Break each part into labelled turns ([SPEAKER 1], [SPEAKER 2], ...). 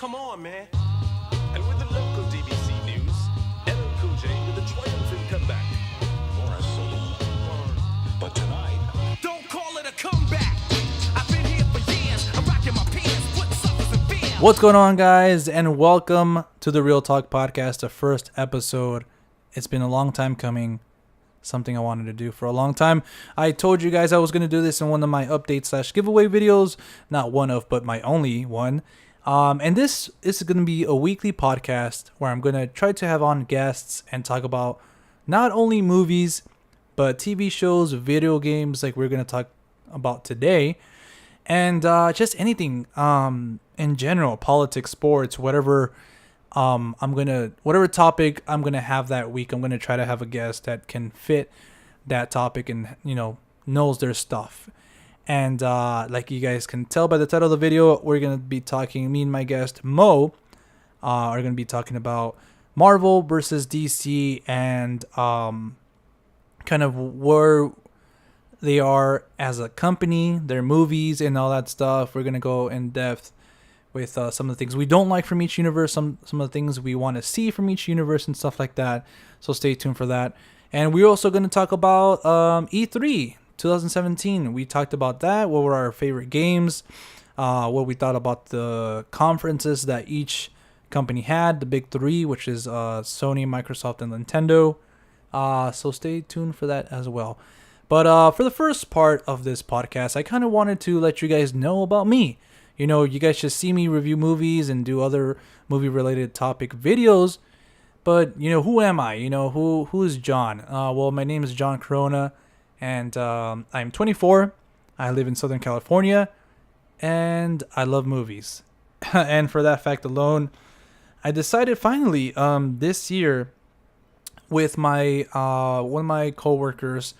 [SPEAKER 1] come on, man. And with the local DBC news, LL Cool J with a triumphant comeback.
[SPEAKER 2] Morris solo. But tonight,
[SPEAKER 1] Don't call it a comeback. I've been here for years. I'm rocking my pants. What suffers and fear.
[SPEAKER 3] What's going on, guys, and welcome to the Real Talk Podcast, the first episode. It's been a long time coming, something I wanted to do for a long time. I told you guys I was going to do this in one of my update / giveaway videos, not one of, but my only one. And this is going to be a weekly podcast where I'm going to try to have on guests and talk about not only movies, but TV shows, video games like we're going to talk about today, and just anything in general, politics, sports, whatever. Whatever topic I'm gonna have that week, I'm gonna try to have a guest that can fit that topic and knows their stuff. And like you guys can tell by the title of the video, we're gonna be talking. Me and my guest Mo are gonna be talking about Marvel versus DC and kind of where they are as a company, their movies and all that stuff. We're gonna go in depth with some of the things we don't like from each universe, some of the things we want to see from each universe and stuff like that. So stay tuned for that. And we're also going to talk about E3 2017. We talked about that. What were our favorite games? What we thought about the conferences that each company had, the big three, which is Sony, Microsoft, and Nintendo. So stay tuned for that as well. But for the first part of this podcast, I kind of wanted to let you guys know about me. You guys just see me review movies and do other movie-related topic videos. But, who am I? Who is John? Well, my name is John Corona, and I'm 24. I live in Southern California, and I love movies. And for that fact alone, I decided finally this year with my one of my coworkers,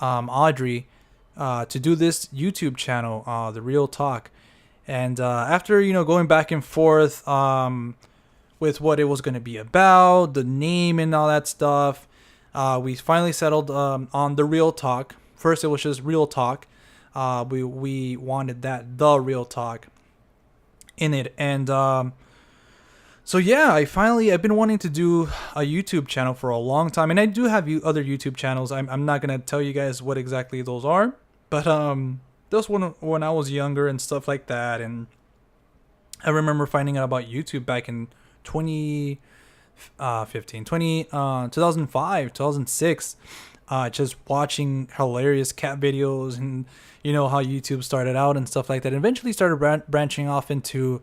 [SPEAKER 3] Audrey, to do this YouTube channel, The Real Talk. And after, going back and forth with what it was going to be about, the name and all that stuff, we finally settled on The Real Talk. First, it was just Real Talk. We wanted that, The Real Talk, in it. And so, yeah, I've been wanting to do a YouTube channel for a long time. And I do have other YouTube channels. I'm not going to tell you guys what exactly those are. But those when I was younger and stuff like that. And I remember finding out about YouTube back in 2005, 2006, just watching hilarious cat videos and how YouTube started out and stuff like that. Eventually started branching off into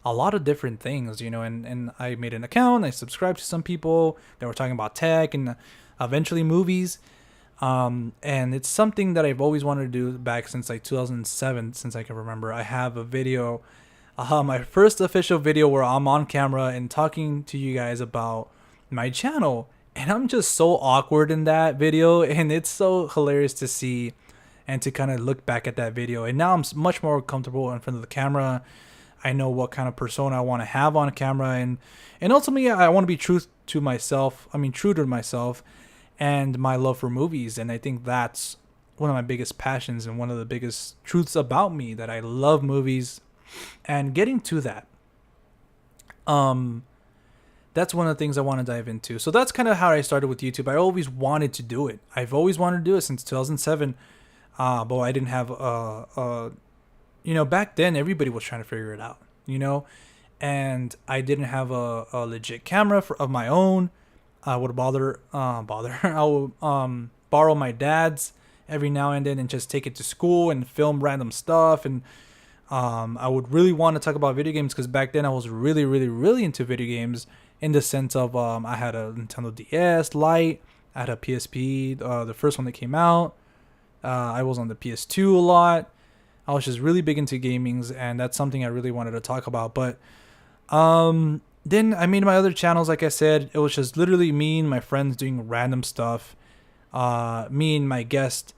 [SPEAKER 3] a lot of different things, and I made an account. I subscribed to some people that were talking about tech and eventually movies. And it's something that I've always wanted to do back since like 2007, since I can remember. I have a video, my first official video where I'm on camera and talking to you guys about my channel. And I'm just so awkward in that video, and it's so hilarious to see and to kind of look back at that video. And now I'm much more comfortable in front of the camera. I know what kind of persona I want to have on camera, and ultimately I want to be true to myself and my love for movies. And I think that's one of my biggest passions and one of the biggest truths about me, that I love movies. And getting to that, that's one of the things I want to dive into. So that's kind of how I started with YouTube. I always wanted to do it. I've always wanted to do it since 2007. But I didn't have back then everybody was trying to figure it out, and I didn't have a legit camera of my own. I would I would borrow my dad's every now and then and just take it to school and film random stuff. And I would really want to talk about video games, because back then I was really, really, really into video games, in the sense of I had a Nintendo DS Lite, I had a PSP, the first one that came out. I was on the PS2 a lot. I was just really big into gamings, and that's something I really wanted to talk about. But then I made my other channels. Like I said, it was just literally me and my friends doing random stuff. Me and my guest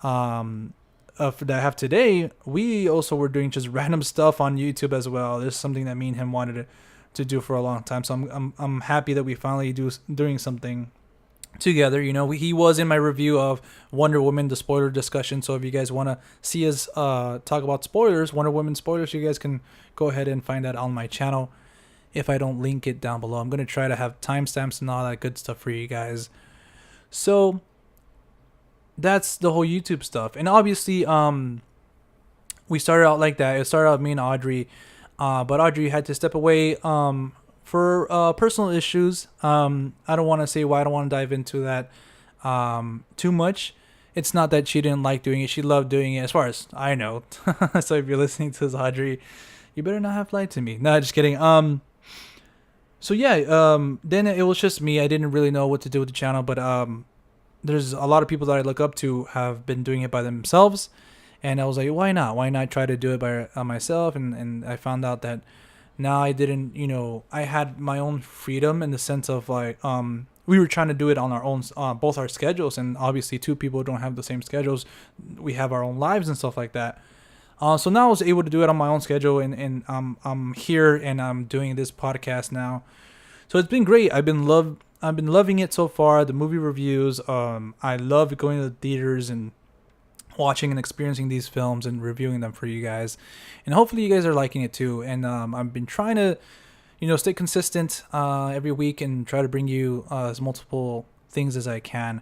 [SPEAKER 3] that I have today, we also were doing just random stuff on YouTube as well. There's something that me and him wanted to do for a long time. So I'm happy that we finally doing something together. He was in my review of Wonder Woman, the spoiler discussion. So if you guys want to see us talk about spoilers, Wonder Woman spoilers, you guys can go ahead and find that on my channel. If I don't link it down below, I'm going to try to have timestamps and all that good stuff for you guys. So that's the whole YouTube stuff. And obviously, we started out like that. It started out me and Audrey, but Audrey had to step away for personal issues. I don't want to say why. I don't want to dive into that too much. It's not that she didn't like doing it. She loved doing it, as far as I know. So if you're listening to this, Audrey, you better not have lied to me. No, just kidding. So yeah, then it was just me. I didn't really know what to do with the channel, but there's a lot of people that I look up to have been doing it by themselves. And I was like, why not? Why not try to do it by myself? And I found out that now I didn't, I had my own freedom in the sense of like, we were trying to do it on our own, both our schedules. And obviously 2 people don't have the same schedules. We have our own lives and stuff like that. So now I was able to do it on my own schedule, and I'm here and I'm doing this podcast now. So it's been great. I've been loving it so far. The movie reviews. I love going to the theaters and watching and experiencing these films and reviewing them for you guys. And hopefully you guys are liking it too. And I've been trying to, stay consistent every week and try to bring you as multiple things as I can.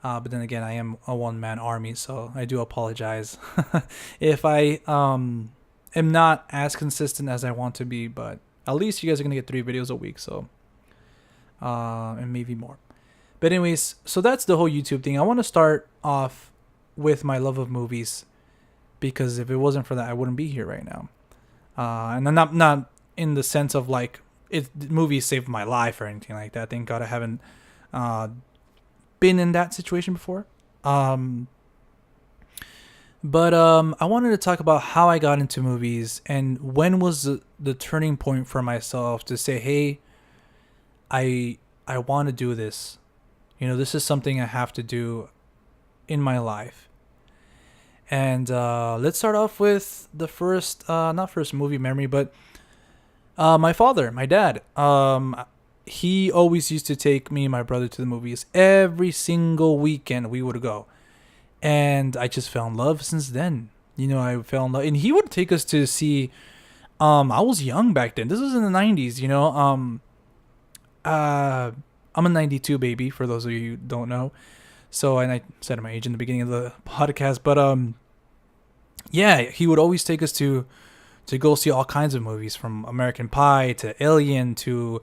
[SPEAKER 3] But then again, I am a one-man army, so I do apologize if I am not as consistent as I want to be. But at least you guys are going to get 3 videos a week, so and maybe more. But anyways, so that's the whole YouTube thing. I want to start off with my love of movies, because if it wasn't for that, I wouldn't be here right now. And I'm not in the sense of like movies saved my life or anything like that. Thank God I haven't been in that situation before. But I wanted to talk about how I got into movies and when was the turning point for myself to say, hey, I want to do this. This is something I have to do in my life. And let's start off with the first, not first movie memory, but my father, my dad. He always used to take me and my brother to the movies. Every single weekend we would go. And I just fell in love since then. I fell in love. And he would take us to see, I was young back then. This was in the 90s, I'm a 92 baby, for those of you who don't know. So, and I said my age in the beginning of the podcast. But, yeah, he would always take us to go see all kinds of movies, from American Pie to Alien to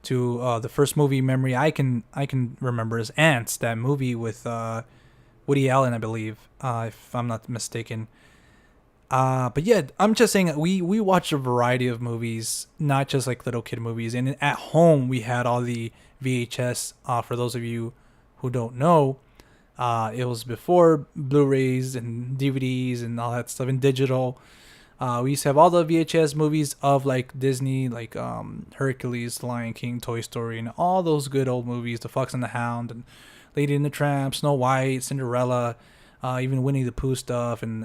[SPEAKER 3] the first movie memory I can remember is Ants, that movie with Woody Allen, I believe, if I'm not mistaken. But yeah, I'm just saying we watched a variety of movies, not just like little kid movies. And at home we had all the VHS. For those of you who don't know, it was before Blu-rays and DVDs and all that stuff, and digital. We used to have all the VHS movies of like Disney, like Hercules, The Lion King, Toy Story, and all those good old movies, The Fox and the Hound, and Lady and the Tramp, Snow White, Cinderella, even Winnie the Pooh stuff, and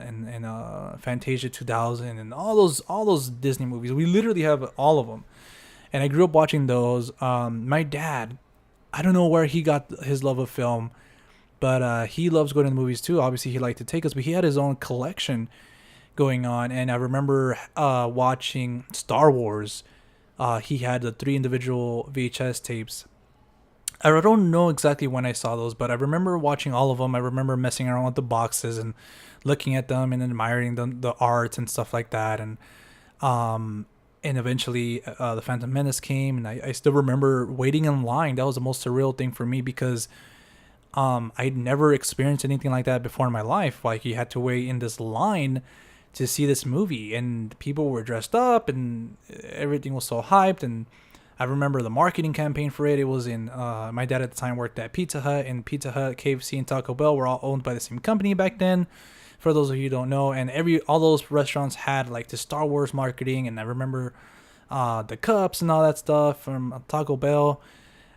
[SPEAKER 3] Fantasia 2000, and all those Disney movies. We literally have all of them, and I grew up watching those. My dad, I don't know where he got his love of film, but he loves going to the movies too. Obviously, he liked to take us, but he had his own collection going on. And I remember watching Star Wars. He had the 3 individual VHS tapes. I don't know exactly when I saw those, but I remember watching all of them. I remember messing around with the boxes and looking at them and admiring the art and stuff like that. And eventually the Phantom Menace came, and I still remember waiting in line. That was the most surreal thing for me, because I'd never experienced anything like that before in my life. Like, you had to wait in this line to see this movie, and people were dressed up and everything was so hyped. And I remember the marketing campaign for it. It was in my dad at the time worked at Pizza Hut, and Pizza Hut, KFC, and Taco Bell were all owned by the same company back then, for those of you who don't know. And all those restaurants had like the Star Wars marketing, and I remember the cups and all that stuff from Taco Bell.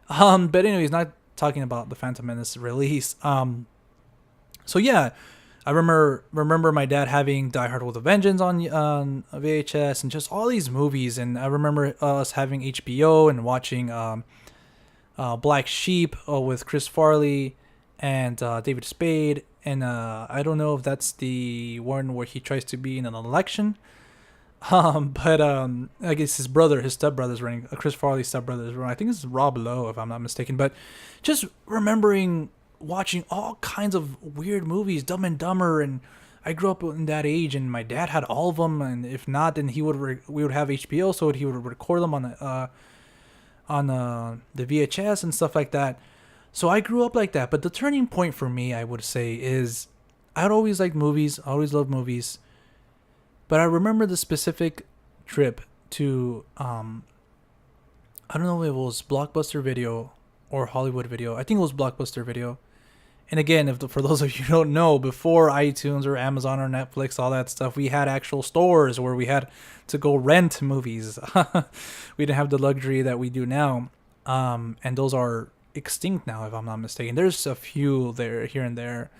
[SPEAKER 3] But anyways, not talking about the Phantom Menace release. So yeah, I remember my dad having Die Hard with a Vengeance on VHS, and just all these movies. And I remember us having HBO and watching Black Sheep with Chris Farley and David Spade. And I don't know if that's the one where he tries to be in an election. But I guess his stepbrother's running. Chris Farley's stepbrother is running. I think it's Rob Lowe, if I'm not mistaken. But just remembering watching all kinds of weird movies, Dumb and Dumber, and I grew up in that age, and my dad had all of them. And if not, then we would have HBO, so he would record them on the VHS and stuff like that. So I grew up like that. But the turning point for me, I would say, is I'd always liked movies. I always loved movies. But I remember the specific trip to, I don't know if it was Blockbuster Video or Hollywood Video. I think it was Blockbuster Video. And again, for those of you who don't know, before iTunes or Amazon or Netflix, all that stuff, we had actual stores where we had to go rent movies. We didn't have the luxury that we do now. And those are extinct now, if I'm not mistaken. There's a few there, here and there,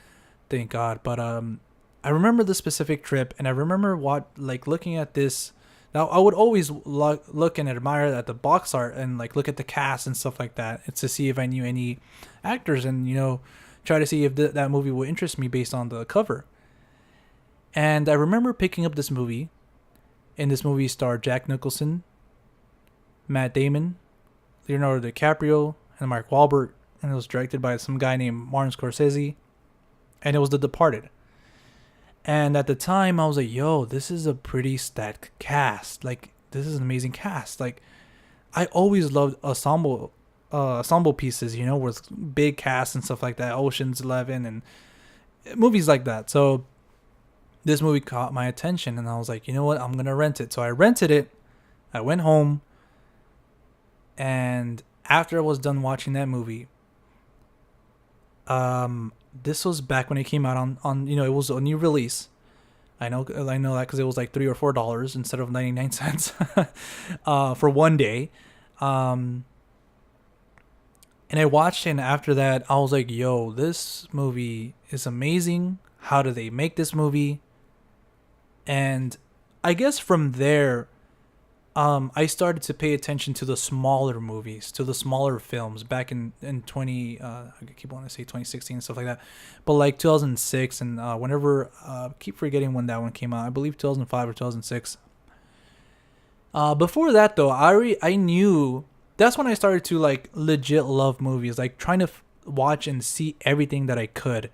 [SPEAKER 3] thank God. But I remember the specific trip, and I remember looking at this. Now, I would always look and admire at the box art and look at the cast and stuff like that. It's to see if I knew any actors and, try to see if that movie would interest me based on the cover. And I remember picking up this movie. In this movie starred Jack Nicholson, Matt Damon, Leonardo DiCaprio, and Mark Wahlberg. And it was directed by some guy named Martin Scorsese. And it was The Departed. And at the time, I was like, yo, this is a pretty stacked cast. This is an amazing cast. I always loved ensemble pieces, with big casts and stuff like that. Ocean's 11 and movies like that. So this movie caught my attention, and I was like, you know what? I'm going to rent it. So I rented it. I went home. And after I was done watching that movie, this was back when it came out on it was a new release. I know that because it was like $3 or $4 instead of 99 cents for one day. And I watched it, and after that, I was like, yo, this movie is amazing. How do they make this movie? And I guess from there, I started to pay attention to the smaller movies, to the smaller films back in 20, I keep wanting to say 2016 and stuff like that, but like 2006 and whenever, keep forgetting when that one came out. I believe 2005 or 2006. Before that though, I knew, that's when I started to legit love movies, trying to watch and see everything that I could,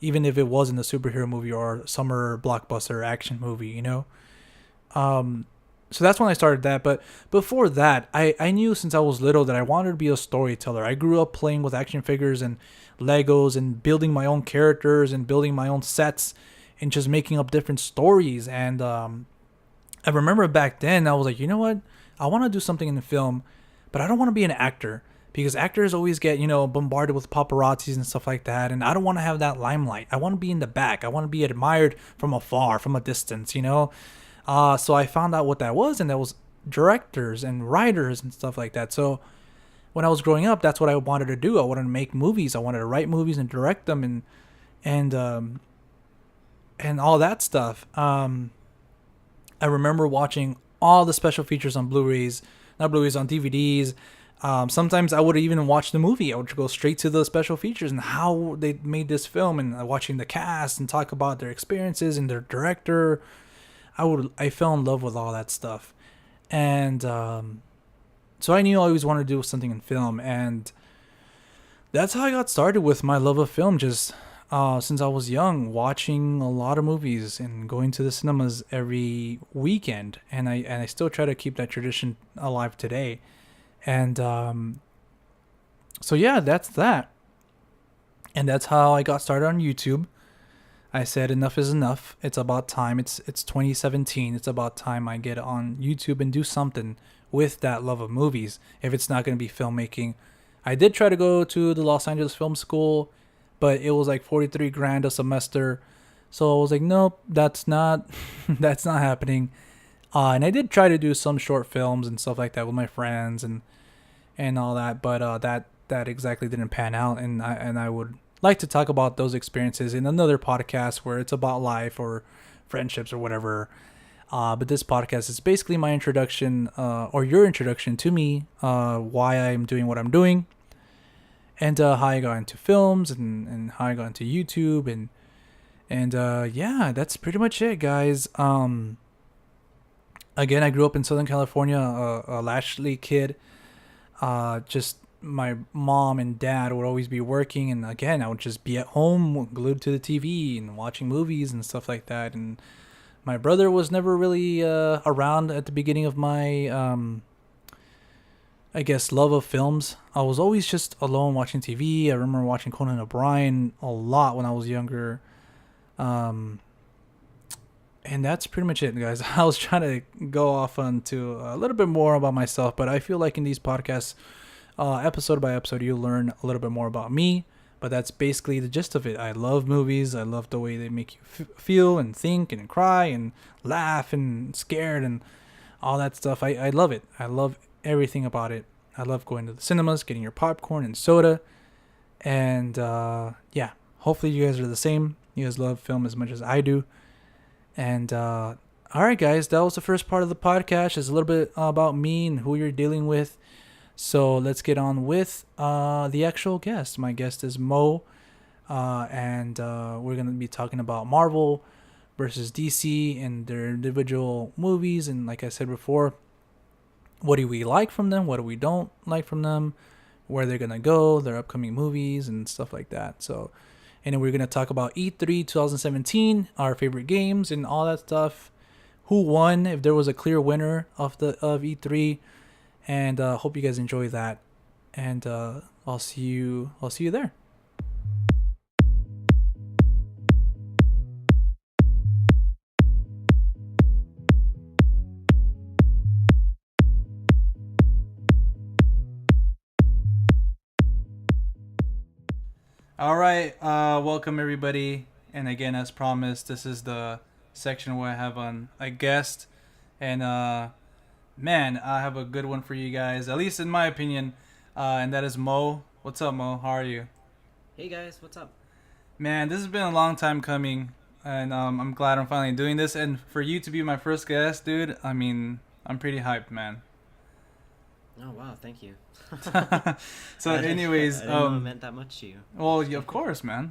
[SPEAKER 3] even if it wasn't a superhero movie or summer blockbuster action movie, So that's when I started that. But before that, I knew since I was little that I wanted to be a storyteller. I grew up playing with action figures and Legos and building my own characters and building my own sets and just making up different stories. And I remember back then, I was like, you know what? I want to do something in the film, but I don't want to be an actor. Because actors always get, bombarded with paparazzis and stuff like that. And I don't want to have that limelight. I want to be in the back. I want to be admired from afar, from a distance, So I found out what that was, and that was directors and writers and stuff like that. So when I was growing up, that's what I wanted to do. I wanted to make movies. I wanted to write movies and direct them and all that stuff. I remember watching all the special features on Blu-rays, not Blu-rays, on DVDs. Sometimes I would even watch the movie. I would go straight to the special features and how they made this film, and watching the cast and talk about their experiences and their director. I fell in love with all that stuff. And so I knew I always wanted to do something in film. And that's how I got started with my love of film, just since I was young, watching a lot of movies and going to the cinemas every weekend. And I still try to keep that tradition alive today. And so yeah, that's that. And that's how I got started on YouTube. I said enough is enough. It's about time. It's 2017. It's about time I get on YouTube and do something with that love of movies, if it's not going to be filmmaking. I did try to go to the Los Angeles Film School, but it was like $43,000 a semester. So I was like, nope, that's not happening. And I did try to do some short films and stuff like that with my friends and all that, but that exactly didn't pan out. And I would like to talk about those experiences in another podcast where it's about life or friendships or whatever. But this podcast is basically my introduction, or your introduction to me, why I'm doing what I'm doing. and how I got into films and how I got into YouTube and yeah, that's pretty much it, guys. Again, I grew up in Southern California, a latchly kid. Just my mom and dad would always be working, and again, I would just be at home, glued to the TV and watching movies and stuff like that. And my brother was never really around at the beginning of my, I guess, love of films. I was always just alone watching TV. I remember watching Conan O'Brien a lot when I was younger. Um, and that's pretty much it, guys. I was trying to go off onto a little bit more about myself, but I feel like in these podcasts, episode by episode, you learn a little bit more about me. But that's basically the gist of it. I love movies. I love the way they make you feel and think and cry and laugh and scared and all that stuff. I love it. I love everything about it. I love going to the cinemas, getting your popcorn and soda. And yeah, hopefully you guys are the same. You guys love film as much as I do. And all right, guys, that was the first part of the podcast. It's a little bit about me and who you're dealing with. So let's get on with the actual guest. My guest is Mo, and we're going to be talking about Marvel versus DC and their individual movies. And like I said before, what do we like from them? What do we don't like from them? Where they're going to go, their upcoming movies and stuff like that. So, and then we're going to talk about E3 2017, our favorite games and all that stuff. Who won, if there was a clear winner of E3. And hope you guys enjoy that. And I'll see you there. All right, welcome everybody. And again, as promised, this is the section where I have a guest. And man, I have a good one for you guys, at least in my opinion, and that is Mo. What's up, Mo? How are you?
[SPEAKER 4] Hey guys, what's up?
[SPEAKER 3] Man, this has been a long time coming, and I'm glad I'm finally doing this. And for you to be my first guest, dude, I mean, I'm pretty hyped, man.
[SPEAKER 4] Oh wow, thank you.
[SPEAKER 3] So, anyways,
[SPEAKER 4] I didn't know it meant that much to you.
[SPEAKER 3] Well, yeah, of course, man.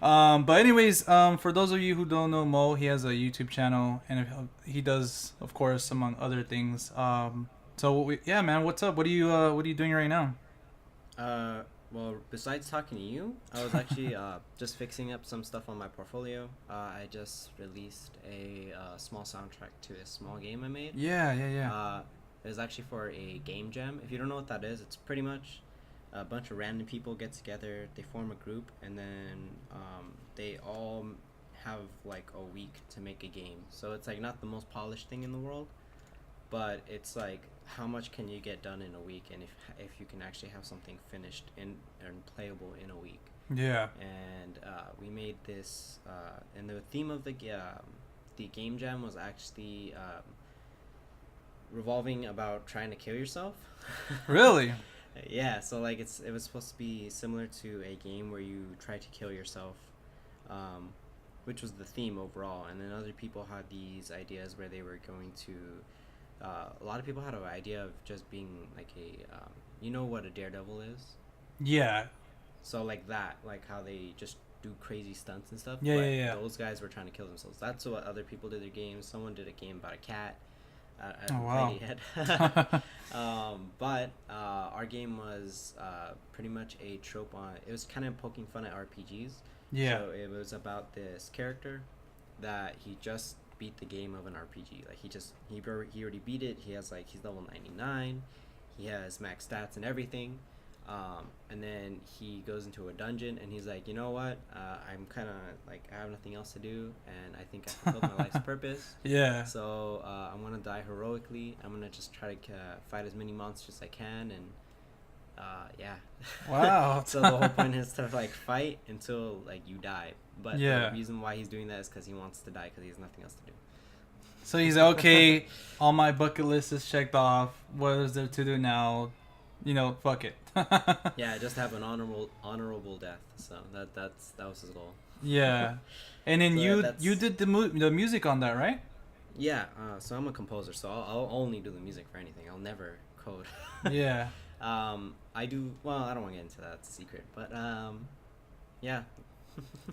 [SPEAKER 3] But anyways, for those of you who don't know Mo, he has a YouTube channel, and he does, of course, among other things. Yeah, man, what's up? What are you doing right now?
[SPEAKER 4] Well, besides talking to you, I was actually just fixing up some stuff on my portfolio. I just released a small soundtrack to a small game I made.
[SPEAKER 3] Yeah.
[SPEAKER 4] It was actually for a game jam. If you don't know what that is, it's pretty much a bunch of random people get together, they form a group, and then they all have like a week to make a game. So it's like not the most polished thing in the world, but it's like how much can you get done in a week, and if you can actually have something finished and playable in a week.
[SPEAKER 3] Yeah.
[SPEAKER 4] And we made this, and the theme of the game jam was actually revolving about trying to kill yourself.
[SPEAKER 3] Really?
[SPEAKER 4] Yeah, so like it was supposed to be similar to a game where you try to kill yourself, which was the theme overall. And then other people had these ideas where they were going to, a lot of people had an idea of just being like you know what a daredevil is?
[SPEAKER 3] Yeah.
[SPEAKER 4] So like that, like how they just do crazy stunts and stuff.
[SPEAKER 3] Yeah.
[SPEAKER 4] Those guys were trying to kill themselves. That's what other people did their games. Someone did a game about a cat.
[SPEAKER 3] Oh wow.
[SPEAKER 4] But our game was pretty much a trope on. It was kind of poking fun at RPGs.
[SPEAKER 3] Yeah.
[SPEAKER 4] So it was about this character that he just beat the game of an RPG. Like he already beat it. He's level 99. He has max stats and everything. And then he goes into a dungeon and he's like, you know what? I'm kind of like, I have nothing else to do, and I think I fulfilled my life's purpose.
[SPEAKER 3] Yeah.
[SPEAKER 4] So I'm gonna die heroically. I'm gonna just try to fight as many monsters as I can, and yeah.
[SPEAKER 3] Wow.
[SPEAKER 4] So the whole point is to like fight until like you die. But
[SPEAKER 3] yeah.
[SPEAKER 4] The reason why he's doing that is because he wants to die because he has nothing else to do.
[SPEAKER 3] So he's okay. All my bucket list is checked off. What is there to do now? You know, fuck it.
[SPEAKER 4] Yeah, just have an honorable death. So that was his goal.
[SPEAKER 3] Yeah, and then
[SPEAKER 4] So
[SPEAKER 3] you did the music on that, right?
[SPEAKER 4] Yeah. So I'm a composer, so I'll only do the music for anything. I'll never code.
[SPEAKER 3] Yeah.
[SPEAKER 4] I do. Well, I don't want to get into that. It's a secret. But yeah.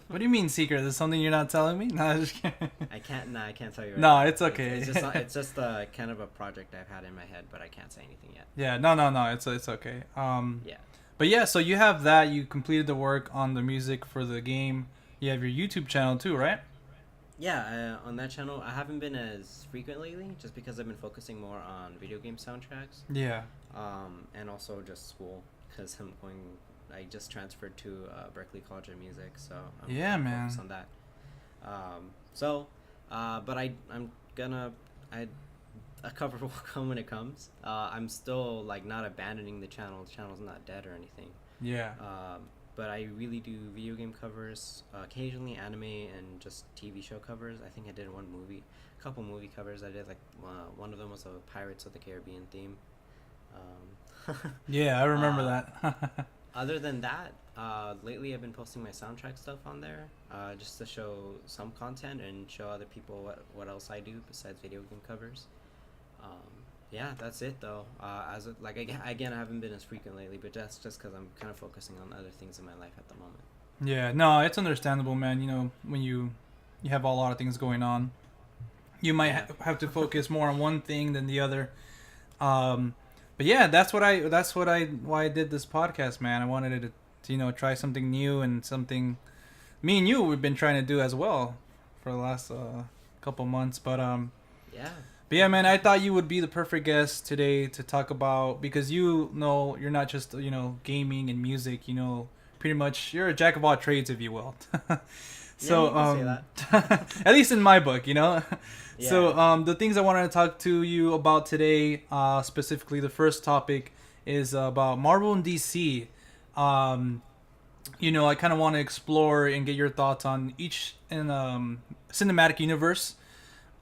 [SPEAKER 3] What do you mean secret? Is this something you're not telling me? No, I'm just kidding.
[SPEAKER 4] I can't. Nah, I can't tell you. Right
[SPEAKER 3] No,
[SPEAKER 4] now.
[SPEAKER 3] it's okay.
[SPEAKER 4] It's just kind of a project I've had in my head, but I can't say anything yet.
[SPEAKER 3] Yeah, no, it's okay.
[SPEAKER 4] Yeah.
[SPEAKER 3] But yeah, so you have that. You completed the work on the music for the game. You have your YouTube channel too, right?
[SPEAKER 4] Yeah, on that channel, I haven't been as frequent lately, just because I've been focusing more on video game soundtracks.
[SPEAKER 3] Yeah.
[SPEAKER 4] And also just school, because I just transferred to Berkeley College of Music, so I'm
[SPEAKER 3] Yeah,
[SPEAKER 4] gonna
[SPEAKER 3] man.
[SPEAKER 4] focus on that. But a cover will come when it comes. I'm still like not abandoning the channel. The channel's not dead or anything.
[SPEAKER 3] Yeah.
[SPEAKER 4] But I really do video game covers, occasionally anime and just TV show covers. I think I did a couple movie covers. I did like one of them was a Pirates of the Caribbean theme.
[SPEAKER 3] Yeah, I remember that.
[SPEAKER 4] Other than that, lately I've been posting my soundtrack stuff on there, just to show some content and show other people what else I do besides video game covers. Yeah, that's it though. Again, I haven't been as frequent lately, but that's just because I'm kind of focusing on other things in my life at the moment.
[SPEAKER 3] Yeah, no, it's understandable, man. You know, when you have a lot of things going on, you might have to focus more on one thing than the other. But yeah, why I did this podcast, man. I wanted to try something new and something me and you we've been trying to do as well for the last couple months.
[SPEAKER 4] Yeah.
[SPEAKER 3] But yeah, man, I thought you would be the perfect guest today to talk about, because you're not just gaming and music. Pretty much you're a jack of all trades, if you will. So
[SPEAKER 4] Yeah, you can say that.
[SPEAKER 3] at least in my book, Yeah. So the things I wanted to talk to you about today, specifically the first topic is about Marvel and DC. I kind of want to explore and get your thoughts on each cinematic universe,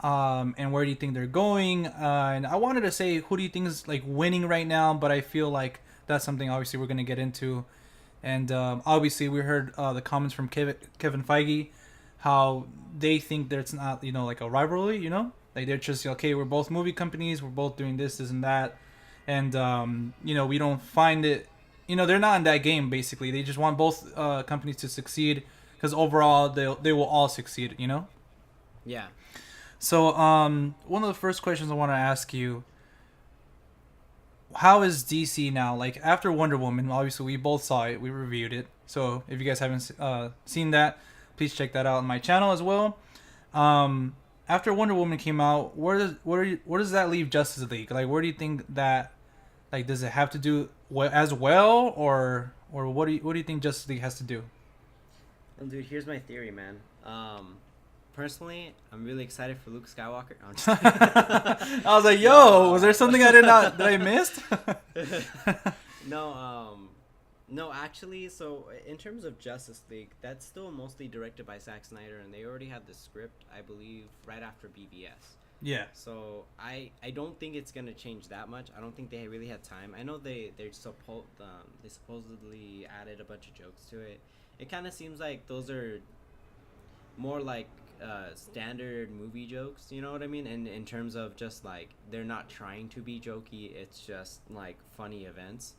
[SPEAKER 3] and where do you think they're going. And I wanted to say, who do you think is like winning right now? But I feel like that's something obviously we're going to get into. And obviously we heard the comments from Kevin Feige, how they think there's not, like a rivalry, like they're just, okay, we're both movie companies, we're both doing this and that. And, we don't find it, they're not in that game, basically. They just want both companies to succeed, because overall they will all succeed,
[SPEAKER 4] Yeah.
[SPEAKER 3] So one of the first questions I want to ask you, how is DC now? Like after Wonder Woman, obviously we both saw it, we reviewed it. So if you guys haven't seen that, please check that out on my channel as well. After Wonder Woman came out, where does that leave Justice League? Like, where do you think that, like, does it have to do as well, or what do you think Justice League has to do?
[SPEAKER 4] Well, dude, here's my theory, man. Personally, I'm really excited for Luke Skywalker. I'm just
[SPEAKER 3] I was like, yo, was there something that I missed?
[SPEAKER 4] No, actually, so in terms of Justice League, that's still mostly directed by Zack Snyder, and they already had the script, I believe, right after BVS.
[SPEAKER 3] Yeah.
[SPEAKER 4] So I don't think it's gonna change that much. I don't think they really had time. I know they supposedly added a bunch of jokes to it. It kind of seems like those are more like standard movie jokes, you know what I mean? And in terms of just like they're not trying to be jokey, it's just like funny events.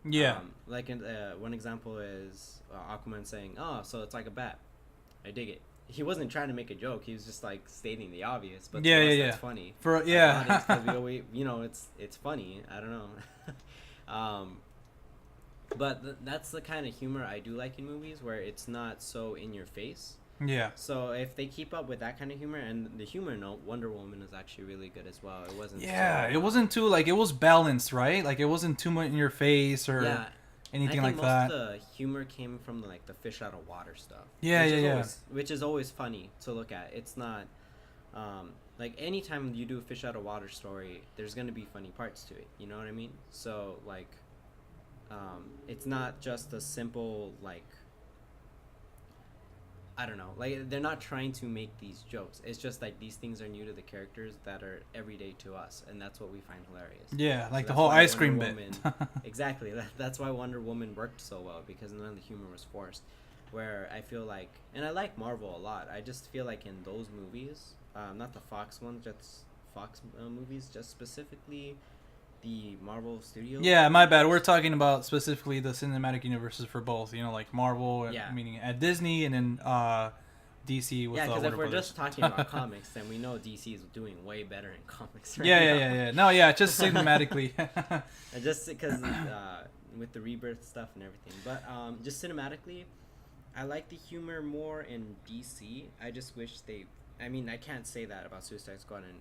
[SPEAKER 3] Yeah.
[SPEAKER 4] One example is Aquaman saying, "Oh, so it's like a bat." I dig it. He wasn't trying to make a joke. He was just like stating the obvious. But that's funny. Because we always, it's funny. I don't know. But that's the kind of humor I do like in movies, where it's not so in your face.
[SPEAKER 3] Yeah.
[SPEAKER 4] So if they keep up with that kind of humor, and the humor in Wonder Woman is actually really good as well. It wasn't.
[SPEAKER 3] Yeah, it wasn't too it was balanced, right? Like it wasn't too much in your face or anything like that.
[SPEAKER 4] Most of the humor came from the fish out of water stuff.
[SPEAKER 3] Yeah.
[SPEAKER 4] Which is always funny to look at. It's not like anytime you do a fish out of water story, there's gonna be funny parts to it. You know what I mean? So it's not just a simple I don't know. Like, they're not trying to make these jokes. It's just like these things are new to the characters that are everyday to us, and that's what we find hilarious.
[SPEAKER 3] Yeah, like the whole ice cream bit.
[SPEAKER 4] Exactly. That's why Wonder Woman worked so well, because none of the humor was forced. Where I feel like, and I like Marvel a lot, I just feel like in those movies, not the Fox ones, just Fox movies, just specifically the Marvel Studios.
[SPEAKER 3] Yeah, my bad. We're talking about specifically the cinematic universes for both. You know, like Marvel,
[SPEAKER 4] Yeah.
[SPEAKER 3] meaning at Disney, and then DC with
[SPEAKER 4] Yeah, because
[SPEAKER 3] Warner
[SPEAKER 4] if we're
[SPEAKER 3] Brothers.
[SPEAKER 4] just talking about comics, then we know DC is doing way better in comics right
[SPEAKER 3] Yeah,
[SPEAKER 4] now.
[SPEAKER 3] yeah. No, yeah, just cinematically.
[SPEAKER 4] And just because with the rebirth stuff and everything, but just cinematically, I like the humor more in DC. I just wish they. I mean, I can't say that about Suicide Squad and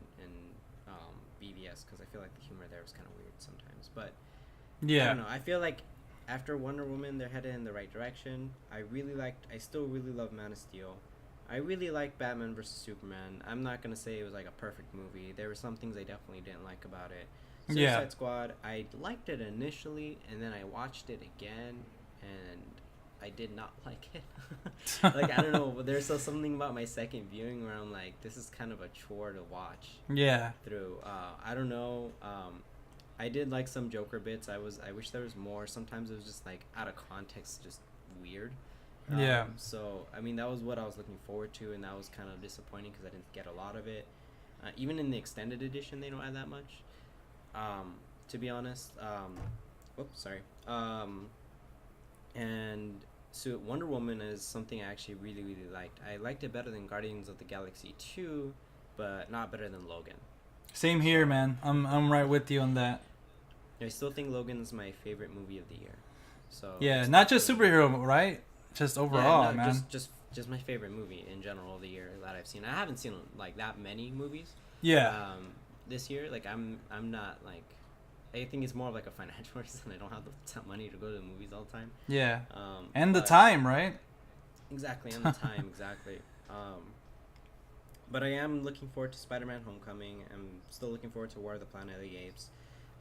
[SPEAKER 4] BVS because I feel like the humor there was kind of weird sometimes. But I
[SPEAKER 3] Yeah.
[SPEAKER 4] don't know. I feel like after Wonder Woman, they're headed in the right direction. I still really love Man of Steel. I really like Batman vs Superman. I'm not gonna say it was like a perfect movie. There were some things I definitely didn't like about it.
[SPEAKER 3] Yeah.
[SPEAKER 4] Suicide Squad, I liked it initially, and then I watched it again, and I did not like it. Like, I don't know, but there's still something about my second viewing where I'm like, this is kind of a chore to watch
[SPEAKER 3] Yeah.
[SPEAKER 4] through. I don't know. I did like some Joker bits. I wish there was more. Sometimes it was just like out of context, just weird.
[SPEAKER 3] Yeah.
[SPEAKER 4] So I mean, that was what I was looking forward to, and that was kind of disappointing because I didn't get a lot of it. Even in the extended edition, they don't add that much. To be honest. Oops, sorry. And so Wonder Woman is something I actually really, really liked. I liked it better than Guardians of the Galaxy 2, but not better than Logan.
[SPEAKER 3] Same here, man. I'm right with you on that.
[SPEAKER 4] I still think Logan is my favorite movie of the year. So
[SPEAKER 3] Yeah,
[SPEAKER 4] it's
[SPEAKER 3] not just
[SPEAKER 4] definitely-
[SPEAKER 3] superhero, right? Just overall,
[SPEAKER 4] yeah, no,
[SPEAKER 3] man.
[SPEAKER 4] just my favorite movie in general of the year that I've seen. I haven't seen like that many movies.
[SPEAKER 3] Yeah.
[SPEAKER 4] This year, like I'm not like, I think it's more of like a financial reason. I don't have the money to go to the movies all the time.
[SPEAKER 3] Yeah.
[SPEAKER 4] Um,
[SPEAKER 3] And the
[SPEAKER 4] but-
[SPEAKER 3] time, right?
[SPEAKER 4] Exactly, and the time, exactly. But I am looking forward to Spider-Man: Homecoming. I'm still looking forward to War of the Planet of the Apes.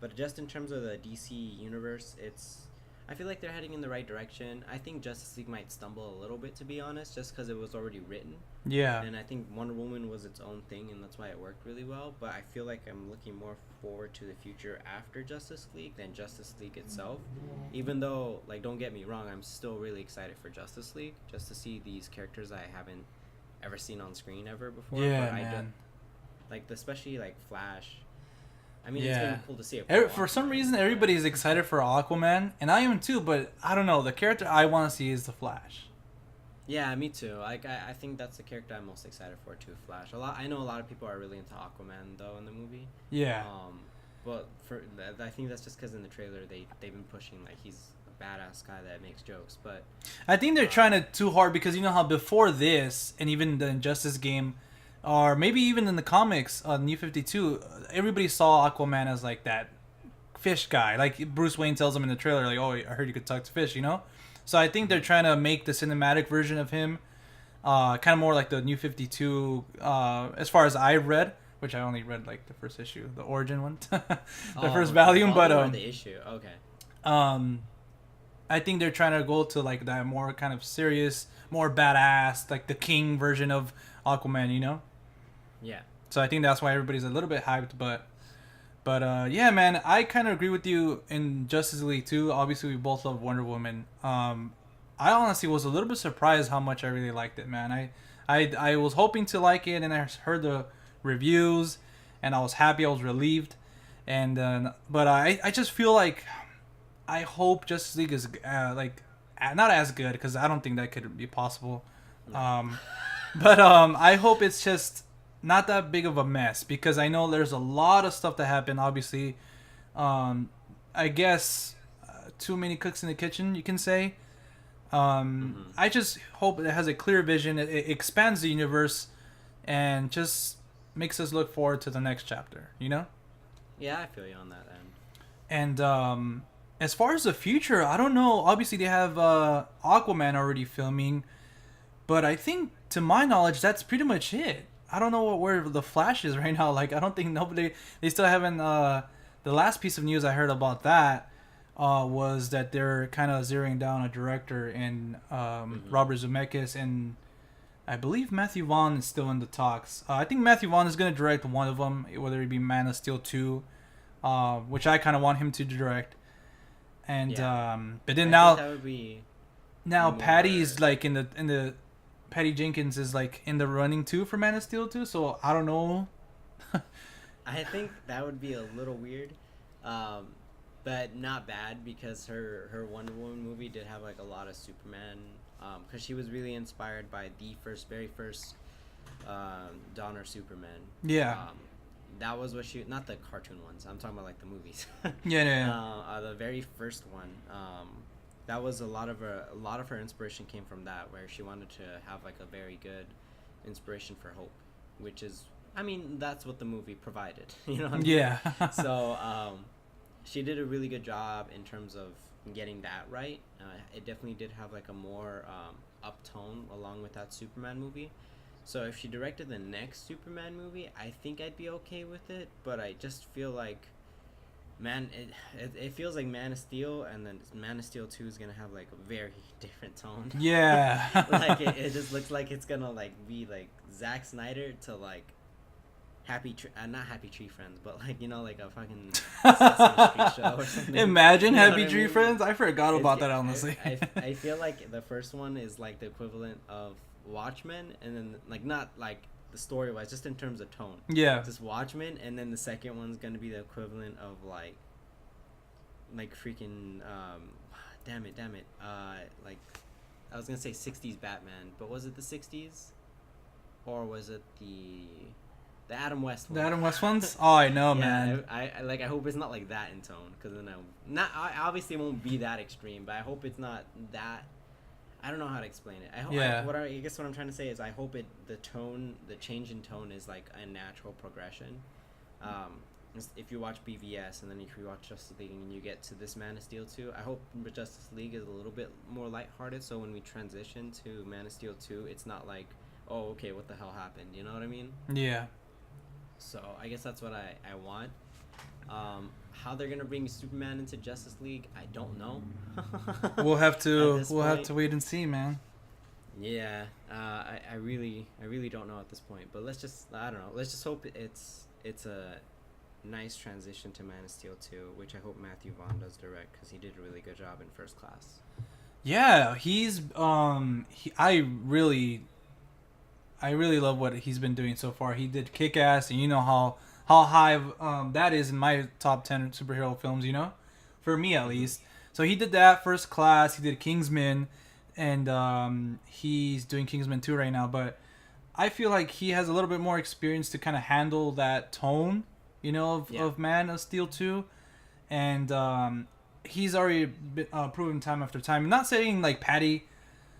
[SPEAKER 4] But just in terms of the DC universe, I feel like they're heading in the right direction. I think Justice League might stumble a little bit, to be honest, just because it was already written.
[SPEAKER 3] Yeah.
[SPEAKER 4] And I think Wonder Woman was its own thing, and that's why it worked really well. But I feel like I'm looking more forward to the future after Justice League than Justice League itself. Even though, like, don't get me wrong, I'm still really excited for Justice League, just to see these characters I haven't ever seen on screen ever before.
[SPEAKER 3] Yeah,
[SPEAKER 4] but
[SPEAKER 3] man.
[SPEAKER 4] especially like Flash. I mean, it's
[SPEAKER 3] Yeah.
[SPEAKER 4] been cool to see it.
[SPEAKER 3] For some reason, everybody's excited for Aquaman, and I am too. But I don't know. The character I want to see is the Flash.
[SPEAKER 4] Yeah, me too. Like, I think that's the character I'm most excited for too. Flash. I know a lot of people are really into Aquaman though in the movie.
[SPEAKER 3] Yeah.
[SPEAKER 4] But I think that's just because in the trailer they've been pushing like he's a badass guy that makes jokes. But
[SPEAKER 3] I think they're trying to too hard because you know how before this and even the Injustice game, or maybe even in the comics, New 52, everybody saw Aquaman as like that fish guy. Like Bruce Wayne tells him in the trailer, like, "Oh, I heard you could talk to fish," you know. So I think they're trying to make the cinematic version of him, kind of more like the New 52. As far as I read, which I only read like the first issue, the origin one, the first volume, but
[SPEAKER 4] the issue. Okay.
[SPEAKER 3] I think they're trying to go to like that more kind of serious, more badass, like the king version of Aquaman, you know?
[SPEAKER 4] Yeah.
[SPEAKER 3] So I think that's why everybody's a little bit hyped, but yeah, man, I kind of agree with you in Justice League too. Obviously, we both love Wonder Woman. I honestly was a little bit surprised how much I really liked it, man. I was hoping to like it, and I heard the reviews, and I was happy. I was relieved, and but I just feel like I hope Justice League is like not as good because I don't think that could be possible. But I hope it's just not that big of a mess because I know there's a lot of stuff that happened. Obviously, I guess too many cooks in the kitchen, you can say. I just hope it has a clear vision. It expands the universe and just makes us look forward to the next chapter, you know?
[SPEAKER 4] Yeah, I feel you on that end.
[SPEAKER 3] And as far as the future, I don't know. Obviously, they have Aquaman already filming, but I think, to my knowledge, that's pretty much it. I don't know where the Flash is right now. Like, I don't think they still haven't. The last piece of news I heard about that was that they're kind of zeroing down a director in Robert Zemeckis, and I believe Matthew Vaughn is still in the talks. I think Matthew Vaughn is going to direct one of them, whether it be Man of Steel 2, which I kind of want him to direct. And
[SPEAKER 4] Yeah.
[SPEAKER 3] but then
[SPEAKER 4] I think that would be
[SPEAKER 3] now
[SPEAKER 4] more-
[SPEAKER 3] Patty's like in the Patty Jenkins is like in the running too for Man of Steel 2, so I don't know.
[SPEAKER 4] I think that would be a little weird. But not bad because her Wonder Woman movie did have like a lot of Superman. Because she was really inspired by the very first Donner Superman.
[SPEAKER 3] Yeah.
[SPEAKER 4] That was what she, not the cartoon ones. I'm talking about like the movies.
[SPEAKER 3] Yeah.
[SPEAKER 4] The very first one. That was a lot of her inspiration came from that, where she wanted to have like a very good inspiration for hope, which is, I mean, that's what the movie provided. You know what I mean?
[SPEAKER 3] Yeah.
[SPEAKER 4] So she did a really good job in terms of getting that right. It definitely did have like a more uptone along with that Superman movie. So if she directed the next Superman movie, I think I'd be okay with it. But I just feel like, man, it feels like Man of Steel, and then Man of Steel 2 is gonna have like a very different tone.
[SPEAKER 3] Yeah.
[SPEAKER 4] Like it just looks like it's gonna like be like Zack Snyder to like not Happy Tree Friends, but like, you know, like a fucking Sesame Street show or something.
[SPEAKER 3] Imagine
[SPEAKER 4] You know
[SPEAKER 3] Happy
[SPEAKER 4] what I
[SPEAKER 3] Tree
[SPEAKER 4] mean?
[SPEAKER 3] Friends. I forgot about that, honestly.
[SPEAKER 4] I feel like the first one is like the equivalent of Watchmen, and then like not like the story wise, just in terms of tone.
[SPEAKER 3] Yeah.
[SPEAKER 4] Just Watchmen, and then the second one's gonna be the equivalent of like freaking damn it, like I was gonna say 60s Batman, but was it the 60s, or was it the Adam West one?
[SPEAKER 3] The Adam West ones? Oh, I know,
[SPEAKER 4] Yeah,
[SPEAKER 3] man.
[SPEAKER 4] I hope it's not like that in tone, because then I obviously it won't be that extreme, but I hope it's not that. I don't know how to explain it. I guess what I'm trying to say is I hope the change in tone is like a natural progression. If you watch BVS and then if you watch Justice League and you get to this Man of Steel 2, I hope Justice League is a little bit more lighthearted, so when we transition to Man of Steel 2, it's not like, oh, okay, what the hell happened? You know what I mean?
[SPEAKER 3] Yeah.
[SPEAKER 4] So I guess that's what I want. How they're gonna bring Superman into Justice League, I don't know.
[SPEAKER 3] We'll have to
[SPEAKER 4] At this point.
[SPEAKER 3] wait and see, man.
[SPEAKER 4] Yeah, I really don't know at this point. But let's just hope it's a nice transition to Man of Steel 2, which I hope Matthew Vaughn does direct, because he did a really good job in First Class.
[SPEAKER 3] Yeah, he's I really love what he's been doing so far. He did Kick-Ass, and you know how high that is in my top 10 superhero films, you know, for me at least. So he did that, First Class. He did Kingsman, and he's doing Kingsman 2 right now. But I feel like he has a little bit more experience to kind of handle that tone, you know, of Man of Steel 2, and he's already been, proven time after time. I'm not saying like Patty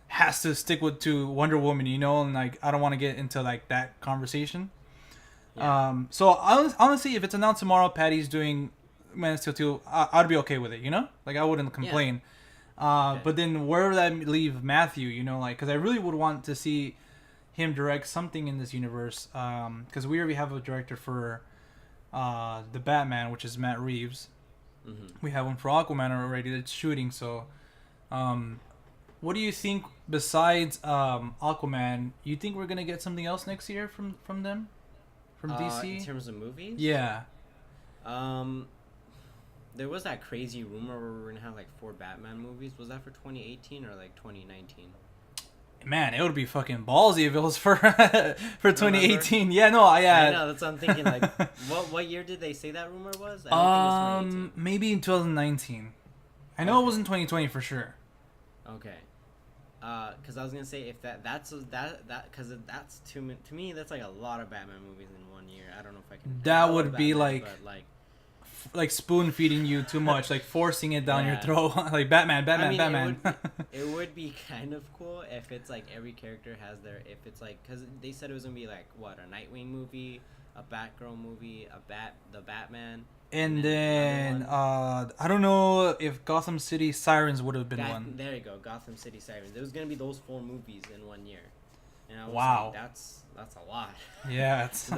[SPEAKER 3] has to stick to Wonder Woman, you know, and like I don't want to get into like that conversation.
[SPEAKER 4] Yeah.
[SPEAKER 3] So honestly, if it's announced tomorrow, Patty's doing Man of Steel 2, I'd be okay with it, you know? Like, I wouldn't complain.
[SPEAKER 4] Okay.
[SPEAKER 3] But then where would that leave Matthew, you know? Like, because I really would want to see him direct something in this universe. Because we already have a director for the Batman, which is Matt Reeves.
[SPEAKER 4] Mm-hmm.
[SPEAKER 3] We have one for Aquaman already that's shooting. So, what do you think besides Aquaman? You think we're going to get something else next year from them? From DC?
[SPEAKER 4] In terms of movies?
[SPEAKER 3] Yeah.
[SPEAKER 4] There was that crazy rumor where we were gonna have like 4 Batman movies. Was that for 2018 or like 2019?
[SPEAKER 3] Man, it would be fucking ballsy if it was for 2018. Yeah, no,
[SPEAKER 4] I know, that's what I'm thinking. Like, what year did they say that rumor was? I don't think it was 2018.
[SPEAKER 3] Maybe in 2019. I know it was in 2020 for sure.
[SPEAKER 4] Okay. Because I was gonna say if that's because that's to me that's like a lot of Batman movies in 1 year. I don't know if I can.
[SPEAKER 3] That would be
[SPEAKER 4] Batman,
[SPEAKER 3] like,
[SPEAKER 4] but
[SPEAKER 3] like spoon feeding you too much, like forcing it down your throat, like Batman.
[SPEAKER 4] It would be kind of cool if it's like every character has their. If it's like, because they said it was gonna be like what, a Nightwing movie, a Batgirl movie, the Batman.
[SPEAKER 3] And then I don't know if Gotham City Sirens would have been one.
[SPEAKER 4] There you go, Gotham City Sirens. There was gonna be those 4 movies in 1 year. And I was
[SPEAKER 3] wow,
[SPEAKER 4] like, that's a lot.
[SPEAKER 3] Yeah, it's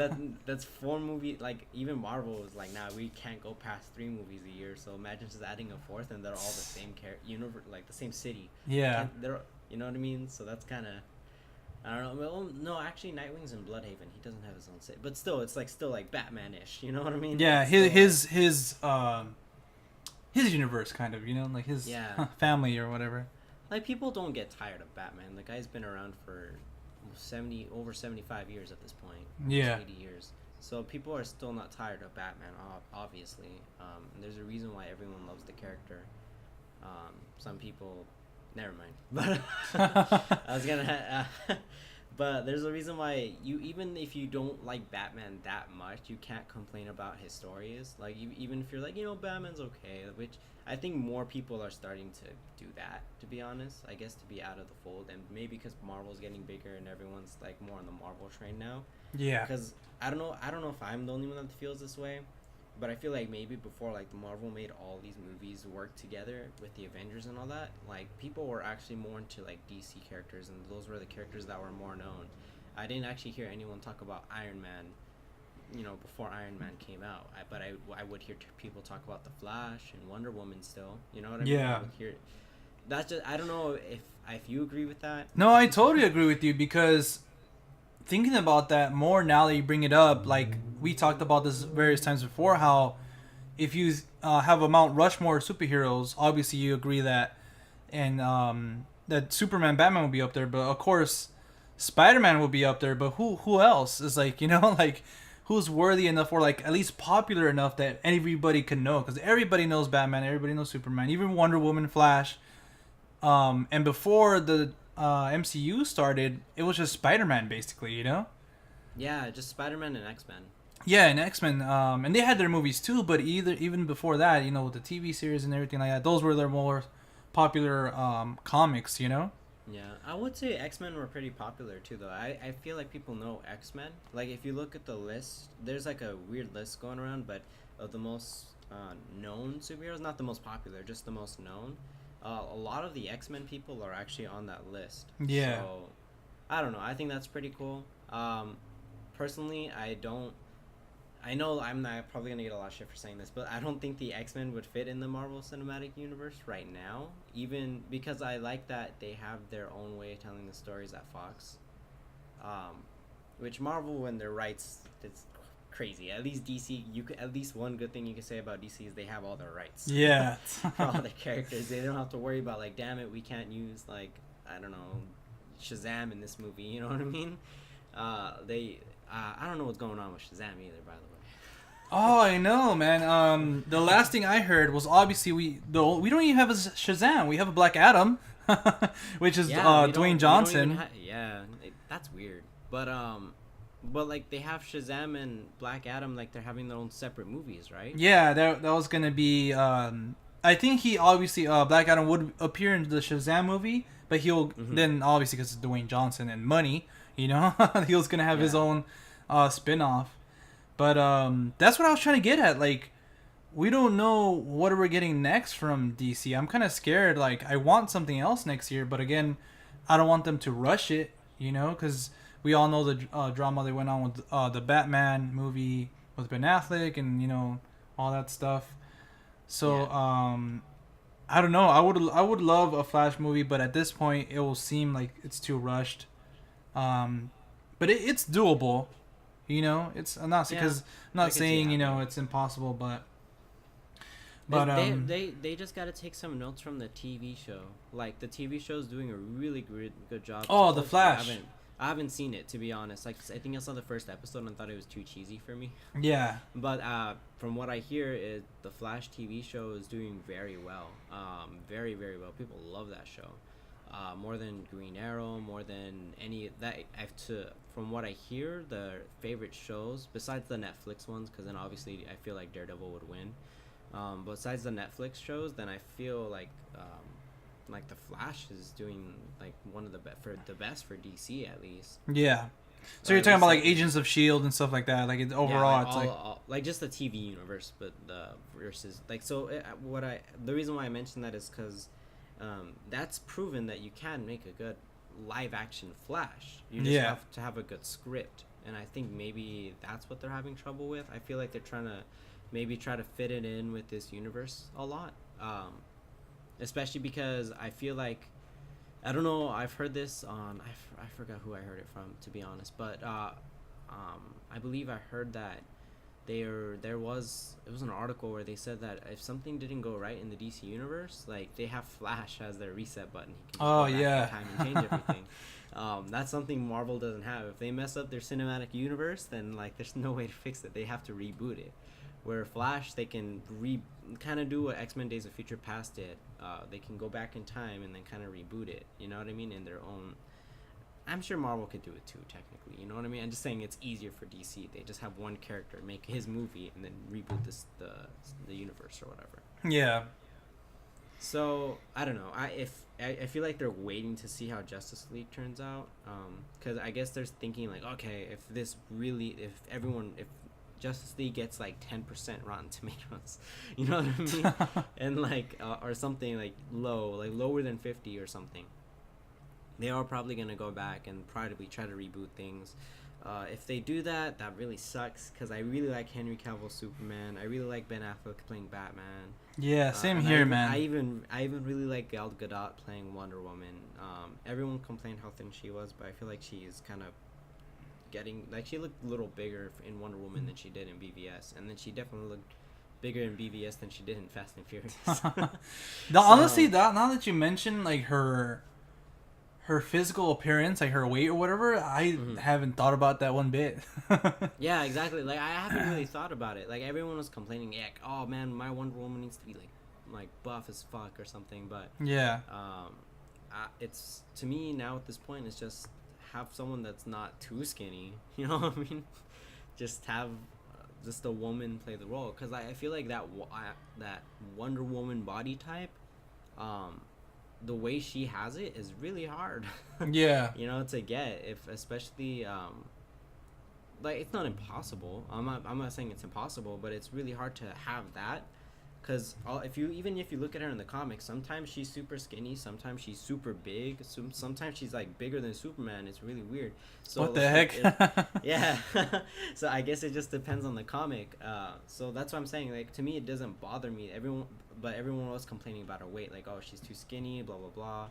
[SPEAKER 4] that's 4 movies. Like even Marvel was like, nah, we can't go past 3 movies a year. So imagine just adding a 4th, and they're all the same universe, like the same city.
[SPEAKER 3] Yeah,
[SPEAKER 4] they're, you know what I mean. So that's kind of, I don't know. Well, no, actually, Nightwing's in Bloodhaven. He doesn't have his own city, but still, it's like still like Batman-ish. You know what I mean?
[SPEAKER 3] Yeah, his universe kind of, you know, like his family or whatever.
[SPEAKER 4] Like people don't get tired of Batman. The guy's been around for over 75 years at this point.
[SPEAKER 3] Yeah,
[SPEAKER 4] 80 years. So people are still not tired of Batman, obviously. And there's a reason why everyone loves the character. Some people, never mind. But I was gonna. But there's a reason why even if you don't like Batman that much, you can't complain about his stories. Like even if you're like, Batman's okay, which I think more people are starting to do that. To be honest, I guess to be out of the fold, and maybe because Marvel's getting bigger and everyone's like more on the Marvel train now.
[SPEAKER 3] Yeah.
[SPEAKER 4] Because I don't know if I'm the only one that feels this way, but I feel like maybe before like Marvel made all these movies work together with the Avengers and all that, like people were actually more into like DC characters, and those were the characters that were more known. I didn't actually hear anyone talk about Iron Man, before Iron Man came out. But I would hear people talk about the Flash and Wonder Woman still. You know what I mean?
[SPEAKER 3] Yeah.
[SPEAKER 4] I would hear. That's just, I don't know if you agree with that.
[SPEAKER 3] No, I totally agree with you, because thinking about that more now that you bring it up, like we talked about this various times before, how if you have a Mount Rushmore of superheroes, obviously you agree that, and that Superman, Batman will be up there, but of course Spider-Man will be up there, but who else is like, like who's worthy enough, or like at least popular enough that everybody can know? Because everybody knows Batman, everybody knows Superman, even Wonder Woman, Flash, and before the MCU started, it was just Spider-Man basically,
[SPEAKER 4] Yeah, just Spider-Man and X-Men.
[SPEAKER 3] Yeah, and X-Men, and they had their movies too, but even before that, with the TV series and everything like that, those were their more popular comics,
[SPEAKER 4] Yeah, I would say X-Men were pretty popular too, though. I feel like people know X-Men. Like, if you look at the list, there's like a weird list going around, but of the most known superheroes, not the most popular, just the most known, a lot of the X-Men people are actually on that list.
[SPEAKER 3] Yeah.
[SPEAKER 4] So, I don't know. I think that's pretty cool. Personally, I know I'm not probably going to get a lot of shit for saying this, but I don't think the X-Men would fit in the Marvel Cinematic Universe right now, even because I like that they have their own way of telling the stories at Fox. Which Marvel, when their rights, it's crazy. At least DC, at least one good thing you can say about DC is they have all their rights.
[SPEAKER 3] Yeah.
[SPEAKER 4] For all their characters. They don't have to worry about, like, damn it, we can't use, like, I don't know, Shazam in this movie, you know what I mean? I don't know what's going on with Shazam either, by the way.
[SPEAKER 3] Oh, I know, man. The last thing I heard was obviously we don't even have a Shazam. We have a Black Adam, which is Dwayne Johnson.
[SPEAKER 4] That's weird. But like they have Shazam and Black Adam, like they're having their own separate movies, right?
[SPEAKER 3] Yeah, that was gonna be. I think he obviously Black Adam would appear in the Shazam movie, but he'll then obviously because it's Dwayne Johnson and money, he was gonna have his own spin-off. But that's what I was trying to get at. Like, we don't know what we're getting next from DC. I'm kind of scared. Like, I want something else next year, but again, I don't want them to rush it, because we all know the drama they went on with the Batman movie with Ben Affleck and, all that stuff. So, I don't know. I would love a Flash movie, but at this point, it will seem like it's too rushed. But it's doable. I'm not saying it's impossible, but
[SPEAKER 4] they just got to take some notes from the TV show. Like, the TV show is doing a really good job.
[SPEAKER 3] Oh, The Flash.
[SPEAKER 4] I haven't seen it, to be honest. Like, I think I saw the first episode and thought it was too cheesy for me.
[SPEAKER 3] Yeah.
[SPEAKER 4] But from what I hear, the Flash TV show is doing very well. Very, very well. People love that show. More than Green Arrow, more than any that. From what I hear, the favorite shows besides the Netflix ones, because then obviously I feel like Daredevil would win. Besides the Netflix shows, then I feel like the Flash is doing like one of the best for DC at least.
[SPEAKER 3] Yeah. So you're talking about like Agents of S.H.I.E.L.D. and stuff like that. Like overall, it's
[SPEAKER 4] like just the TV universe, but versus like the reason why I mentioned that is because that's proven that you can make a good live action Flash. You just have to have a good script, and I think maybe that's what they're having trouble with. I feel like they're trying to maybe try to fit it in with this universe a lot, especially because I feel like, I don't know, I've heard this on I forgot who I heard it from, to be honest, but I believe I heard that there was an article where they said that if something didn't go right in the DC universe, like they have Flash as their reset button. He can just go back in time and change everything. That's something Marvel doesn't have. If they mess up their cinematic universe, then like there's no way to fix it. They have to reboot it. Where Flash, they can kind of do what X-Men Days of Future Past did. They can go back in time and then kind of reboot it. You know what I mean? In their own. I'm sure Marvel could do it too, technically. You know what I mean? I'm just saying it's easier for DC. They just have one character, make his movie, and then reboot the universe or whatever.
[SPEAKER 3] Yeah. So
[SPEAKER 4] I don't know. I feel like they're waiting to see how Justice League turns out. Because I guess they're thinking like, okay, if Justice League gets like 10% Rotten Tomatoes, you know what I mean? And like or something like lower than 50 or something. They are probably going to go back and probably try to reboot things. If they do that, that really sucks because I really like Henry Cavill Superman. I really like Ben Affleck playing Batman.
[SPEAKER 3] Yeah, same here, man.
[SPEAKER 4] I even really like Gal Gadot playing Wonder Woman. Everyone complained how thin she was, but I feel like she is kind of getting... Like, she looked a little bigger in Wonder Woman than she did in BVS. And then she definitely looked bigger in BVS than she did in Fast and Furious.
[SPEAKER 3] Honestly, now that you mention, like, her physical appearance, like her weight or whatever, I haven't thought about that one bit.
[SPEAKER 4] Yeah, exactly. Like I haven't really thought about it. Like everyone was complaining, like, oh man, my Wonder Woman needs to be like buff as fuck or something. But
[SPEAKER 3] yeah,
[SPEAKER 4] it's to me now at this point, it's just have someone that's not too skinny. You know what I mean? Just have just a woman play the role because I feel like that Wonder Woman body type. The way she has it is really hard.
[SPEAKER 3] Yeah.
[SPEAKER 4] You know, to get, especially like it's not impossible. I'm not saying it's impossible, but it's really hard to have that because if you look at her in the comics, sometimes she's super skinny, sometimes she's super big, sometimes she's like bigger than Superman. It's really weird. So
[SPEAKER 3] what the heck?
[SPEAKER 4] Yeah. So I guess it just depends on the comic. So that's what I'm saying. Like to me, it doesn't bother me. Everyone was complaining about her weight, like, oh, she's too skinny, blah blah blah.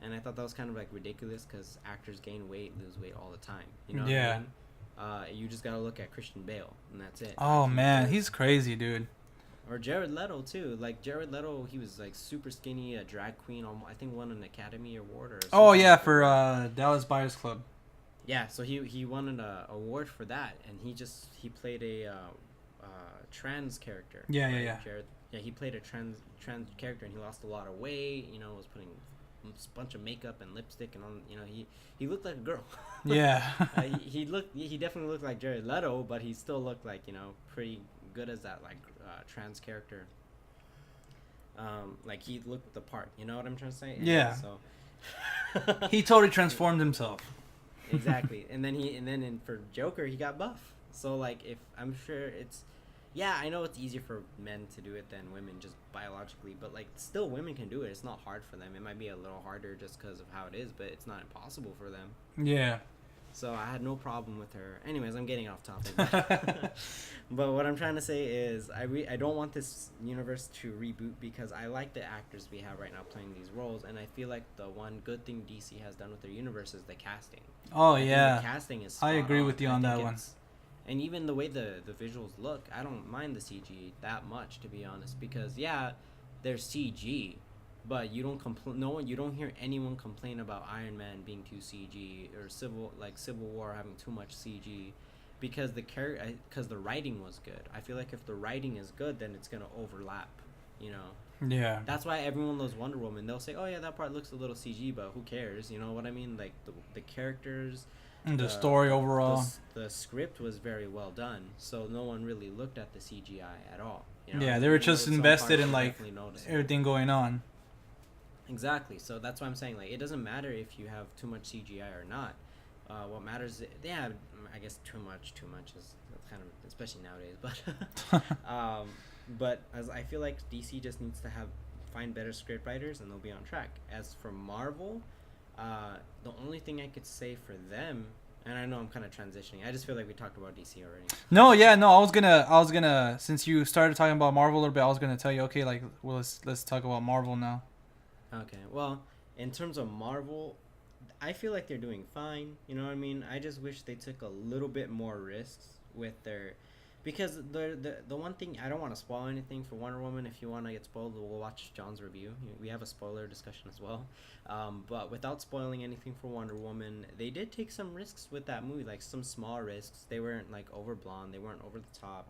[SPEAKER 4] And I thought that was kind of like ridiculous because actors gain weight, lose weight all the time. You know what I mean? You just gotta look at Christian Bale, and that's it.
[SPEAKER 3] Oh man, he's crazy, dude.
[SPEAKER 4] Or Jared Leto too. Like Jared Leto, he was like super skinny, a drag queen. I think won an Academy Award or something.
[SPEAKER 3] Oh yeah, for Dallas Buyers Club.
[SPEAKER 4] Yeah, so he won an award for that, and he played a trans character.
[SPEAKER 3] Yeah,
[SPEAKER 4] right?
[SPEAKER 3] yeah.
[SPEAKER 4] Yeah, he played a trans character, and he lost a lot of weight. You know, was putting a bunch of makeup and lipstick, and on. You know, he looked like a girl.
[SPEAKER 3] Yeah.
[SPEAKER 4] He definitely looked like Jared Leto, but he still looked like, you know, pretty good as that like trans character. Like he looked the part. You know what I'm trying to say? And
[SPEAKER 3] yeah.
[SPEAKER 4] So
[SPEAKER 3] he totally transformed himself.
[SPEAKER 4] Exactly, and then for Joker, he got buff. So like, if I'm sure it's. Yeah, I know it's easier for men to do it than women just biologically, but like still women can do it. It's not hard for them. It might be a little harder just because of how it is, but it's not impossible for them.
[SPEAKER 3] Yeah.
[SPEAKER 4] So I had no problem with her. Anyways, I'm getting off topic. But what I'm trying to say is I don't want this universe to reboot because I like the actors we have right now playing these roles, and I feel like the one good thing DC has done with their universe is the casting.
[SPEAKER 3] Oh,
[SPEAKER 4] I think the casting is spot
[SPEAKER 3] I agree
[SPEAKER 4] on.
[SPEAKER 3] with you on that one.
[SPEAKER 4] And even the way the visuals look, I don't mind the CG that much, to be honest, because yeah, there's CG, but you don't hear anyone complain about Iron Man being too CG or Civil War having too much CG, because the writing was good. I feel like if the writing is good, then it's gonna overlap, you know.
[SPEAKER 3] Yeah.
[SPEAKER 4] That's why everyone loves Wonder Woman. They'll say, oh yeah, that part looks a little CG, but who cares? You know what I mean? Like the characters.
[SPEAKER 3] And the story overall.
[SPEAKER 4] The script was very well done, so no one really looked at the CGI at all. You know?
[SPEAKER 3] Yeah, they were just invested in like everything going on.
[SPEAKER 4] Exactly. So that's why I'm saying, like, it doesn't matter if you have too much CGI or not. What matters, I guess too much is kind of, especially nowadays. But as I feel like DC just needs to find better script writers, and they'll be on track. As for Marvel. The only thing I could say for them, and I know I'm kind of transitioning. I just feel like we talked about DC already.
[SPEAKER 3] No, yeah, no. I was gonna. Since you started talking about Marvel a little bit, I was gonna tell you. Okay, like, well, let's talk about Marvel now.
[SPEAKER 4] Okay. Well, in terms of Marvel, I feel like they're doing fine. You know what I mean? I just wish they took a little bit more risks with their, Because the one thing, I don't want to spoil anything for Wonder Woman. If you want to get spoiled, we'll watch John's review. We have a spoiler discussion as well. But without spoiling anything for Wonder Woman, they did take some risks with that movie, like some small risks. They weren't like overblown, they weren't over the top.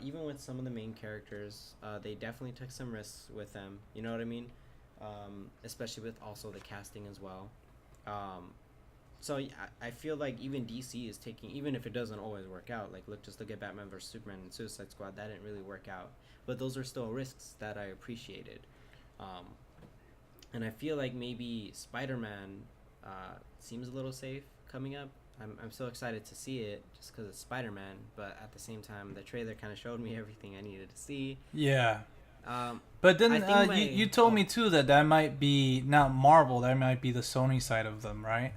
[SPEAKER 4] Even with some of the main characters, they definitely took some risks with them. You know what I mean? Especially with also the casting as well. So I feel like even DC is taking, even if it doesn't always work out, like just look at Batman vs Superman and Suicide Squad, that didn't really work out, but those are still risks that I appreciated. And I feel like maybe Spider-Man seems a little safe coming up. I'm so excited to see it just because it's Spider-Man, but at the same time the trailer kind of showed me everything I needed to see.
[SPEAKER 3] Yeah. But then you told me too that might be not Marvel, that might be the Sony side of them, right?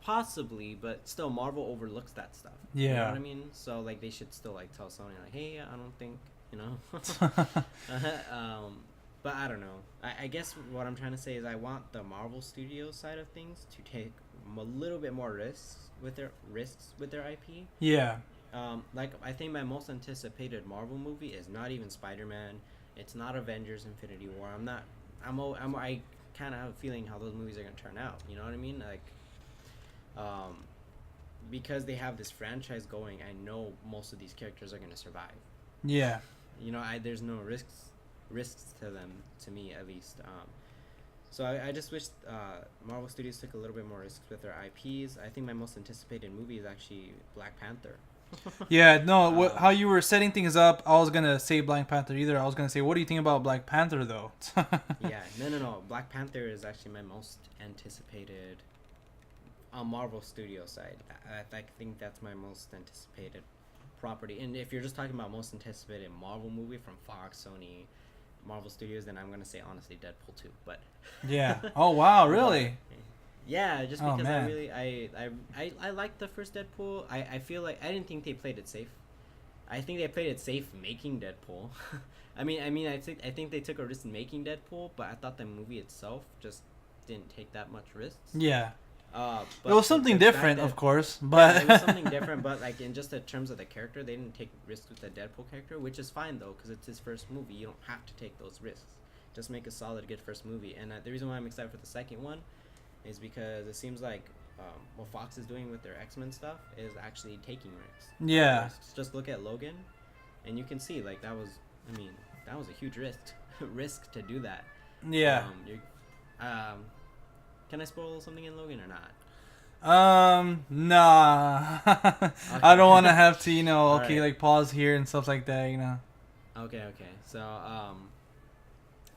[SPEAKER 4] Possibly, but still Marvel overlooks that stuff.
[SPEAKER 3] Yeah.
[SPEAKER 4] You know what I mean? So like they should still like tell Sony like, hey, I don't think, you know. But I don't know. I guess what I'm trying to say is I want the Marvel Studios side of things to take a little bit more risks with their IP.
[SPEAKER 3] Yeah.
[SPEAKER 4] Like I think my most anticipated Marvel movie is not even Spider-Man. It's not Avengers Infinity War. I kind of have a feeling how those movies are going to turn out. You know what I mean? Like because they have this franchise going, I know most of these characters are going to survive.
[SPEAKER 3] Yeah.
[SPEAKER 4] You know, there's no risks to them, to me at least. So I just wish Marvel Studios took a little bit more risks with their IPs. I think my most anticipated movie is actually Black Panther.
[SPEAKER 3] Yeah, no, how you were setting things up, I was going to say Black Panther either. I was going to say, what do you think about Black Panther, though?
[SPEAKER 4] Yeah, no. Black Panther is actually my most anticipated on Marvel Studio side. I think that's my most anticipated property. And if you're just talking about most anticipated Marvel movie from Fox, Sony, Marvel Studios, then I'm going to say, honestly, Deadpool 2. But
[SPEAKER 3] yeah. Oh, wow, really?
[SPEAKER 4] Yeah, just because
[SPEAKER 3] man.
[SPEAKER 4] I liked the first Deadpool. I feel like I didn't think they played it safe. I think they played it safe making Deadpool. I think they took a risk in making Deadpool, but I thought the movie itself just didn't take that much risks.
[SPEAKER 3] Yeah.
[SPEAKER 4] But
[SPEAKER 3] it was something different, of course, but
[SPEAKER 4] it was something different. But like in just the terms of the character, they didn't take risks with the Deadpool character, which is fine though, because it's his first movie. You don't have to take those risks. Just make a solid, good first movie. And the reason why I'm excited for the second one is because it seems like what Fox is doing with their X-Men stuff is actually taking risks.
[SPEAKER 3] Yeah.
[SPEAKER 4] Just look at Logan, and you can see like that was a huge risk to do that.
[SPEAKER 3] Yeah.
[SPEAKER 4] Can I spoil something in Logan or not?
[SPEAKER 3] Nah.
[SPEAKER 4] Okay.
[SPEAKER 3] I don't want to have to,
[SPEAKER 4] right.
[SPEAKER 3] like pause here and stuff like that,
[SPEAKER 4] Okay. So,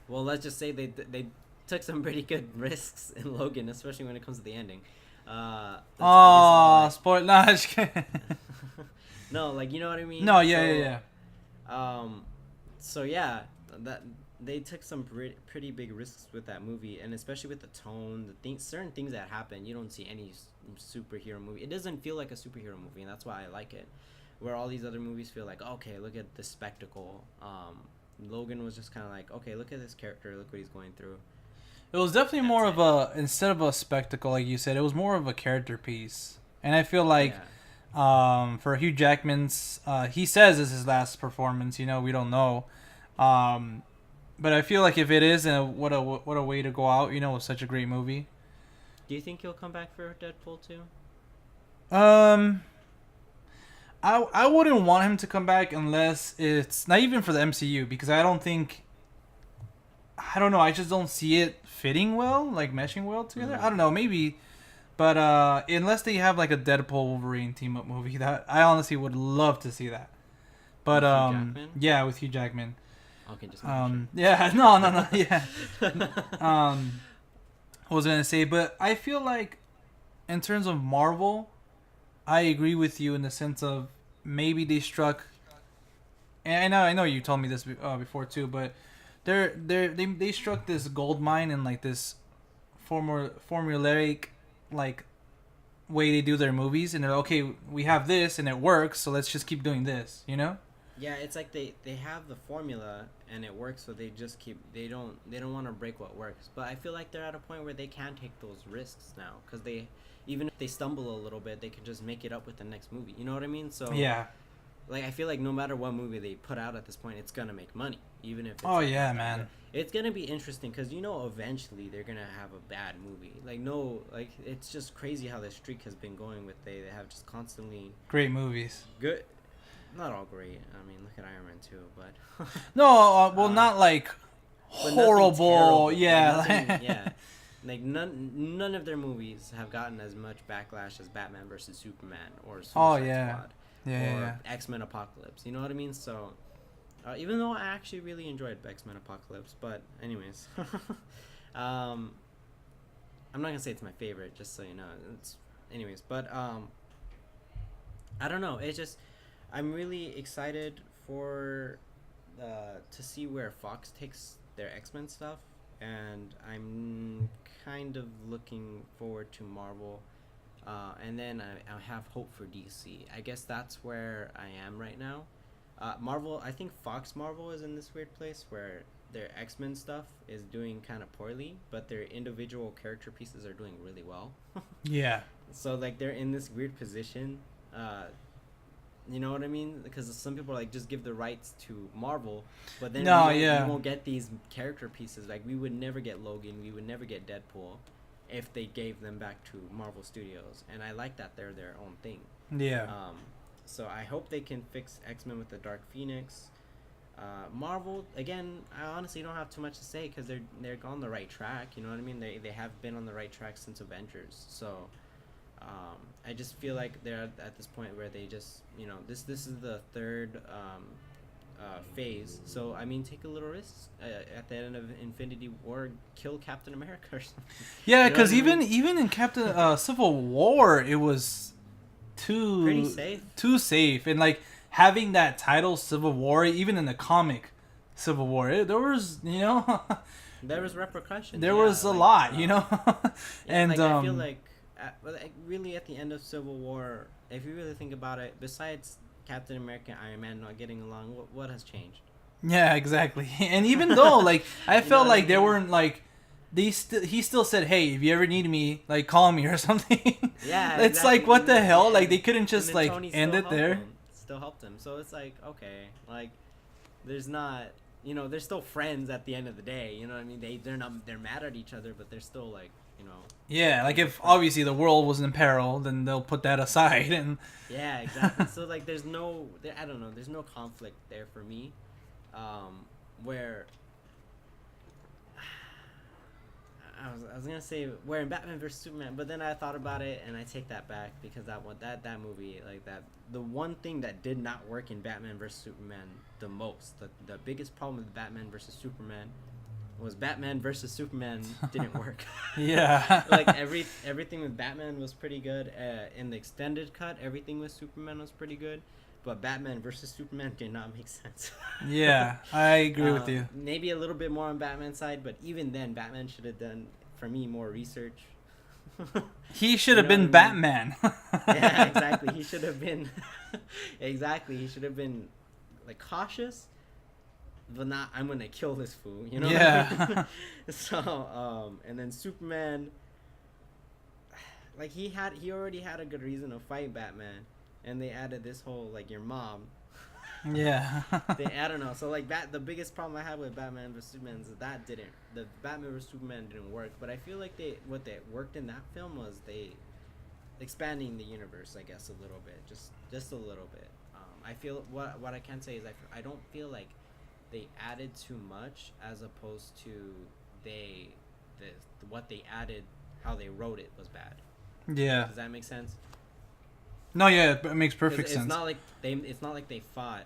[SPEAKER 4] well, let's just say they took some pretty good risks in Logan, especially when it comes to the ending.
[SPEAKER 3] Spoil. Nah, just kidding.
[SPEAKER 4] No, like you know what I mean.
[SPEAKER 3] No, yeah.
[SPEAKER 4] So yeah, that they took some pretty big risks with that movie, and especially with the tone, certain things that happen, you don't see any superhero movie. It doesn't feel like a superhero movie, and that's why I like it. Where all these other movies feel like, okay, look at the spectacle. Logan was just kind of like, okay, look at this character, look what he's going through.
[SPEAKER 3] It was definitely more of a, instead of a spectacle, like you said, it was more of a character piece. And I feel like, for Hugh Jackman's, he says this is his last performance, we don't know. But I feel like if it is, what a way to go out, with such a great movie.
[SPEAKER 4] Do you think he'll come back for Deadpool 2?
[SPEAKER 3] I wouldn't want him to come back unless it's not even for the MCU, because I don't know, I just don't see it fitting well, like meshing well together.
[SPEAKER 4] Mm-hmm.
[SPEAKER 3] I don't know, maybe, but unless they have like a Deadpool Wolverine team up movie, that I honestly would love to see that. But yeah, with Hugh Jackman.
[SPEAKER 4] Okay, just
[SPEAKER 3] yeah, no, yeah. I was gonna say, but I feel like in terms of Marvel, I agree with you in the sense of maybe they struck. And I know you told me this before too, but they struck this gold mine in like this formulaic like way they do their movies, and they're okay. We have this and it works, so let's just keep doing this.
[SPEAKER 4] Yeah, it's like they have the formula and it works, so they just they don't want to break what works. But I feel like they're at a point where they can take those risks now, because even if they stumble a little bit, they can just make it up with the next movie. You know what I mean? So
[SPEAKER 3] yeah,
[SPEAKER 4] like I feel like no matter what movie they put out at this point, it's gonna make money, even if. It's
[SPEAKER 3] Oh yeah, man.
[SPEAKER 4] It's gonna be interesting because eventually they're gonna have a bad movie. Like no, like it's just crazy how the streak has been going with they have just constantly
[SPEAKER 3] Great movies.
[SPEAKER 4] good. Not all great. I mean, look at Iron Man 2, but
[SPEAKER 3] No, not like
[SPEAKER 4] but nothing
[SPEAKER 3] horrible.
[SPEAKER 4] terrible.
[SPEAKER 3] Yeah.
[SPEAKER 4] Nothing- yeah. Like none of their movies have gotten as much backlash as Batman versus Superman or Suicide Squad or X-Men Apocalypse. You know what I mean? So even though I actually really enjoyed X-Men Apocalypse, but anyways, I'm not gonna say it's my favorite, just so you know. Anyways, but I don't know. It's just I'm really excited for to see where Fox takes their X-Men stuff, and I'm kind of looking forward to Marvel, and then I have hope for DC. I guess that's where I am right now. Marvel, I think Fox Marvel is in this weird place where their X-Men stuff is doing kind of poorly, but their individual character pieces are doing really well.
[SPEAKER 3] Yeah.
[SPEAKER 4] So like they're in this weird position. You know what I mean? Because some people are like, just give the rights to Marvel, but then we won't get these character pieces. Like we would never get Logan, we would never get Deadpool, if they gave them back to Marvel Studios. And I like that they're their own thing.
[SPEAKER 3] Yeah.
[SPEAKER 4] So I hope they can fix X-Men with the Dark Phoenix. Marvel, again, I honestly don't have too much to say because they're on the right track. You know what I mean? They have been on the right track since Avengers. So I just feel like they're at this point where they just, this is the third phase. So I mean, take a little risk at the end of Infinity War, kill Captain America or something.
[SPEAKER 3] Yeah, because even in Captain Civil War, it was
[SPEAKER 4] pretty safe.
[SPEAKER 3] Too safe, and like having that title Civil War, even in the comic Civil War, there was
[SPEAKER 4] there was repercussions.
[SPEAKER 3] There was a lot,
[SPEAKER 4] and
[SPEAKER 3] like,
[SPEAKER 4] I feel like really at the end of Civil War, if you really think about it, besides Captain America and Iron Man not getting along, what has changed?
[SPEAKER 3] Yeah, exactly. And even though like I felt like they weren't like he still said, hey, if you ever need me, like call me or something.
[SPEAKER 4] Yeah,
[SPEAKER 3] it's
[SPEAKER 4] exactly.
[SPEAKER 3] like what the hell, like they couldn't just like end it there.
[SPEAKER 4] Still helped him, so it's like, okay, like there's not, they're still friends at the end of the day. You know what I mean? They're mad at each other, but they're still like,
[SPEAKER 3] Yeah, like if obviously the world was in peril, then they'll put that aside and.
[SPEAKER 4] Yeah, exactly. So like, there's no conflict there for me, where I was gonna say where in Batman vs Superman, but then I thought about it and I take that back because that movie, like that, the one thing that did not work in Batman vs Superman the most, the biggest problem with Batman vs Superman was Batman versus Superman didn't work.
[SPEAKER 3] Yeah.
[SPEAKER 4] Like everything with Batman was pretty good. In the extended cut, everything with Superman was pretty good, but Batman versus Superman did not make sense.
[SPEAKER 3] Yeah, I agree with you.
[SPEAKER 4] Maybe a little bit more on Batman's side, but even then, Batman should have done, for me, more research.
[SPEAKER 3] He should have been Batman.
[SPEAKER 4] Yeah, exactly. He should have been. Exactly. He should have been like cautious. But not, I'm gonna kill this fool, you know?
[SPEAKER 3] Yeah.
[SPEAKER 4] What I mean? So, and then Superman, like he already had a good reason to fight Batman, and they added this whole like your mom.
[SPEAKER 3] Yeah.
[SPEAKER 4] I don't know. So like the biggest problem I have with Batman vs Superman is the Batman vs Superman didn't work. But I feel like what they worked in that film was they expanding the universe, I guess, a little bit, just a little bit. I feel what I can say is I don't feel like they added too much as opposed to what they added, how they wrote it was bad.
[SPEAKER 3] Yeah.
[SPEAKER 4] Does that make sense?
[SPEAKER 3] No, yeah, it makes perfect sense.
[SPEAKER 4] It's not like they fought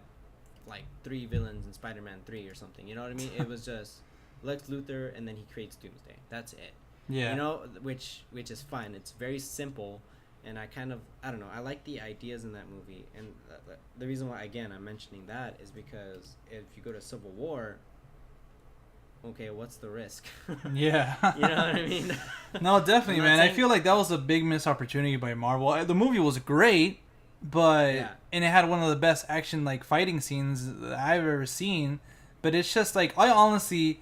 [SPEAKER 4] like 3 villains in Spider-Man 3 or something. You know what I mean? It was just Lex Luthor and then he creates Doomsday. That's it.
[SPEAKER 3] Yeah.
[SPEAKER 4] Which is fine. It's very simple. And I don't know, I like the ideas in that movie. And the reason why, again, I'm mentioning that is because if you go to Civil War, okay, what's the risk?
[SPEAKER 3] Yeah.
[SPEAKER 4] You know what I mean?
[SPEAKER 3] No, definitely, man. I feel like that was a big missed opportunity by Marvel. The movie was great, but... Yeah. And it had one of the best action, like, fighting scenes that I've ever seen. But it's just, like, I honestly,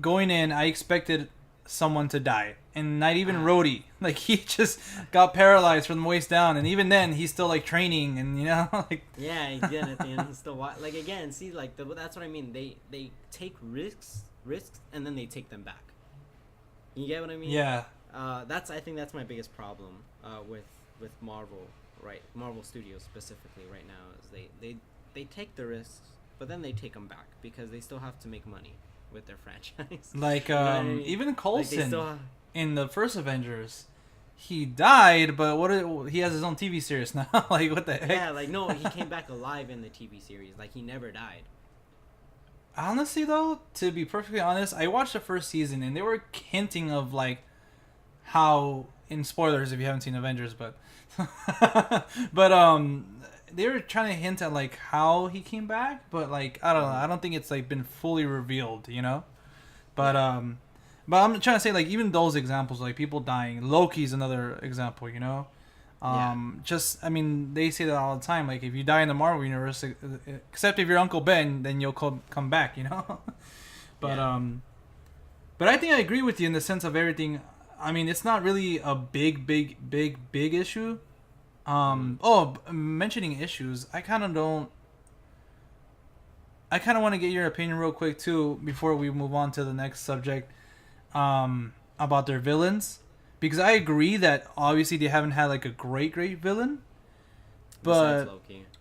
[SPEAKER 3] going in, I expected someone to die, and not even Rhodey. Like he just got paralyzed from the waist down, and even then he's still like training, and you know, like
[SPEAKER 4] Yeah, again at the end he's still like again. See, like that's what I mean. They take risks, and then they take them back. You get what I mean?
[SPEAKER 3] yeah,
[SPEAKER 4] I think that's my biggest problem with Marvel, right? Marvel Studios specifically right now is they take the risks, but then they take them back because they still have to make money with their franchise.
[SPEAKER 3] like
[SPEAKER 4] You know what I mean?
[SPEAKER 3] even
[SPEAKER 4] Like,
[SPEAKER 3] Coulson
[SPEAKER 4] they still have,
[SPEAKER 3] in the first Avengers, he died, but he has his own TV series now. Like what the heck?
[SPEAKER 4] yeah, like no, he came back alive in the TV series. Like he never died.
[SPEAKER 3] Honestly, though, to be perfectly honest, I watched the first season and they were hinting of like how, in spoilers if you haven't seen Avengers, but but they were trying to hint at like how he came back, but like I don't know, I don't think it's like been fully revealed, you know. But but I'm trying to say like even those examples, like people dying, Loki's another example, you know. Just I mean they say that all the time. Like if you die in the Marvel universe, except if you're Uncle Ben, then you'll come back, you know. But but I think I agree with you in the sense of everything. I mean, it's not really a big issue. Mentioning issues, I kind of want to get your opinion real quick too before we move on to the next subject. About their villains. Because I agree that obviously they haven't had like a great villain, but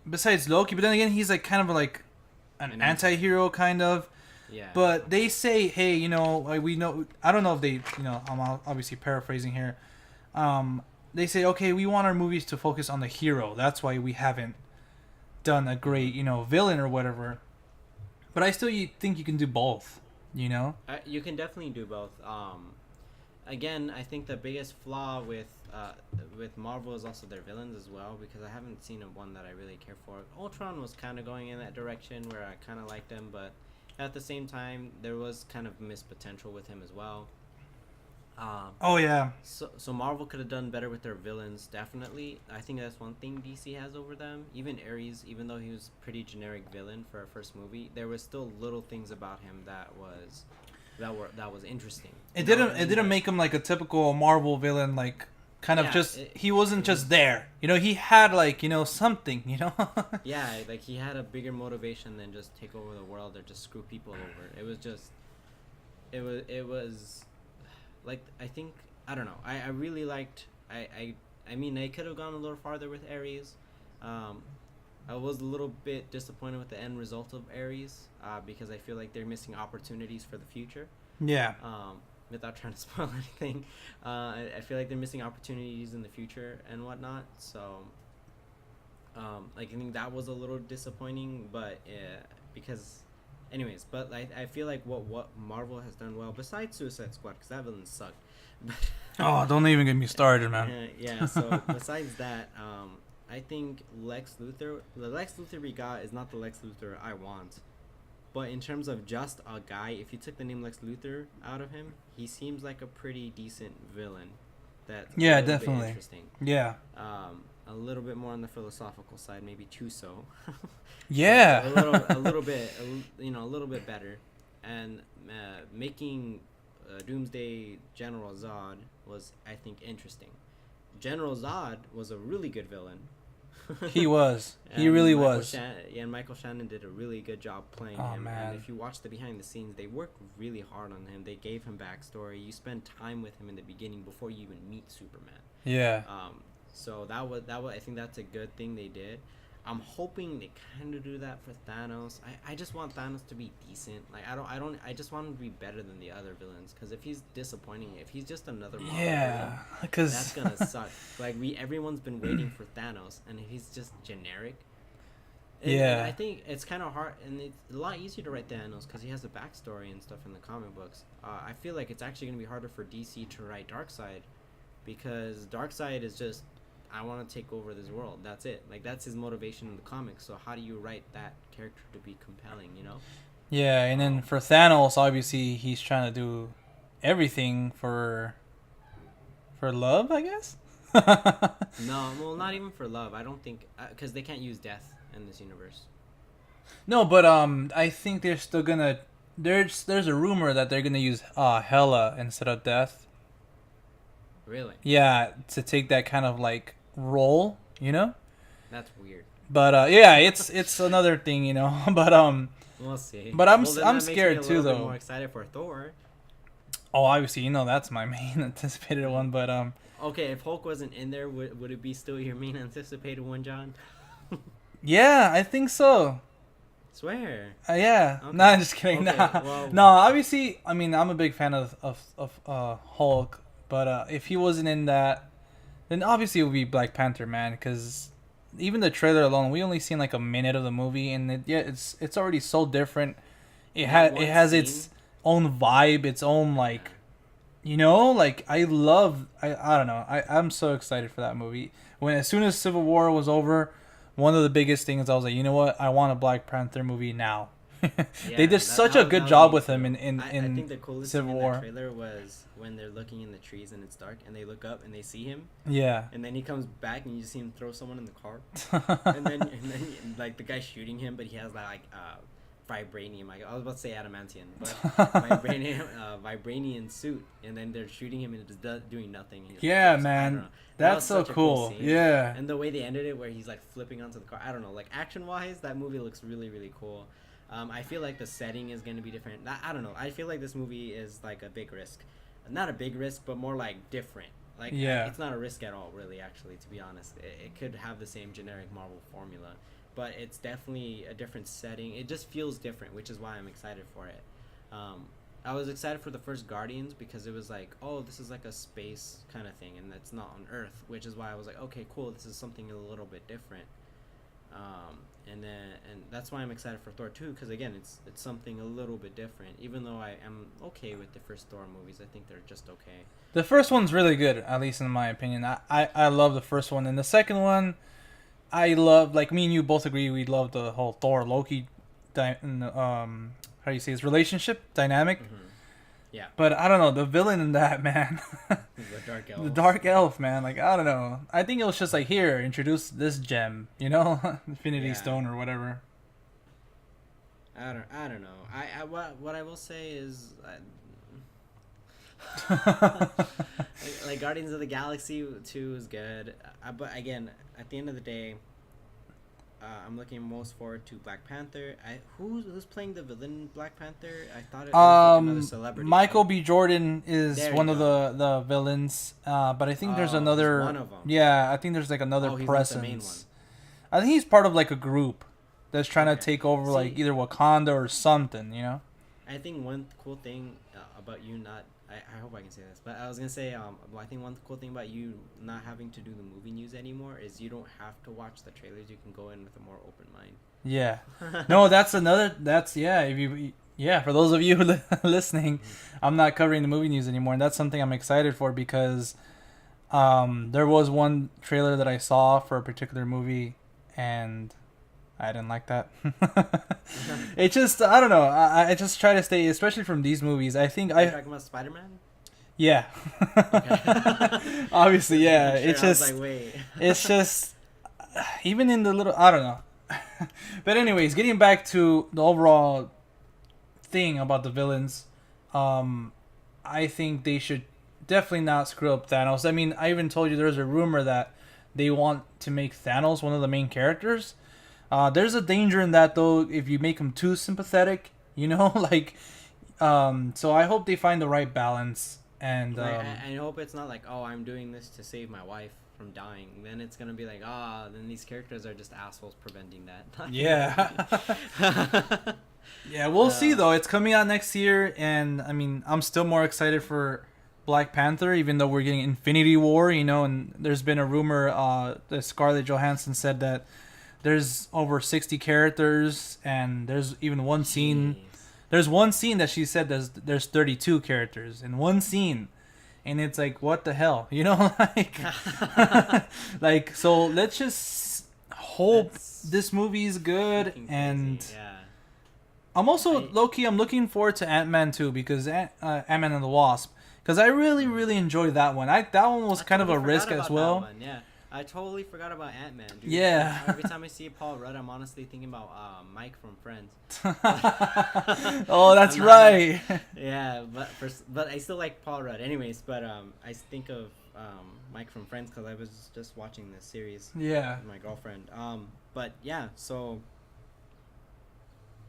[SPEAKER 3] besides Loki, but then again he's like kind of like an anti-hero kind of.
[SPEAKER 4] Yeah.
[SPEAKER 3] But they say, hey, you know, like we know, I don't know if they, you know, I'm obviously paraphrasing here. They say, okay, we want our movies to focus on the hero. That's why we haven't done a great, you know, villain or whatever. But I still think you can do both, you know?
[SPEAKER 4] You can definitely do both. Again, I think the biggest flaw with Marvel is also their villains as well, because I haven't seen one that I really care for. Ultron was kind of going in that direction where I kind of liked him, but at the same time, there was kind of missed potential with him as well.
[SPEAKER 3] Oh yeah.
[SPEAKER 4] So Marvel could have done better with their villains, definitely. I think that's one thing DC has over them. Even Ares, even though he was a pretty generic villain for a first movie, there was still little things about him that was interesting.
[SPEAKER 3] It didn't make him like a typical Marvel villain, like kind of he wasn't just there. You know, he had like, you know, something, you know?
[SPEAKER 4] Yeah, like he had a bigger motivation than just take over the world or just screw people over. It was just it was like, I think, I don't know. I really liked I mean, I could have gone a little farther with Ares. I was a little bit disappointed with the end result of Ares, because I feel like they're missing opportunities for the future.
[SPEAKER 3] Yeah.
[SPEAKER 4] Without trying to spoil anything, I feel like they're missing opportunities in the future and whatnot. So, like I think that was a little disappointing, but because, anyways, but I feel like what Marvel has done well, besides Suicide Squad, because that villain sucked.
[SPEAKER 3] Oh, don't even get me started, man.
[SPEAKER 4] Yeah. So besides that, I think the Lex Luthor we got is not the Lex Luthor I want. But in terms of just a guy, if you took the name Lex Luthor out of him, he seems like a pretty decent villain. That's
[SPEAKER 3] definitely
[SPEAKER 4] interesting.
[SPEAKER 3] Yeah.
[SPEAKER 4] A little bit more on the philosophical side, maybe too so.
[SPEAKER 3] Yeah.
[SPEAKER 4] a little bit, a little bit better. And making Doomsday General Zod was, I think, interesting. General Zod was a really good villain.
[SPEAKER 3] He was. He really was.
[SPEAKER 4] And Michael Shannon did a really good job playing him.
[SPEAKER 3] Man.
[SPEAKER 4] And if you watch the behind the scenes, they worked really hard on him. They gave him backstory. You spend time with him in the beginning before you even meet Superman.
[SPEAKER 3] Yeah.
[SPEAKER 4] So that was I think that's a good thing they did. I'm hoping they kind of do that for Thanos. I just want Thanos to be decent. Like I just want him to be better than the other villains. Because if he's disappointing, if he's just another Marvel villain, that's gonna suck. Like everyone's been waiting for Thanos, and if he's just generic, and I think it's kind of hard, and it's a lot easier to write Thanos because he has a backstory and stuff in the comic books. I feel like it's actually gonna be harder for DC to write Darkseid, because Darkseid is just, I want to take over this world. That's it. Like, that's his motivation in the comics. So how do you write that character to be compelling, you know?
[SPEAKER 3] Yeah, and then for Thanos, obviously, he's trying to do everything for love, I guess?
[SPEAKER 4] No, well, not even for love. I don't think, because they can't use death in this universe.
[SPEAKER 3] No, but I think they're still gonna there's a rumor that they're gonna use Hela instead of Death.
[SPEAKER 4] Really?
[SPEAKER 3] Yeah, to take that kind of like role, you know.
[SPEAKER 4] That's weird.
[SPEAKER 3] But yeah, it's another thing, you know. But
[SPEAKER 4] We'll see.
[SPEAKER 3] But I'm
[SPEAKER 4] Well, then
[SPEAKER 3] I'm
[SPEAKER 4] that makes me
[SPEAKER 3] scared
[SPEAKER 4] a
[SPEAKER 3] too,
[SPEAKER 4] little bit
[SPEAKER 3] though.
[SPEAKER 4] more excited for Thor.
[SPEAKER 3] Oh, obviously, you know that's my main anticipated one. But
[SPEAKER 4] Okay, if Hulk wasn't in there, would it be still your main anticipated one, John?
[SPEAKER 3] yeah, I think so.
[SPEAKER 4] Swear.
[SPEAKER 3] Yeah.
[SPEAKER 4] Okay.
[SPEAKER 3] No, I'm just kidding.
[SPEAKER 4] Okay,
[SPEAKER 3] Nah.
[SPEAKER 4] well-
[SPEAKER 3] No, obviously, I mean, I'm a big fan of Hulk, but if he wasn't in that, then obviously it would be Black Panther, man. Because even the trailer alone, we only seen like a minute of the movie, and it's already so different. It
[SPEAKER 4] One
[SPEAKER 3] has
[SPEAKER 4] scene-
[SPEAKER 3] its own vibe, its own like, you know, like I don't know, I'm so excited for that movie. As soon as Civil War was over, one of the biggest things I was like, you know what, I want a Black Panther movie now. They did such a good job with him in
[SPEAKER 4] I think the coolest
[SPEAKER 3] Civil
[SPEAKER 4] thing in
[SPEAKER 3] War.
[SPEAKER 4] that trailer was when they're looking in the trees and it's dark and they look up and they see him
[SPEAKER 3] Yeah.
[SPEAKER 4] and then he comes back and you see him throw someone in the car and then like the guy's shooting him but he has that like vibranium, I was about to say adamantium, but vibranium suit, and then they're shooting him and it's doing nothing.
[SPEAKER 3] Yeah,
[SPEAKER 4] I don't
[SPEAKER 3] man.
[SPEAKER 4] know. That was
[SPEAKER 3] That's so
[SPEAKER 4] such a
[SPEAKER 3] cool.
[SPEAKER 4] scene.
[SPEAKER 3] Yeah.
[SPEAKER 4] And the way they ended it, where he's like flipping onto the car, I don't know, like action wise, that movie looks really, really cool. I feel like the setting is going to be different. I don't know. I feel like this movie is like a big risk. Not a big risk, but more like different. Like,
[SPEAKER 3] Yeah.
[SPEAKER 4] it's not a risk at all, really, actually, to be honest. It could have the same generic Marvel formula, but it's definitely a different setting. It just feels different, which is why I'm excited for it. I was excited for the first Guardians because it was like, oh, this is like a space kind of thing, and it's not on Earth, which is why I was like, okay, cool, this is something a little bit different. And that's why I'm excited for Thor 2, because again, it's something a little bit different. Even though I am okay with the first Thor movies, I think they're just okay.
[SPEAKER 3] The first one's really good, at least in my opinion. I love the first one, and the second one, I love, like me and you both agree, we love the whole Thor Loki, how do you say, his relationship dynamic.
[SPEAKER 4] Mm-hmm. Yeah.
[SPEAKER 3] But I don't know, the villain in that, man.
[SPEAKER 4] The Dark Elf.
[SPEAKER 3] The Dark Elf, man. Like, I don't know. I think it was just like, here, introduce this gem, you know? Infinity
[SPEAKER 4] Yeah.
[SPEAKER 3] Stone or whatever.
[SPEAKER 4] I don't know. What I will say is, like Guardians of the Galaxy 2 is good, but again, at the end of the day, I'm looking most forward to Black Panther. Who's playing the villain Black Panther? I thought it was like another celebrity.
[SPEAKER 3] Michael
[SPEAKER 4] right?
[SPEAKER 3] B. Jordan is
[SPEAKER 4] There you
[SPEAKER 3] one of
[SPEAKER 4] go.
[SPEAKER 3] the villains, but I think there's
[SPEAKER 4] Oh,
[SPEAKER 3] another.
[SPEAKER 4] he's one of 'em.
[SPEAKER 3] Yeah, I think there's like another
[SPEAKER 4] Oh, he's
[SPEAKER 3] presence.
[SPEAKER 4] not the main one.
[SPEAKER 3] I think he's part of like a group that's trying to
[SPEAKER 4] Okay.
[SPEAKER 3] take over like
[SPEAKER 4] See-
[SPEAKER 3] either Wakanda or something, you know?
[SPEAKER 4] I think one cool thing about you not. I hope I can say this, but I was gonna say I think one cool thing about you not having to do the movie news anymore is you don't have to watch the trailers. You can go in with a more open mind.
[SPEAKER 3] Yeah. No, for those of you listening, I'm not covering the movie news anymore, and that's something I'm excited for because there was one trailer that I saw for a particular movie and I didn't like that. It just, I don't know, I just try to stay, especially from these movies, I think
[SPEAKER 4] Are you talking about Spider-Man?
[SPEAKER 3] yeah.
[SPEAKER 4] Okay.
[SPEAKER 3] Obviously, yeah.
[SPEAKER 4] Sure,
[SPEAKER 3] It's
[SPEAKER 4] I was
[SPEAKER 3] just
[SPEAKER 4] like, wait.
[SPEAKER 3] it's just even in the little, I don't know. But anyways, getting back to the overall thing about the villains, I think they should definitely not screw up Thanos. I mean, I even told you there's a rumor that they want to make Thanos one of the main characters. There's a danger in that though if you make him too sympathetic, you know, like so I hope they find the right balance. And
[SPEAKER 4] Like, I hope it's not like, oh, I'm doing this to save my wife from dying. Then it's gonna be like, then these characters are just assholes preventing that.
[SPEAKER 3] yeah. Yeah, we'll see though. It's coming out next year, and I mean, I'm still more excited for Black Panther, even though we're getting Infinity War, you know. And there's been a rumor that Scarlett Johansson said that there's over 60 characters, and there's even one scene.
[SPEAKER 4] Jeez.
[SPEAKER 3] There's one scene that she said there's 32 characters in one scene, and it's like, what the hell, you know, like, like, so let's just hope
[SPEAKER 4] That's
[SPEAKER 3] this movie is good.
[SPEAKER 4] Fucking
[SPEAKER 3] And
[SPEAKER 4] crazy, yeah.
[SPEAKER 3] I'm also low-key, I'm looking forward to Ant-Man too, because Ant-Man and the Wasp, because I really enjoyed that one. That one was
[SPEAKER 4] I
[SPEAKER 3] kind of a
[SPEAKER 4] totally
[SPEAKER 3] risk
[SPEAKER 4] forgot
[SPEAKER 3] as
[SPEAKER 4] about
[SPEAKER 3] well.
[SPEAKER 4] that one, yeah. I totally forgot about Ant-Man, dude.
[SPEAKER 3] Yeah.
[SPEAKER 4] Every time I see Paul Rudd, I'm honestly thinking about Mike from Friends.
[SPEAKER 3] Oh, that's
[SPEAKER 4] I'm not-
[SPEAKER 3] right.
[SPEAKER 4] Yeah, but I still like Paul Rudd. Anyways, but I think of Mike from Friends because I was just watching this series
[SPEAKER 3] Yeah.
[SPEAKER 4] with my girlfriend. But yeah, so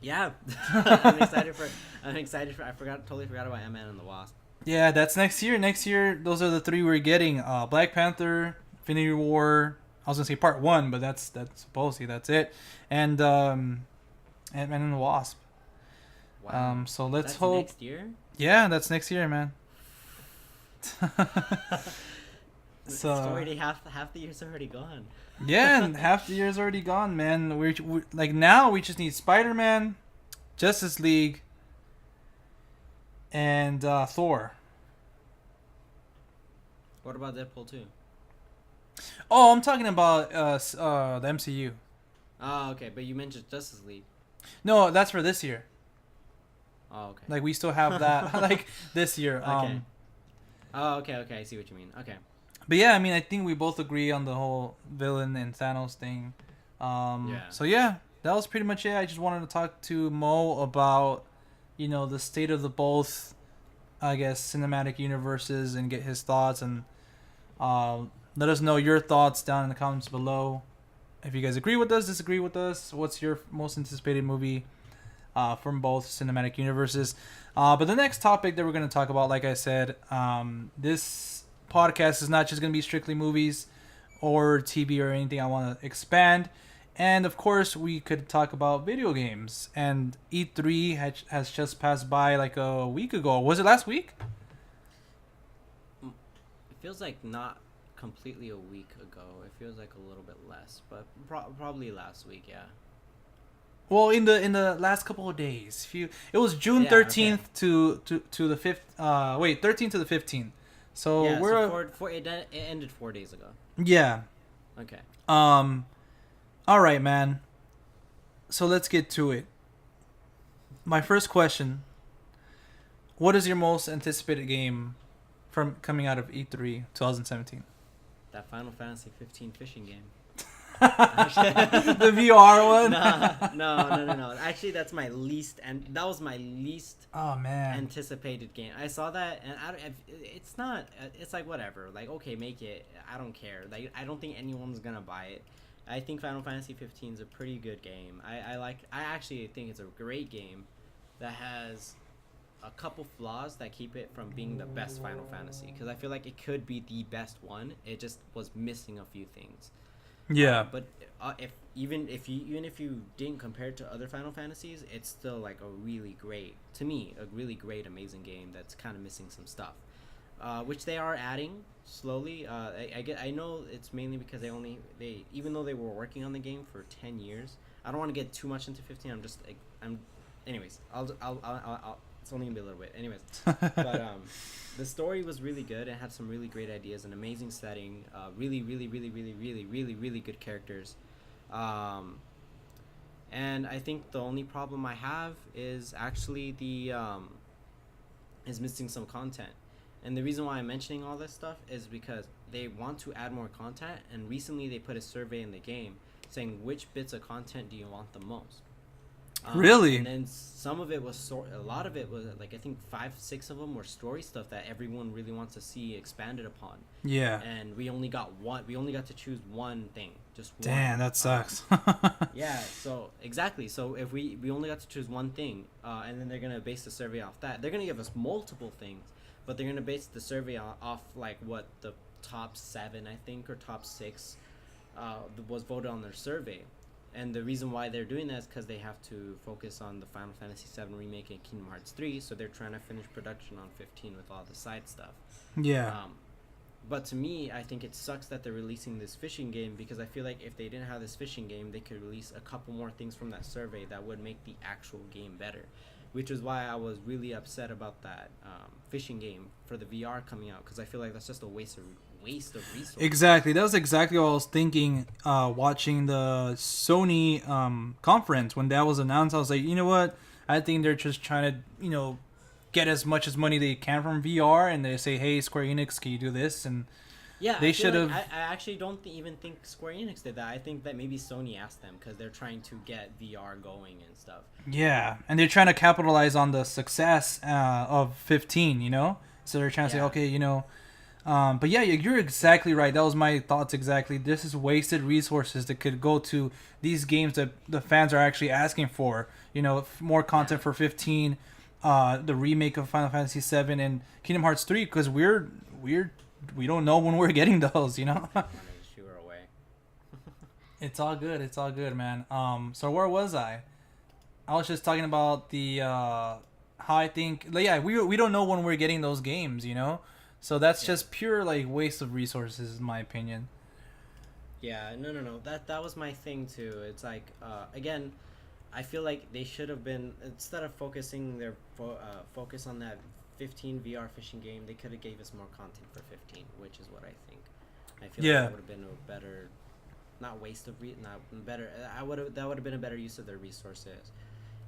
[SPEAKER 4] yeah, I'm excited for. Totally forgot about Ant-Man and the Wasp.
[SPEAKER 3] Yeah, that's next year. Next year, those are the three we're getting. Black Panther, Infinity War. I was gonna say part 1, but that's supposedly that's it. And Ant-Man and the Wasp.
[SPEAKER 4] Wow.
[SPEAKER 3] So let's
[SPEAKER 4] That's
[SPEAKER 3] hope.
[SPEAKER 4] next year.
[SPEAKER 3] Yeah, that's next year, man.
[SPEAKER 4] It's
[SPEAKER 3] So
[SPEAKER 4] already half the year's already gone.
[SPEAKER 3] yeah, and half the year's already gone, man. We like now we just need Spider-Man, Justice League, and Thor.
[SPEAKER 4] What about Deadpool 2?
[SPEAKER 3] Oh, I'm talking about the MCU.
[SPEAKER 4] Oh, okay, but you mentioned Justice League.
[SPEAKER 3] No, that's for this year.
[SPEAKER 4] Oh, okay.
[SPEAKER 3] Like we still have that like this year.
[SPEAKER 4] Okay. Oh, okay. I see what you mean. Okay.
[SPEAKER 3] But yeah, I mean, I think we both agree on the whole villain and Thanos thing.
[SPEAKER 4] Yeah.
[SPEAKER 3] So yeah, that was pretty much it. I just wanted to talk to Mo about, the state of the both, I guess, cinematic universes and get his thoughts and let us know your thoughts down in the comments below. If you guys agree with us, disagree with us, what's your most anticipated movie from both cinematic universes? But the next topic that we're going to talk about, like I said, this podcast is not just going to be strictly movies or TV or anything. I want to expand. And of course, we could talk about video games. And E3 has just passed by like a week ago. Was it last week?
[SPEAKER 4] It feels like not completely a week ago. It feels like a little bit less, but probably last week, yeah.
[SPEAKER 3] Well, in the last couple of days, it was June 13th to the 5th. 13th to the 15th. So
[SPEAKER 4] yeah,
[SPEAKER 3] we're
[SPEAKER 4] it ended 4 days ago.
[SPEAKER 3] yeah.
[SPEAKER 4] Okay.
[SPEAKER 3] All right, man. So let's get to it. My first question: what is your most anticipated game from coming out of E3 2017?
[SPEAKER 4] That Final Fantasy 15 fishing game.
[SPEAKER 3] The VR one?
[SPEAKER 4] No. Actually, that was my least
[SPEAKER 3] Oh man.
[SPEAKER 4] anticipated game. I saw that, and it's not. It's like whatever. Like, okay, make it. I don't care. Like, I don't think anyone's gonna buy it. I think Final Fantasy 15 is a pretty good game. I actually think it's a great game that has a couple flaws that keep it from being the best Final Fantasy. Because I feel like it could be the best one. It just was missing a few things.
[SPEAKER 3] Yeah.
[SPEAKER 4] But even if you didn't compare it to other Final Fantasies, it's still like a really great amazing game that's kind of missing some stuff, which they are adding slowly. I know it's mainly because they even though they were working on the game for 10 years. I don't want to get too much into 15. Anyways, I'll it's only gonna be a little bit. Anyways, but the story was really good. It had some really great ideas, an amazing setting, really good characters. And I think the only problem I have is actually is missing some content. And the reason why I'm mentioning all this stuff is because they want to add more content, and recently they put a survey in the game saying which bits of content do you want the most.
[SPEAKER 3] Really?
[SPEAKER 4] And then some of it was a lot of it was like I think 5-6 of them were story stuff that everyone really wants to see expanded upon.
[SPEAKER 3] Yeah.
[SPEAKER 4] And we only got one. We only got to choose one thing, just one.
[SPEAKER 3] Damn, that sucks.
[SPEAKER 4] Yeah. So exactly. So if we only got to choose one thing, and then they're gonna base the survey off that. They're gonna give us multiple things, but they're gonna base the survey off like what the top 7, I think, or top 6, was voted on their survey. And the reason why they're doing that is because they have to focus on the Final Fantasy VII Remake and Kingdom Hearts 3, so they're trying to finish production on 15 with all the side stuff.
[SPEAKER 3] Yeah.
[SPEAKER 4] But to me, I think it sucks that they're releasing this fishing game, because I feel like if they didn't have this fishing game, they could release a couple more things from that survey that would make the actual game better. Which is why I was really upset about that fishing game for the VR coming out, because I feel like that's just a waste of resources.
[SPEAKER 3] Exactly. That was exactly what I was thinking watching the Sony conference. When that was announced, I was like, you know what? I think they're just trying to, get as much as money they can from VR, and they say, hey, Square Enix, can you do this? And
[SPEAKER 4] Yeah,
[SPEAKER 3] They
[SPEAKER 4] I feel
[SPEAKER 3] should have.
[SPEAKER 4] like I actually don't even think Square Enix did that. I think that maybe Sony asked them because they're trying to get VR going and stuff.
[SPEAKER 3] Yeah, and they're trying to capitalize on the success of 15, you know? So they're trying to say,
[SPEAKER 4] Yeah.
[SPEAKER 3] okay, you know. But yeah, you're exactly right. That was my thoughts exactly. This is wasted resources that could go to these games that the fans are actually asking for. You know, more content for 15, the remake of Final Fantasy 7 and Kingdom Hearts 3, because we don't know when we're getting those, you know?
[SPEAKER 4] I wanted to shoo her away.
[SPEAKER 3] It's all good. It's all good, man. So where was I? I was just talking about the how I think. Yeah, we don't know when we're getting those games, you know. So that's just pure like waste of resources, in my opinion.
[SPEAKER 4] Yeah, no. That was my thing too. It's like again, I feel like they should have been, instead of focusing their focus on that 15 VR fishing game, they could have gave us more content for 15, which is what I think. I feel like that would have been a better, not waste of not better. That would have been a better use of their resources.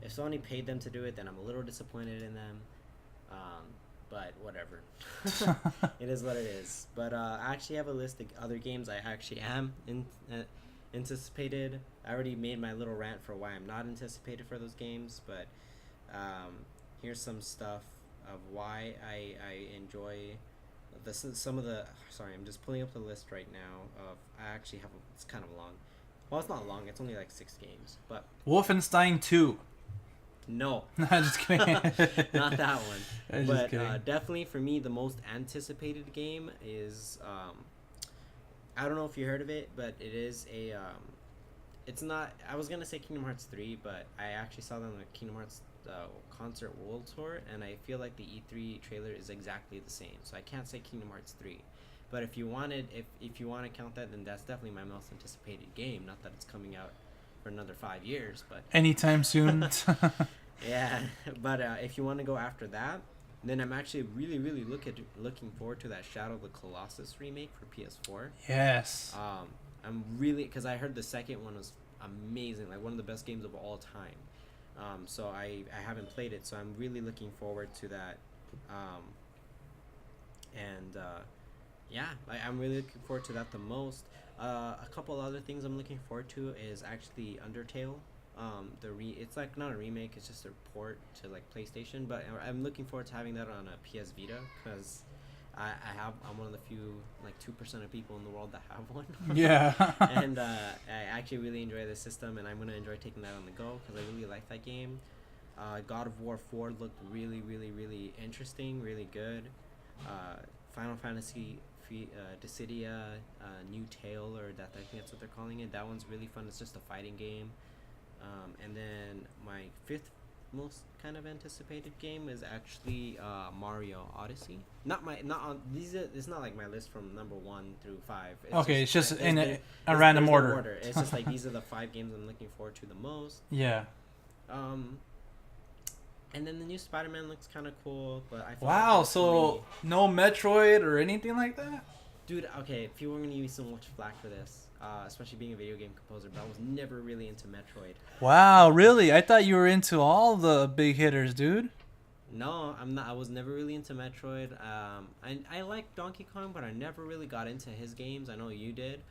[SPEAKER 4] If Sony paid them to do it, then I'm a little disappointed in them. But whatever. It is what it is. But I actually have a list of other games I actually am anticipated. I already made my little rant for why I'm not anticipated for those games, but here's some stuff of why I enjoy some of the. Sorry, I'm just pulling up the list right now. I actually have it's kind of long. Well, it's not long. It's only like 6 games, but
[SPEAKER 3] Wolfenstein 2.
[SPEAKER 4] no,
[SPEAKER 3] No, I'm just kidding.
[SPEAKER 4] not that one.
[SPEAKER 3] I'm
[SPEAKER 4] But
[SPEAKER 3] just kidding.
[SPEAKER 4] definitely for me, the most anticipated game is I don't know if you heard of it, but it is a it's not. I was gonna say Kingdom Hearts 3, but I actually saw them on the Kingdom Hearts concert world tour, and I feel like the E3 trailer is exactly the same. So I can't say Kingdom Hearts 3. But if you wanted, if you want to count that, then that's definitely my most anticipated game. Not that it's coming out for another 5 years, but
[SPEAKER 3] Anytime soon.
[SPEAKER 4] yeah. But if you want to go after that, then I'm actually really looking forward to that Shadow of the Colossus remake for PS4.
[SPEAKER 3] Yes.
[SPEAKER 4] I'm really, because I heard the second one was amazing, like one of the best games of all time. So I haven't played it, so I'm really looking forward to that. Yeah, I'm really looking forward to that the most. A couple other things I'm looking forward to is actually Undertale. It's like not a remake, it's just a port to like PlayStation, but I'm looking forward to having that on a PS Vita, because I'm one of the few, like 2% of people in the world that have one.
[SPEAKER 3] Yeah.
[SPEAKER 4] And I actually really enjoy the system, and I'm gonna enjoy taking that on the go because I really like that game. God of War 4 looked really interesting, really good. Final Fantasy Dissidia, New Tale, or that I think that's what they're calling it. That one's really fun. It's just a fighting game. And then my 5th most kind of anticipated game is actually Mario Odyssey. It's not like my list from number 1 through 5.
[SPEAKER 3] It's just in a
[SPEAKER 4] there's
[SPEAKER 3] random
[SPEAKER 4] no
[SPEAKER 3] order.
[SPEAKER 4] It's just like these are the 5 games I'm looking forward to the most.
[SPEAKER 3] Yeah.
[SPEAKER 4] And then the new Spider-Man looks kind of cool, but I feel
[SPEAKER 3] Wow.
[SPEAKER 4] like
[SPEAKER 3] So no Metroid or anything like that?
[SPEAKER 4] dude, okay, people are gonna give me so much flack for this, especially being a video game composer, but I was never really into Metroid.
[SPEAKER 3] Wow. Really? I thought you were into all the big hitters, dude.
[SPEAKER 4] No, I'm not. I was never really into Metroid. I like Donkey Kong, but I never really got into his games. I know you did.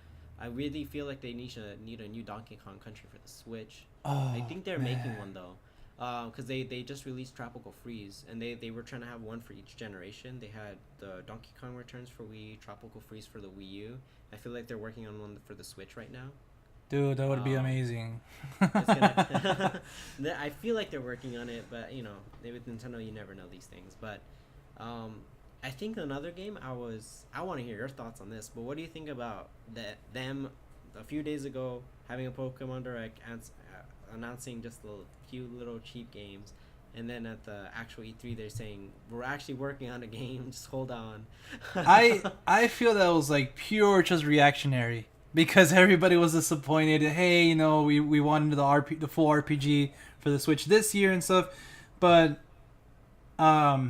[SPEAKER 4] I really feel like they need a new Donkey Kong Country for the Switch.
[SPEAKER 3] Oh,
[SPEAKER 4] I think they're
[SPEAKER 3] man.
[SPEAKER 4] making one though, because they just released Tropical Freeze, and they were trying to have one for each generation. They had the Donkey Kong Returns for Wii, Tropical Freeze for the Wii U. I feel like they're working on one for the Switch right now.
[SPEAKER 3] Dude, that would be amazing.
[SPEAKER 4] It's gonna I feel like they're working on it, but with Nintendo, you never know these things. But I think another game I want to hear your thoughts on this. But what do you think about them a few days ago having a Pokemon Direct announcing just a few little cheap games, and then at the actual E3 they're saying we're actually working on a game. Just hold on.
[SPEAKER 3] I feel that was like pure just reactionary. Because everybody was disappointed. Hey, we wanted the full RPG for the Switch this year and stuff, but I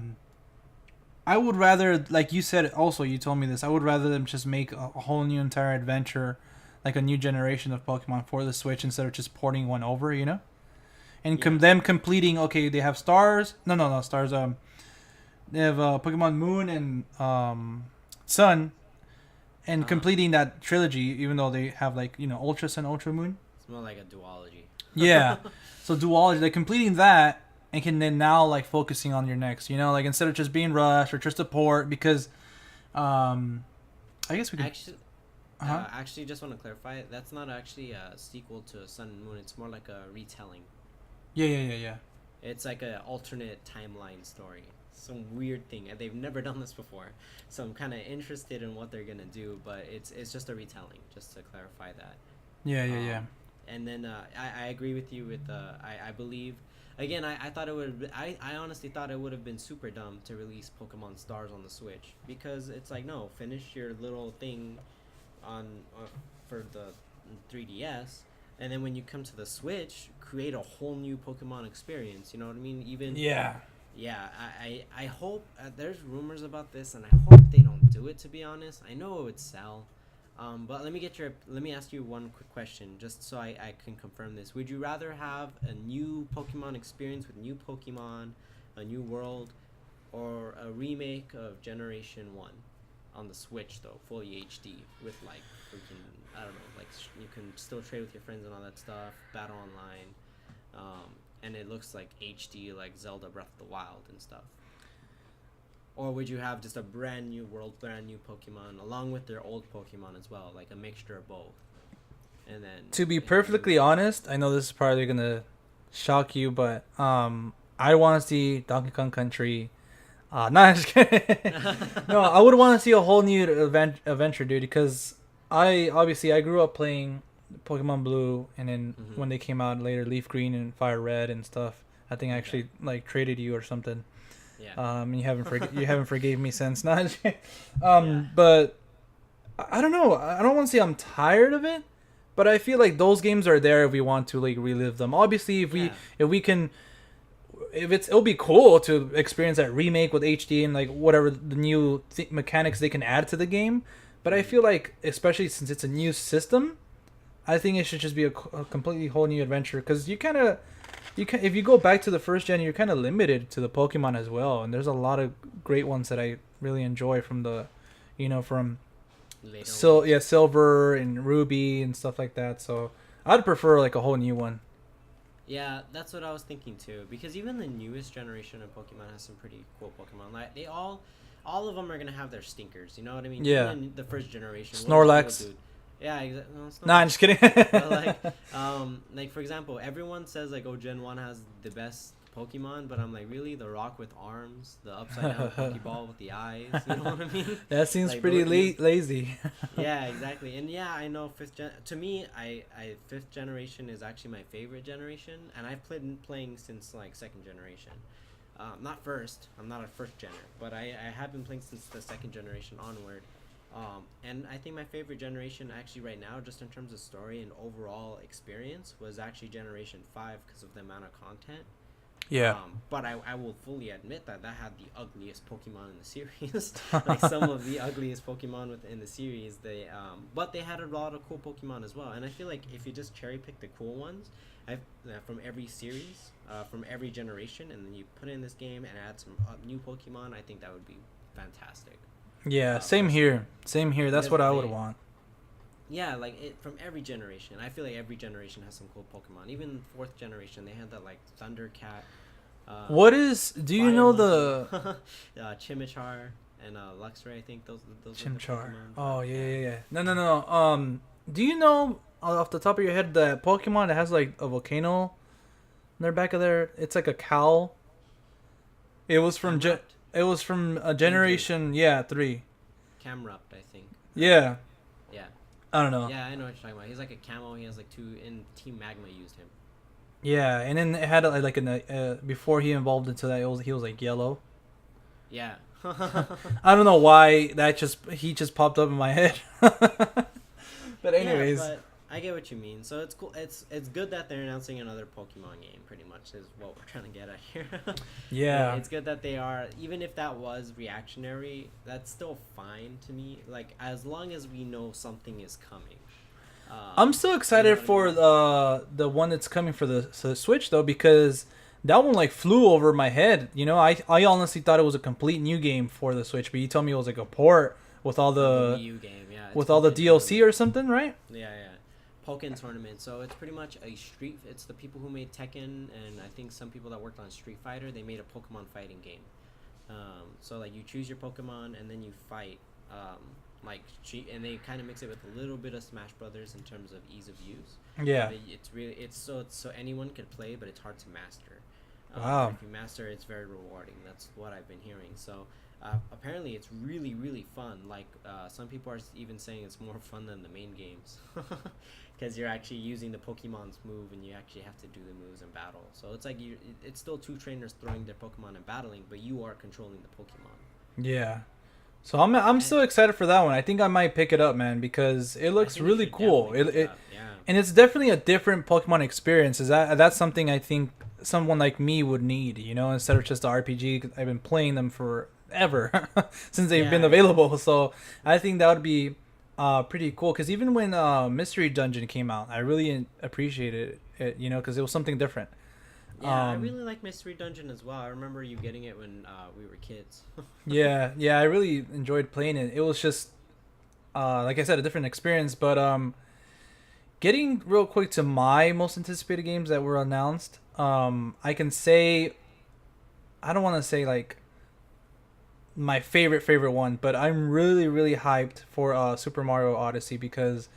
[SPEAKER 3] would rather, like you said, also you told me this. I would rather them just make a whole new entire adventure, like a new generation of Pokemon for the Switch instead of just porting one over, and them completing. Okay, they have Stars. No, Stars. They have Pokemon Moon and Sun. and completing that trilogy, even though they have like Ultra Sun, Ultra Moon.
[SPEAKER 4] It's more like a duology.
[SPEAKER 3] Yeah, so duology, like completing that, and can then now like focusing on your next. Like instead of just being rushed or just a port, because, I guess we could
[SPEAKER 4] actually just want to clarify, that's not actually a sequel to Sun and Moon. It's more like a retelling.
[SPEAKER 3] Yeah.
[SPEAKER 4] It's like an alternate timeline story. Some weird thing, and they've never done this before. So I'm kind of interested in what they're gonna do, but it's just a retelling, just to clarify that.
[SPEAKER 3] Yeah.
[SPEAKER 4] And then I agree with you with I believe, again, I thought it would I honestly thought it would have been super dumb to release Pokemon Stars on the Switch, because it's like, no, finish your little thing on for the 3DS, and then when you come to the Switch, create a whole new Pokemon experience. You know what I mean? Even yeah, I hope, there's rumors about this, and I hope they don't do it, to be honest. I know it would sell. But let me ask you one quick question, just so I can confirm this. Would you rather have a new Pokemon experience with new Pokemon, a new world, or a remake of Generation 1 on the Switch, though, fully HD, with like freaking, I don't know, like you can still trade with your friends and all that stuff, battle online, and it looks like HD, like Zelda Breath of the Wild and stuff? Or would you have just a brand new world, brand new Pokemon, along with their old Pokemon as well, like a mixture of both? And then,
[SPEAKER 3] to be perfectly honest, I know this is probably gonna shock you, but I want to see Donkey Kong Country. No, just kidding. No, I would want to see a whole new adventure, dude, because I grew up playing Pokemon Blue, and then when they came out later, Leaf Green and Fire Red and stuff. I think I actually like traded you or something.
[SPEAKER 4] Yeah.
[SPEAKER 3] And you haven't forgave me since. But I don't know. I don't want to say I'm tired of it, but I feel like those games are there if we want to like relive them. Obviously, if we can, it'll be cool to experience that remake with HD and like whatever the new mechanics they can add to the game. But I feel like, especially since it's a new system, I think it should just be a completely whole new adventure, because if you go back to the first gen, you're kind of limited to the Pokemon as well, and there's a lot of great ones that I really enjoy from the, from Silver and Ruby and stuff like that. So I'd prefer like a whole new one.
[SPEAKER 4] Yeah, that's what I was thinking too, because even the newest generation of Pokemon has some pretty cool Pokemon. Like they all of them are gonna have their stinkers. You know what I mean?
[SPEAKER 3] Yeah.
[SPEAKER 4] Even the first generation.
[SPEAKER 3] Snorlax.
[SPEAKER 4] Yeah, exactly. No,
[SPEAKER 3] nah, I'm just kidding.
[SPEAKER 4] But like for example, everyone says like, oh, Gen 1 has the best Pokemon, but I'm like, really? The rock with arms, the upside down Pokeball with the eyes, you know what I mean?
[SPEAKER 3] That seems
[SPEAKER 4] like,
[SPEAKER 3] pretty lazy.
[SPEAKER 4] Yeah, exactly. And yeah, I know to me, fifth generation is actually my favorite generation, and I've playing since like second generation. Not first. I'm not a first gener, but I have been playing since the second generation onward. And I think my favorite generation actually right now, just in terms of story and overall experience, was actually Generation 5 because of the amount of content.
[SPEAKER 3] Yeah.
[SPEAKER 4] But I will fully admit that had the ugliest Pokemon in the series. Like some of the ugliest Pokemon within the series. But they had a lot of cool Pokemon as well. And I feel like if you just cherry pick the cool ones from every series, from every generation, and then you put it in this game and add some new Pokemon, I think that would be fantastic.
[SPEAKER 3] Yeah, same here. That's what I would want.
[SPEAKER 4] Yeah, like from every generation. I feel like every generation has some cool Pokemon. Even fourth generation, they had that like Thundercat.
[SPEAKER 3] Do you know the
[SPEAKER 4] Chimichar and Luxray? I think those
[SPEAKER 3] Chimchar. Oh yeah. No. Do you know off the top of your head that Pokemon that has like a volcano in their back of their? It's like a cowl. It was from a generation 3.
[SPEAKER 4] Camerupt, I think.
[SPEAKER 3] Yeah.
[SPEAKER 4] Yeah.
[SPEAKER 3] I don't know.
[SPEAKER 4] Yeah, I know what you're talking about. He's like a camo. He has like 2, and Team Magma used him.
[SPEAKER 3] Yeah, and then it had like before he evolved into that, he was like yellow.
[SPEAKER 4] Yeah.
[SPEAKER 3] I don't know why he just popped up in my head. But anyways.
[SPEAKER 4] Yeah, but I get what you mean. So it's cool. It's good that they're announcing another Pokemon game. Pretty much is what we're trying to get at here.
[SPEAKER 3] Yeah.
[SPEAKER 4] It's good that they are. Even if that was reactionary, that's still fine to me. Like as long as we know something is coming.
[SPEAKER 3] I'm still excited for the one that's coming for the Switch though, because that one like flew over my head. I honestly thought it was a complete new game for the Switch, but you told me it was like a port with all
[SPEAKER 4] The
[SPEAKER 3] the
[SPEAKER 4] Wii U game, yeah. it's
[SPEAKER 3] with all the
[SPEAKER 4] Pokken
[SPEAKER 3] DLC
[SPEAKER 4] Tournament.
[SPEAKER 3] or something, right?
[SPEAKER 4] Yeah. Pokken Tournament. So it's pretty much a street. It's the people who made Tekken, and I think some people that worked on Street Fighter. They made a Pokemon fighting game. So like you choose your Pokemon and then you fight. And they kind of mix it with a little bit of Smash Brothers in terms of ease of use.
[SPEAKER 3] Yeah.
[SPEAKER 4] But it's so anyone could play, but it's hard to master.
[SPEAKER 3] Wow.
[SPEAKER 4] If you master, it's very rewarding. That's what I've been hearing. So apparently, it's really really fun. Like some people are even saying it's more fun than the main games, because you're actually using the Pokemon's move and you actually have to do the moves in battle. So it's like it's still two trainers throwing their Pokemon and battling, but you are controlling the Pokemon.
[SPEAKER 3] Yeah. So I'm so excited for that one. I think I might pick it up, man, because it looks
[SPEAKER 4] think you
[SPEAKER 3] really
[SPEAKER 4] should
[SPEAKER 3] cool.
[SPEAKER 4] definitely pick it
[SPEAKER 3] It
[SPEAKER 4] up, yeah.
[SPEAKER 3] and it's definitely a different Pokemon experience. That's something I think someone like me would need, instead of just the RPG. 'Cause I've been playing them forever since they've been
[SPEAKER 4] Yeah.
[SPEAKER 3] available. So I think that would be pretty cool. Because even when Mystery Dungeon came out, I really appreciated it, because it was something different.
[SPEAKER 4] Yeah, I really like Mystery Dungeon as well. I remember you getting it when we were kids.
[SPEAKER 3] Yeah, I really enjoyed playing it. It was just, like I said, a different experience. But getting real quick to my most anticipated games that were announced, I can say, I don't want to say like my favorite one, but I'm really really hyped for Super Mario Odyssey, because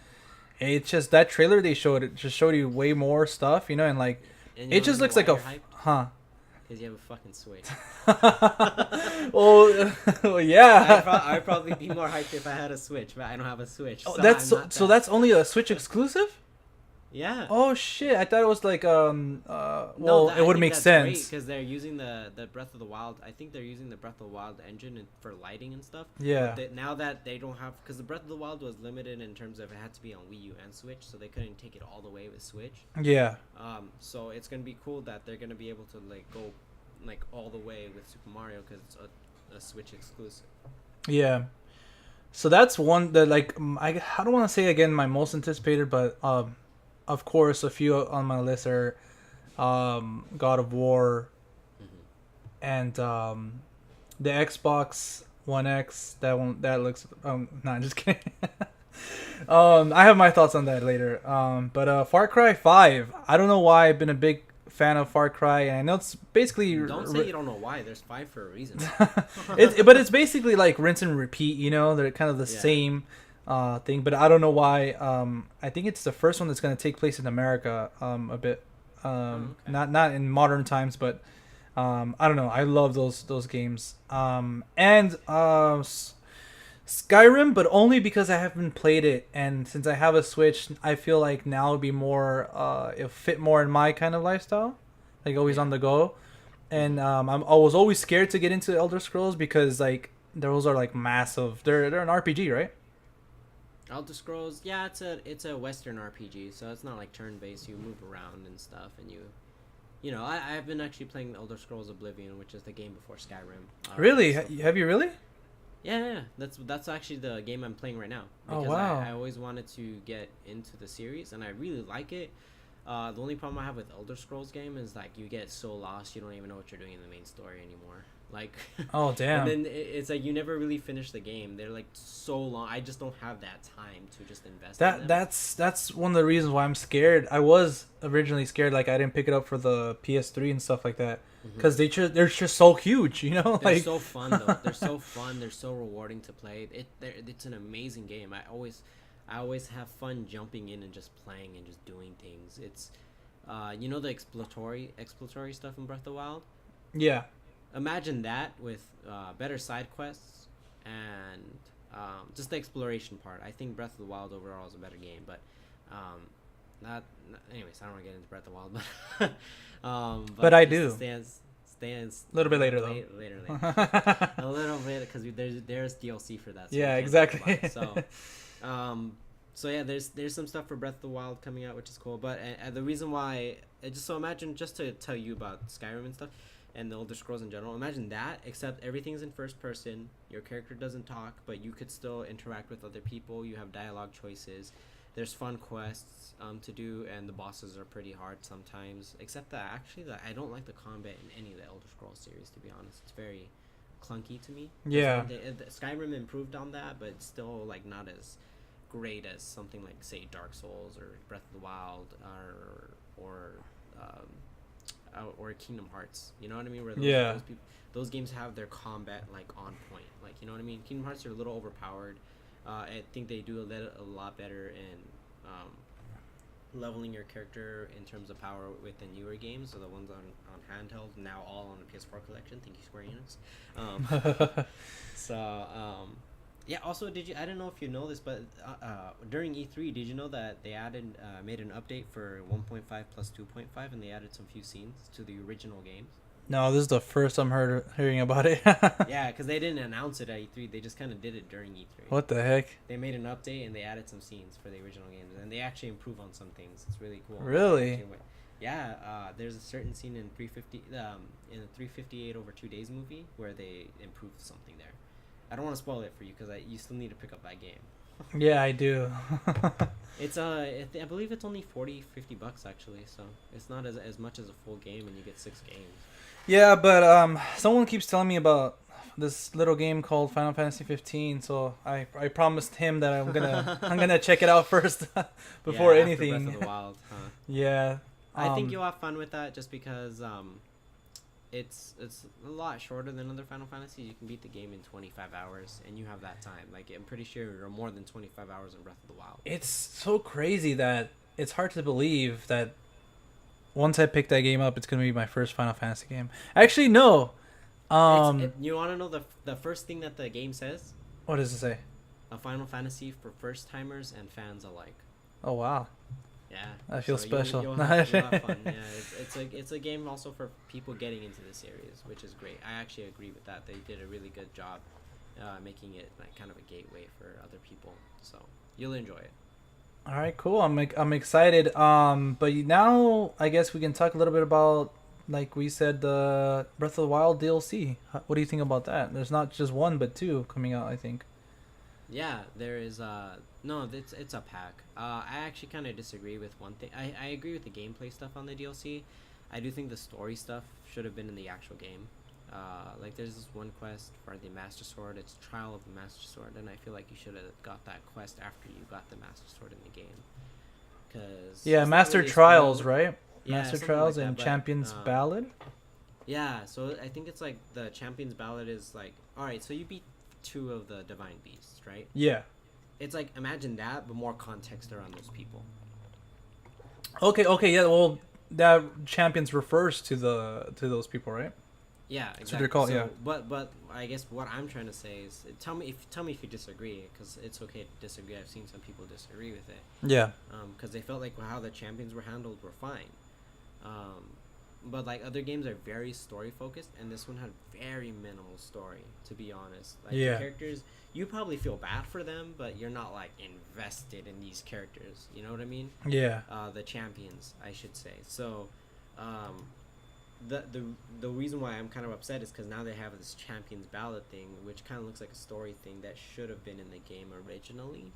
[SPEAKER 3] it's just that trailer they showed, it just showed you way more stuff, and like
[SPEAKER 4] And you
[SPEAKER 3] it just
[SPEAKER 4] wanna
[SPEAKER 3] looks
[SPEAKER 4] know
[SPEAKER 3] like a
[SPEAKER 4] why you're hyped?
[SPEAKER 3] huh.
[SPEAKER 4] Because you have a fucking Switch.
[SPEAKER 3] well, yeah.
[SPEAKER 4] I'd probably be more hyped if I had a Switch, but I don't have a Switch.
[SPEAKER 3] Oh,
[SPEAKER 4] So
[SPEAKER 3] that's
[SPEAKER 4] I'm not
[SPEAKER 3] so
[SPEAKER 4] that-
[SPEAKER 3] that's only a Switch exclusive?
[SPEAKER 4] Yeah.
[SPEAKER 3] Oh shit! I thought it was like
[SPEAKER 4] No,
[SPEAKER 3] it would make sense.
[SPEAKER 4] because they're using the Breath of the Wild. I think they're using the Breath of the Wild engine for lighting and stuff.
[SPEAKER 3] Yeah.
[SPEAKER 4] Now that they don't have, because the Breath of the Wild was limited in terms of it had to be on Wii U and Switch, so they couldn't take it all the way with Switch.
[SPEAKER 3] Yeah.
[SPEAKER 4] So it's gonna be cool that they're gonna be able to like go like all the way with Super Mario because it's a Switch exclusive.
[SPEAKER 3] Yeah. So that's one that like I don't want to say again my most anticipated, but of course a few on my list are God of War and the Xbox One X. That looks no, just kidding. I have my thoughts on that later. But Far Cry 5. I don't know why I've been a big fan of Far Cry, and I know it's basically
[SPEAKER 4] Don't say you don't know why. There's 5 for a reason.
[SPEAKER 3] but it's basically like rinse and repeat. They're kind of the
[SPEAKER 4] Yeah.
[SPEAKER 3] same thing. But I don't know why. I think it's the first one that's going to take place in America. A bit.
[SPEAKER 4] Okay.
[SPEAKER 3] Not in modern times, but I don't know. I love those games. Skyrim, but only because I haven't played it, and since I have a Switch, I feel like now would be more it'll fit more in my kind of lifestyle, like always on the go. And I was always scared to get into Elder Scrolls because like those are like massive. They're an RPG, right?
[SPEAKER 4] Elder Scrolls, yeah, it's a Western RPG, so it's not like turn-based. You move around and stuff, and I've been actually playing Elder Scrolls Oblivion, which is the game before Skyrim.
[SPEAKER 3] Really?
[SPEAKER 4] So-
[SPEAKER 3] Have you really?
[SPEAKER 4] Yeah, that's actually the game I'm playing right now.
[SPEAKER 3] Oh,
[SPEAKER 4] Because
[SPEAKER 3] wow.
[SPEAKER 4] I always wanted to get into the series, and I really like it. The only problem I have with Elder Scrolls game is like you get so lost, you don't even know what you're doing in the main story anymore. Like,
[SPEAKER 3] Oh damn.
[SPEAKER 4] and then it's like you never really finish the game. They're like so long. I just don't have that time to just invest. in them.
[SPEAKER 3] That's one of the reasons why I'm scared. I was originally scared, like I didn't pick it up for the PS3 and stuff like that, because they're just so huge,
[SPEAKER 4] They're
[SPEAKER 3] like
[SPEAKER 4] so fun though. They're so fun. They're so rewarding to play. It's an amazing game. I always have fun jumping in and just playing and just doing things. It's the exploratory stuff in Breath of the Wild.
[SPEAKER 3] yeah.
[SPEAKER 4] Imagine that with better side quests and just the exploration part. I think Breath of the Wild overall is a better game, but anyways, I don't want to get into Breath of the Wild, but
[SPEAKER 3] I
[SPEAKER 4] just
[SPEAKER 3] do.
[SPEAKER 4] Stands
[SPEAKER 3] A little bit later, though.
[SPEAKER 4] Later. A little bit, because there's DLC for that. So
[SPEAKER 3] Yeah,
[SPEAKER 4] we can't talk
[SPEAKER 3] exactly.
[SPEAKER 4] about it. So yeah, there's some stuff for Breath of the Wild coming out, which is cool. But the reason why, imagine, just to tell you about Skyrim and stuff, and the Elder Scrolls in general. Imagine that, except everything's in first person. Your character doesn't talk, but you could still interact with other people. You have dialogue choices. There's fun quests to do, and the bosses are pretty hard sometimes. Except that I don't like the combat in any of the Elder Scrolls series. To be honest, it's very clunky to me.
[SPEAKER 3] Yeah.
[SPEAKER 4] Skyrim improved on that, but it's still like not as great as something like say Dark Souls or Breath of the Wild or Kingdom Hearts. You know what I mean? Where those games have their combat like on point. Like, you know what I mean? Kingdom Hearts are a little overpowered. I think they do a lot better in leveling your character in terms of power with the newer games. So the ones on handheld, now all on the PS4 collection. Thank you, Square Enix. Yeah. Also, I don't know if you know this, but during E3, did you know that they made an update for 1.5 plus 2.5, and they added some few scenes to the original games?
[SPEAKER 3] No, this is the first I'm hearing about it.
[SPEAKER 4] Yeah, because they didn't announce it at E3. They just kind of did it during E3.
[SPEAKER 3] What the heck?
[SPEAKER 4] They made an update and they added some scenes for the original games, and they actually improve on some things. It's really cool.
[SPEAKER 3] Really?
[SPEAKER 4] Yeah. There's a certain scene in the 358 over 2 days movie where they improved something there. I don't want to spoil it for you because you still need to pick up that game.
[SPEAKER 3] Yeah, I do.
[SPEAKER 4] It's I believe it's only $40-$50 actually, so it's not as much as a full game, and you get 6 games.
[SPEAKER 3] Yeah, but someone keeps telling me about this little game called Final Fantasy 15, so I promised him that I'm gonna check it out first before anything.
[SPEAKER 4] Breath of the Wild, huh?
[SPEAKER 3] Yeah.
[SPEAKER 4] I think you'll have fun with that just because it's a lot shorter than other Final Fantasies. You can beat the game in 25 hours, and you have that time. Like, I'm pretty sure you're more than 25 hours in Breath of the Wild.
[SPEAKER 3] It's so crazy that it's hard to believe that once I pick that game up, it's gonna be my first Final Fantasy game. Actually, no.
[SPEAKER 4] You want to know the first thing that the game says?
[SPEAKER 3] What does it say?
[SPEAKER 4] A Final Fantasy for first timers and fans alike.
[SPEAKER 3] Oh wow.
[SPEAKER 4] Yeah.
[SPEAKER 3] I feel special.
[SPEAKER 4] You'll have fun. Yeah, it's a game also for people getting into the series, which is great. I actually agree with that. They did a really good job making it like kind of a gateway for other people. So you'll enjoy it.
[SPEAKER 3] All right, cool. I'm excited. But now I guess we can talk a little bit about, like we said, the Breath of the Wild DLC. What do you think about that? There's not just one, but 2 coming out, I think.
[SPEAKER 4] Yeah, there is. No, it's a pack. I actually kind of disagree with one thing. I agree with the gameplay stuff on the DLC. I do think the story stuff should have been in the actual game. Like there's this one quest for the Master Sword. It's Trial of the Master Sword, and I feel like you should have got that quest after you got the Master Sword in the game. Cause
[SPEAKER 3] Master Trials, right?
[SPEAKER 4] Yeah,
[SPEAKER 3] Master Trials
[SPEAKER 4] like
[SPEAKER 3] and
[SPEAKER 4] that,
[SPEAKER 3] Champion's Ballad.
[SPEAKER 4] Yeah, so I think it's like the Champion's Ballad is like, all right, so you beat 2 of the Divine Beasts, right?
[SPEAKER 3] Yeah.
[SPEAKER 4] It's like, imagine that, but more context around those people.
[SPEAKER 3] Okay, yeah. Well, that Champions refers to those people, right?
[SPEAKER 4] Yeah, exactly.
[SPEAKER 3] So they're called, yeah.
[SPEAKER 4] But I guess what I'm trying to say is, tell me if you disagree, because it's okay to disagree. I've seen some people disagree with it.
[SPEAKER 3] Yeah.
[SPEAKER 4] Because they felt like how the champions were handled were fine. But like other games are very story focused, and this one had very minimal story, to be honest. Like
[SPEAKER 3] yeah.
[SPEAKER 4] The characters, you probably feel bad for them, but you're not like invested in these characters. You know what I mean?
[SPEAKER 3] Yeah.
[SPEAKER 4] The champions, I should say. So, the reason why I'm kind of upset is because now they have this Champions Ballad thing, which kind of looks like a story thing that should have been in the game originally.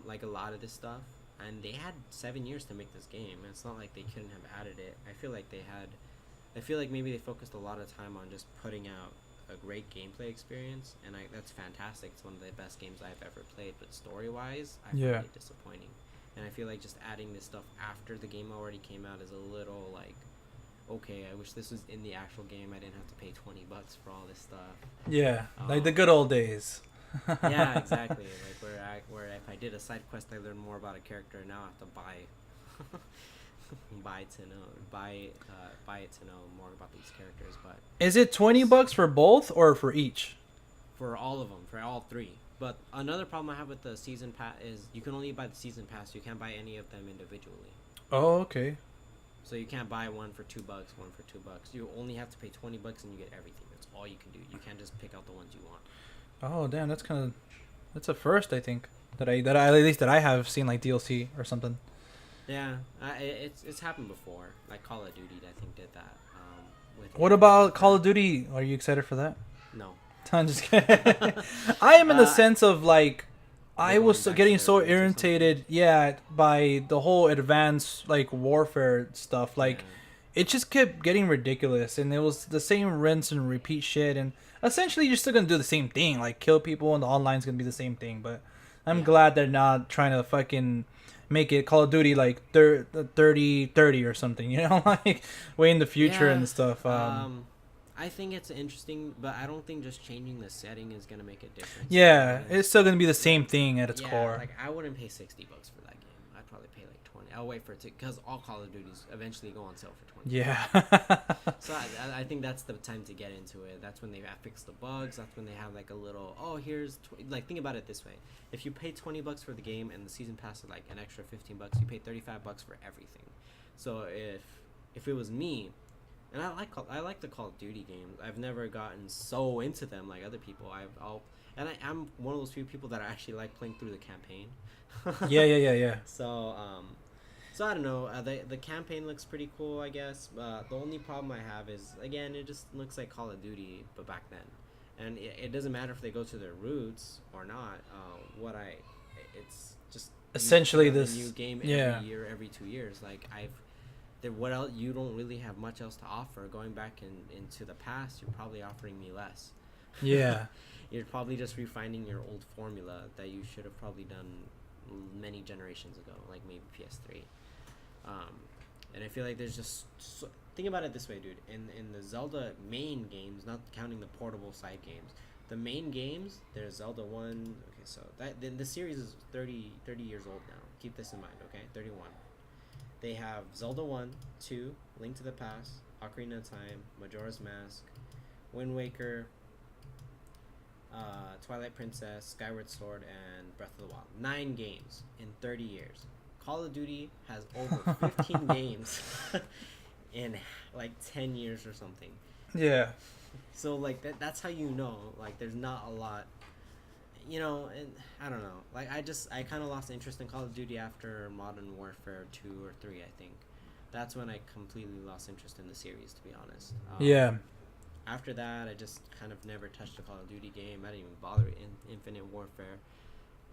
[SPEAKER 4] Like a lot of this stuff. And they had 7 years to make this game. It's not like they couldn't have added it. I feel like maybe they focused a lot of time on just putting out a great gameplay experience, and that's fantastic. It's one of the best games I've ever played, but story-wise, I find it disappointing. And I feel like just adding this stuff after the game already came out is a little like, okay, I wish this was in the actual game. I didn't have to pay $20 for all this stuff.
[SPEAKER 3] Yeah, like the good old days.
[SPEAKER 4] Yeah, exactly. Like where if I did a side quest, I learned more about a character. Now I have to buy it to know more about these characters. But
[SPEAKER 3] is it $20 for both or for each?
[SPEAKER 4] For all of them, for all 3. But another problem I have with the season pass is you can only buy the season pass. You can't buy any of them individually.
[SPEAKER 3] Oh, okay.
[SPEAKER 4] So you can't buy one for $2, one for $2. You only have to pay $20 and you get everything. That's all you can do. You can't just pick out the ones you want.
[SPEAKER 3] Oh damn, that's a first, I think, that I have seen, like DLC or something.
[SPEAKER 4] Yeah, it's happened before. Like Call of Duty, I think did that.
[SPEAKER 3] What about Call of Duty? Are you excited for that?
[SPEAKER 4] No.
[SPEAKER 3] I'm just kidding. I am in the sense of like, I was getting so irritated, by the whole advanced like warfare stuff. Like, it just kept getting ridiculous, and it was the same rinse and repeat shit. And essentially you're still gonna do the same thing, like kill people, and the online's gonna be the same thing. But I'm
[SPEAKER 4] Yeah.
[SPEAKER 3] glad they're not trying to fucking make it Call of Duty like 30 or something, you know, like way in the future and stuff.
[SPEAKER 4] I think it's interesting, but I don't think just changing the setting is gonna make a difference.
[SPEAKER 3] Yeah,
[SPEAKER 4] Because-
[SPEAKER 3] it's still gonna be the same thing at its
[SPEAKER 4] yeah,
[SPEAKER 3] core.
[SPEAKER 4] like I wouldn't pay $60 for that game. I'd probably pay like 20. I'll wait for it to, because all Call of Duties eventually go on sale for 20.
[SPEAKER 3] Yeah.
[SPEAKER 4] So I think that's the time to get into it. That's when they have fixed the bugs. That's when they have like a little, oh, here's like, think about it this way: if you pay $20 for the game and the season pass is like an extra $15, you pay $35 for everything. So if it was me, and I like the Call of Duty games. I've never gotten so into them like other people. I'm one of those few people that actually like playing through the campaign.
[SPEAKER 3] yeah.
[SPEAKER 4] So I don't know. The campaign looks pretty cool, I guess. The only problem I have is, again, it just looks like Call of Duty, but back then. And it doesn't matter if they go to their roots or not. It's just
[SPEAKER 3] Essentially
[SPEAKER 4] you put out
[SPEAKER 3] this-
[SPEAKER 4] a new game
[SPEAKER 3] yeah.
[SPEAKER 4] every year, every 2 years. Like what else? You don't really have much else to offer. Going back into the past, you're probably offering me less.
[SPEAKER 3] Yeah.
[SPEAKER 4] You're probably just refining your old formula that you should have probably done many generations ago, like maybe PS3. And I feel like there's just think about it this way, dude. In the Zelda main games, not counting the portable side games, the main games, there's Zelda 1. Okay, so the series is 30 years old now. Keep this in mind, okay? 31. They have Zelda 1, 2, Link to the Past, Ocarina of Time, Majora's Mask, Wind Waker, Twilight Princess, Skyward Sword, and Breath of the Wild. 9 games in 30 years. Call of Duty has over 15 games in like 10 years or something.
[SPEAKER 3] Yeah.
[SPEAKER 4] So like that's how you know, like, there's not a lot, you know. And I don't know, like I kind of lost interest in Call of Duty after Modern Warfare 2 or 3. I think that's when I completely lost interest in the series, to be honest.
[SPEAKER 3] Yeah.
[SPEAKER 4] After that, I just kind of never touched a Call of Duty game. I didn't even bother in Infinite Warfare.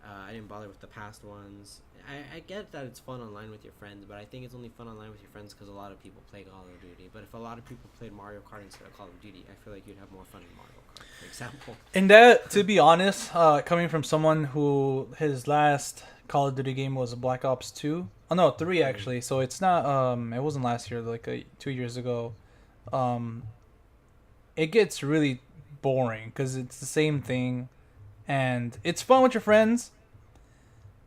[SPEAKER 4] I didn't bother with the past ones. I get that it's fun online with your friends, but I think it's only fun online with your friends because a lot of people play Call of Duty. But if a lot of people played Mario Kart instead of Call of Duty, I feel like you'd have more fun in Mario Kart, for example.
[SPEAKER 3] And that, to be honest, coming from someone who his last Call of Duty game was Black Ops 2. Oh no, 3 actually. So it's not. It wasn't last year. Like 2 years ago. It gets really boring because it's the same thing, and it's fun with your friends.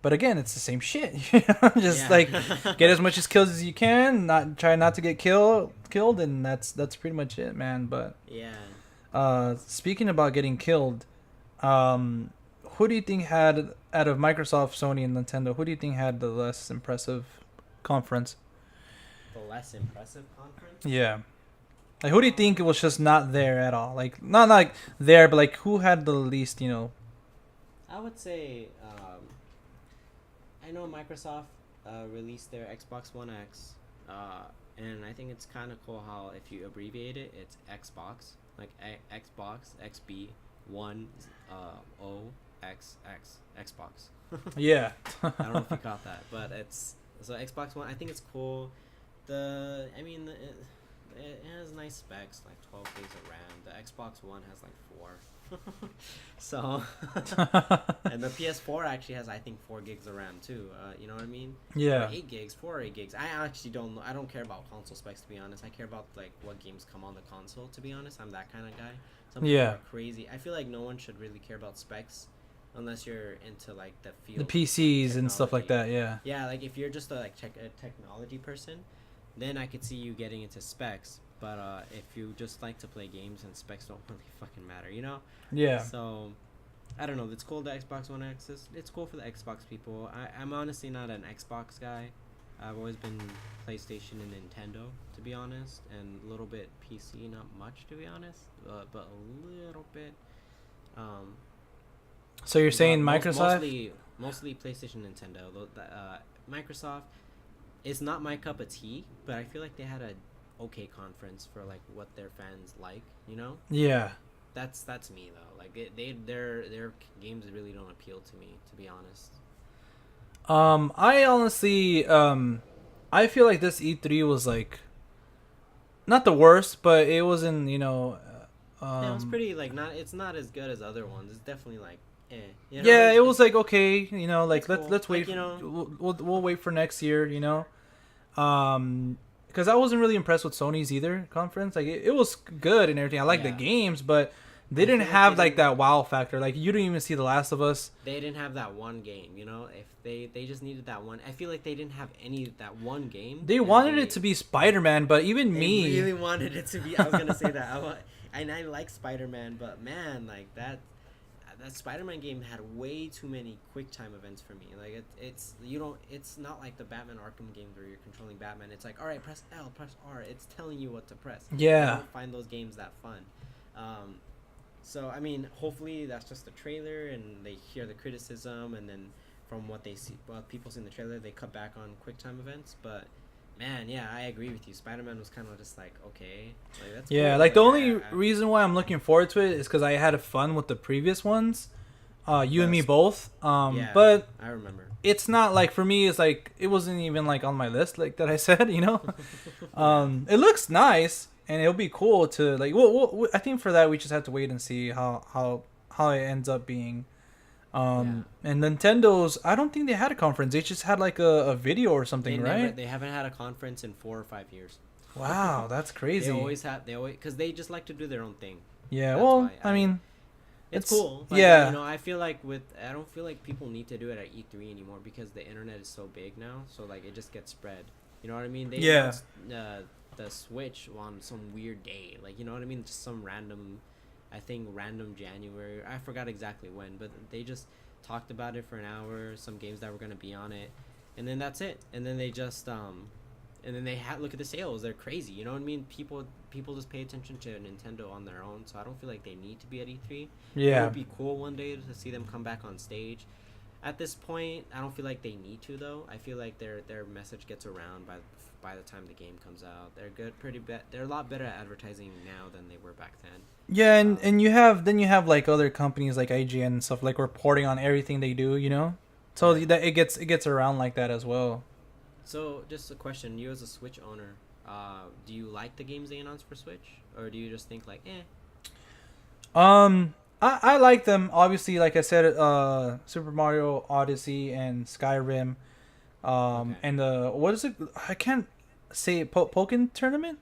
[SPEAKER 3] But again, it's the same shit. You know? Just like get as much as kills as you can. Try not to get killed, and that's pretty much it, man. But
[SPEAKER 4] Yeah.
[SPEAKER 3] speaking about getting killed, who do you think had, out of Microsoft, Sony, and Nintendo, who do you think had the less impressive conference?
[SPEAKER 4] The less impressive conference?
[SPEAKER 3] Yeah. Like, who do you think was just not there at all? Like, not like there, but like, who had the least, you know?
[SPEAKER 4] I would say, I know Microsoft released their Xbox One X, and I think it's kind of cool how if you abbreviate it, it's Xbox, like Xbox, XB, 1, O, X, Xbox.
[SPEAKER 3] Yeah.
[SPEAKER 4] I don't know if you caught that, but it's, so Xbox One, I think it's cool. It has nice specs, like 12 gigs of RAM. The Xbox One has like 4. So, and the PS4 actually has, I think, 4 gigs of RAM too. You know what I mean?
[SPEAKER 3] Yeah.
[SPEAKER 4] Or 8 gigs, 4 or 8 gigs. I actually don't know. I don't care about console specs, to be honest. I care about like what games come on the console, to be honest. I'm that kind of guy. Some people are crazy. I feel like no one should really care about specs unless you're into like the field.
[SPEAKER 3] The PCs and stuff like that, yeah.
[SPEAKER 4] Yeah, like if you're just a technology person, then I could see you getting into specs. But if you just like to play games, and specs don't really fucking matter, you know?
[SPEAKER 3] Yeah.
[SPEAKER 4] So, I don't know. It's cool, the Xbox One X. It's cool for the Xbox people. I'm honestly not an Xbox guy. I've always been PlayStation and Nintendo, to be honest. And a little bit PC, not much, to be honest. But a little bit.
[SPEAKER 3] So you're saying Microsoft?
[SPEAKER 4] Mostly PlayStation, Nintendo. Microsoft is not my cup of tea, but I feel like they had a okay conference for like what their fans like, you know?
[SPEAKER 3] Yeah.
[SPEAKER 4] That's me though. Like their games really don't appeal to me, to be honest.
[SPEAKER 3] I honestly I feel like this E3 was like not the worst, but it wasn't, you know,
[SPEAKER 4] Yeah, it was pretty like not. It's not as good as other ones. It's definitely like, You know,
[SPEAKER 3] yeah, it
[SPEAKER 4] it's
[SPEAKER 3] was like okay, you know, like
[SPEAKER 4] it's
[SPEAKER 3] let's
[SPEAKER 4] cool.
[SPEAKER 3] let's
[SPEAKER 4] Like,
[SPEAKER 3] wait. We'll wait for next year, you know. Because I wasn't really impressed with Sony's either conference. Like it was good and everything. I like the
[SPEAKER 4] Yeah.
[SPEAKER 3] games, but they
[SPEAKER 4] I
[SPEAKER 3] didn't
[SPEAKER 4] feel like
[SPEAKER 3] have
[SPEAKER 4] they
[SPEAKER 3] like
[SPEAKER 4] didn't-
[SPEAKER 3] that wow factor. Like you didn't even see The Last of Us.
[SPEAKER 4] They didn't have that one game. You know, if they just needed that one. I feel like they didn't have that one game.
[SPEAKER 3] They
[SPEAKER 4] and
[SPEAKER 3] wanted it to be Spider-Man, but even
[SPEAKER 4] They
[SPEAKER 3] me,
[SPEAKER 4] really wanted it to be. I was gonna say that. And I like Spider-Man, but man, like that Spider-Man game had way too many quick time events for me. Like it's not like the Batman Arkham games where you're controlling Batman. It's like, all right, press L, press R. It's telling you what to press.
[SPEAKER 3] Yeah.
[SPEAKER 4] I don't find those games that fun. So I mean, hopefully that's just a trailer and they hear the criticism, and then from what they see, well, people see in the trailer, they cut back on quick time events. But man, yeah, I agree with you. Spider-Man was kind of just like, okay, like that's
[SPEAKER 3] yeah,
[SPEAKER 4] cool,
[SPEAKER 3] like the
[SPEAKER 4] but
[SPEAKER 3] only reason why I'm looking forward to it is because I had fun with the previous ones. You and me both.
[SPEAKER 4] Yeah,
[SPEAKER 3] But
[SPEAKER 4] I remember.
[SPEAKER 3] it's not like for me. It's like it wasn't even like on my list, like that I said. You know, it looks nice and it'll be cool to like. Well, I think for that we just have to wait and see how it ends up being. And Nintendo's, I don't think they had a conference. They just had like a video or something, right?
[SPEAKER 4] They haven't had a conference in 4 or 5 years.
[SPEAKER 3] Wow, that's crazy.
[SPEAKER 4] They always because they just like to do their own thing.
[SPEAKER 3] Yeah,
[SPEAKER 4] That's
[SPEAKER 3] well,
[SPEAKER 4] why
[SPEAKER 3] I mean,
[SPEAKER 4] it's cool. But,
[SPEAKER 3] yeah.
[SPEAKER 4] you know, I don't feel like people need to do it at E3 anymore because the internet is so big now. So like it just gets spread. You know what I mean? They announced, the Switch on some weird day. Like, you know what I mean? Just some random January. I forgot exactly when, but they just talked about it for an hour. Some games that were gonna be on it, and then that's it. And then they just and then they look at the sales. They're crazy. You know what I mean? People just pay attention to Nintendo on their own. So I don't feel like they need to be at E3.
[SPEAKER 3] Yeah.
[SPEAKER 4] It would be cool one day to see them come back on stage. At this point, I don't feel like they need to though. I feel like their message gets around by the time the game comes out. They're good, they're a lot better at advertising now than they were back then.
[SPEAKER 3] Yeah, and you have like other companies like IGN and stuff like reporting on everything they do, you know, so that it gets around like that as well.
[SPEAKER 4] So just a question: you as a Switch owner, do you like the games they announced for Switch, or do you just think like, eh?
[SPEAKER 3] I like them. Obviously, like I said, Super Mario Odyssey and Skyrim, and what is it? I can't say Pokken Tournament.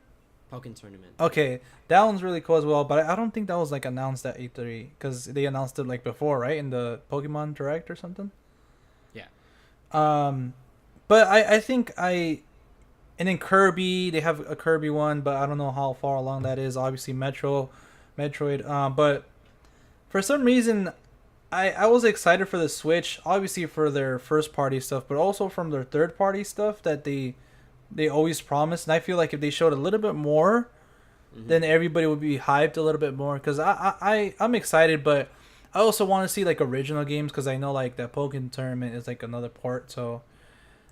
[SPEAKER 4] Pokken Tournament.
[SPEAKER 3] Okay, that one's really cool as well, but I don't think that was like announced at E3 because they announced it like before, right? In the Pokemon Direct or something.
[SPEAKER 4] Yeah.
[SPEAKER 3] But I think and then Kirby, they have a Kirby one, but I don't know how far along that is. Obviously, Metroid. But for some reason, I was excited for the Switch, obviously for their first party stuff, but also from their third party stuff that they always promise. And I feel like if they showed a little bit more, then everybody would be hyped a little bit more. Because I'm excited, but I also want to see like original games because I know like that Pokemon Tournament is like another port. So,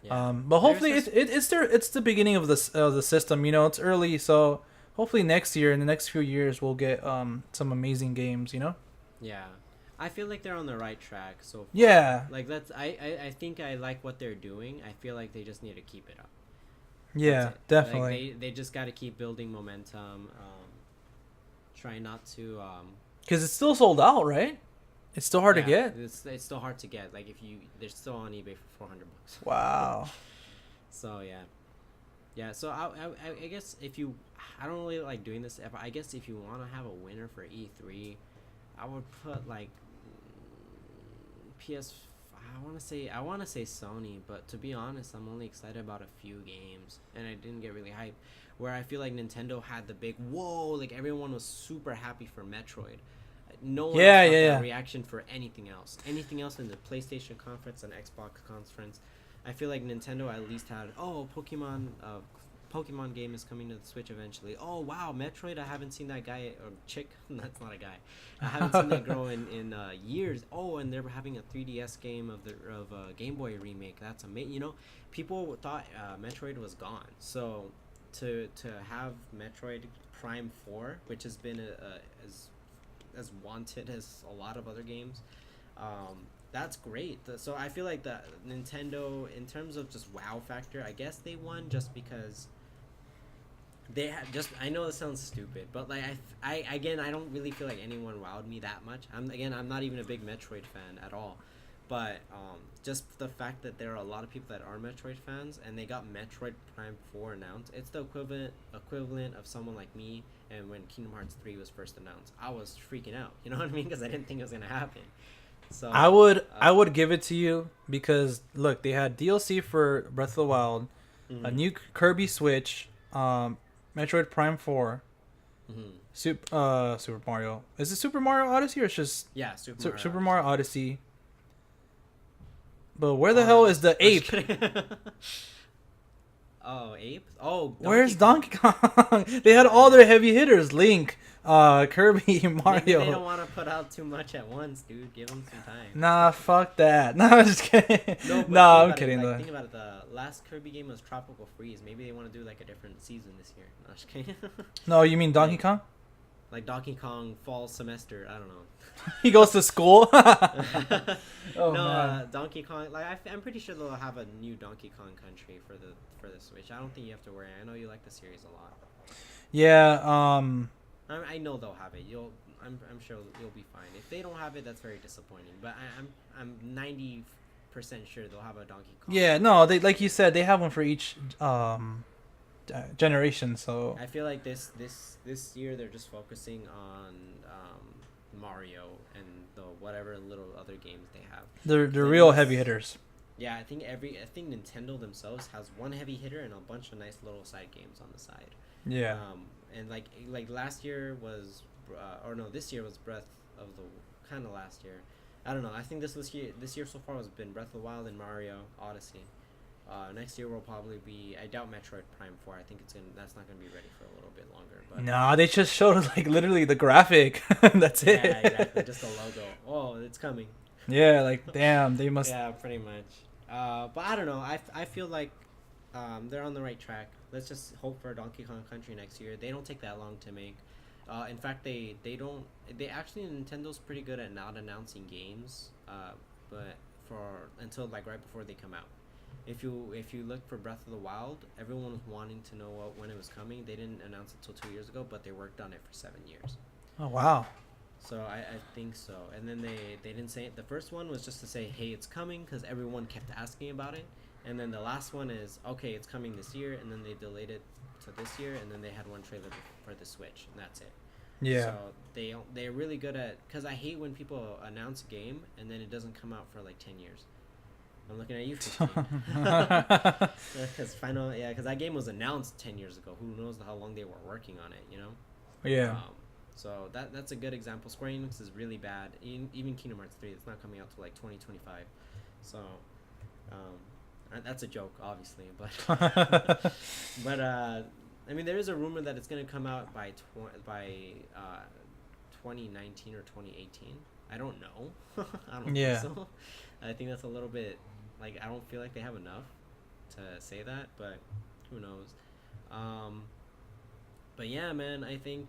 [SPEAKER 4] Yeah.
[SPEAKER 3] but hopefully it's the beginning of the system. You know, it's early, so hopefully next year, in the next few years, we'll get some amazing games. You know.
[SPEAKER 4] Yeah. I feel like they're on the right track. So far.
[SPEAKER 3] Yeah.
[SPEAKER 4] Like I think I like what they're doing. I feel like they just need to keep it up.
[SPEAKER 3] Yeah, definitely.
[SPEAKER 4] Like they just got to keep building momentum. Try not to.
[SPEAKER 3] Because it's still sold out, right? It's still hard to get.
[SPEAKER 4] It's still hard to get. Like they're still on eBay for $400.
[SPEAKER 3] Wow.
[SPEAKER 4] So yeah. So I guess I don't really like doing this. I guess if you want to have a winner for E3, I would put like PS. I want to say Sony, but to be honest, I'm only excited about a few games, and I didn't get really hyped. Where I feel like Nintendo had the big whoa, like everyone was super happy for Metroid. No one else got that reaction for anything else. Anything else in the PlayStation conference and Xbox conference, I feel like Nintendo at least had Pokemon game is coming to the Switch eventually. Oh wow, Metroid! I haven't seen that guy or chick. That's not a guy. I haven't seen that girl in years. Oh, and they're having a 3DS game of Game Boy remake. That's amazing. You know, people thought Metroid was gone. So to have Metroid Prime 4, which has been as wanted as a lot of other games, that's great. So I feel like the Nintendo, in terms of just wow factor, I guess they won just because I know it sounds stupid, but like I don't really feel like anyone wowed me that much. I'm not even a big Metroid fan at all, but just the fact that there are a lot of people that are Metroid fans and they got Metroid Prime 4 announced. It's the equivalent of someone like me, and when Kingdom Hearts 3 was first announced, I was freaking out. You know what I mean? Because I didn't think it was gonna happen. So
[SPEAKER 3] I would give it to you because look, they had DLC for Breath of the Wild, a new Kirby Switch, Metroid Prime 4, Super Mario. Is it Super Mario Odyssey or it's just Super Mario Odyssey? But where the hell is the ape?
[SPEAKER 4] Oh, ape? Oh,
[SPEAKER 3] where's Donkey Kong? They had all their heavy hitters: Link, Kirby, Mario.
[SPEAKER 4] Maybe they don't want to put out too much at once, dude. Give them some time.
[SPEAKER 3] Nah, fuck that. Nah, I'm just kidding.
[SPEAKER 4] No,
[SPEAKER 3] I'm kidding.
[SPEAKER 4] Think about it. The last Kirby game was Tropical Freeze. Maybe they want to do like a different season this year. No, just kidding.
[SPEAKER 3] No, you mean Donkey Kong?
[SPEAKER 4] Like Donkey Kong fall semester. I don't know.
[SPEAKER 3] He goes to school. Oh, man.
[SPEAKER 4] Donkey Kong. Like I'm pretty sure they'll have a new Donkey Kong Country for the Switch. I don't think you have to worry. I know you like the series a lot.
[SPEAKER 3] Yeah.
[SPEAKER 4] I know they'll have it. I'm sure you'll be fine. If they don't have it, that's very disappointing. But I'm 90% sure they'll have a Donkey Kong.
[SPEAKER 3] Yeah. No, they like you said, they have one for each generation. So
[SPEAKER 4] I feel like this year they're just focusing on Mario and the whatever little other games they have.
[SPEAKER 3] they're real heavy hitters.
[SPEAKER 4] Yeah, I think Nintendo themselves has one heavy hitter and a bunch of nice little side games on the side.
[SPEAKER 3] Yeah.
[SPEAKER 4] And like last year was, this year was Breath of the kind of last year. I don't know. I think this year so far has been Breath of the Wild and Mario Odyssey. Next year will probably be. I doubt Metroid Prime 4. I think that's not gonna be ready for a little bit longer. But
[SPEAKER 3] Nah, they just showed like literally the graphic. That's it.
[SPEAKER 4] Yeah, exactly. Just the logo. Oh, it's coming.
[SPEAKER 3] Yeah, like damn, they must.
[SPEAKER 4] Yeah, pretty much. But I don't know. I feel like they're on the right track. Let's just hope for Donkey Kong Country next year. They don't take that long to make. In fact, they don't. They actually Nintendo's pretty good at not announcing games. But until like right before they come out. If you look for Breath of the Wild, everyone was wanting to know when it was coming. They didn't announce it till 2 years ago, but they worked on it for 7 years.
[SPEAKER 3] Oh wow.
[SPEAKER 4] So I think so. And then they didn't say it. The first one was just to say, hey, it's coming, because everyone kept asking about it. And then the last one is, okay, it's coming this year. And then they delayed it to this year. And then they had one trailer for the Switch, and that's it.
[SPEAKER 3] Yeah.
[SPEAKER 4] So they're really good at, because I hate when people announce a game and then it doesn't come out for like 10 years. I'm looking at you, 15. Because that game was announced 10 years ago. Who knows how long they were working on it, you know?
[SPEAKER 3] Yeah.
[SPEAKER 4] So that's a good example. Square Enix is really bad. Even Kingdom Hearts 3, it's not coming out till like 2025. So that's a joke, obviously. But I mean, there is a rumor that it's going to come out by 2019 or 2018. I don't know. I don't think so. I think that's a little bit, like, I don't feel like they have enough to say that, but who knows. But yeah, man, I think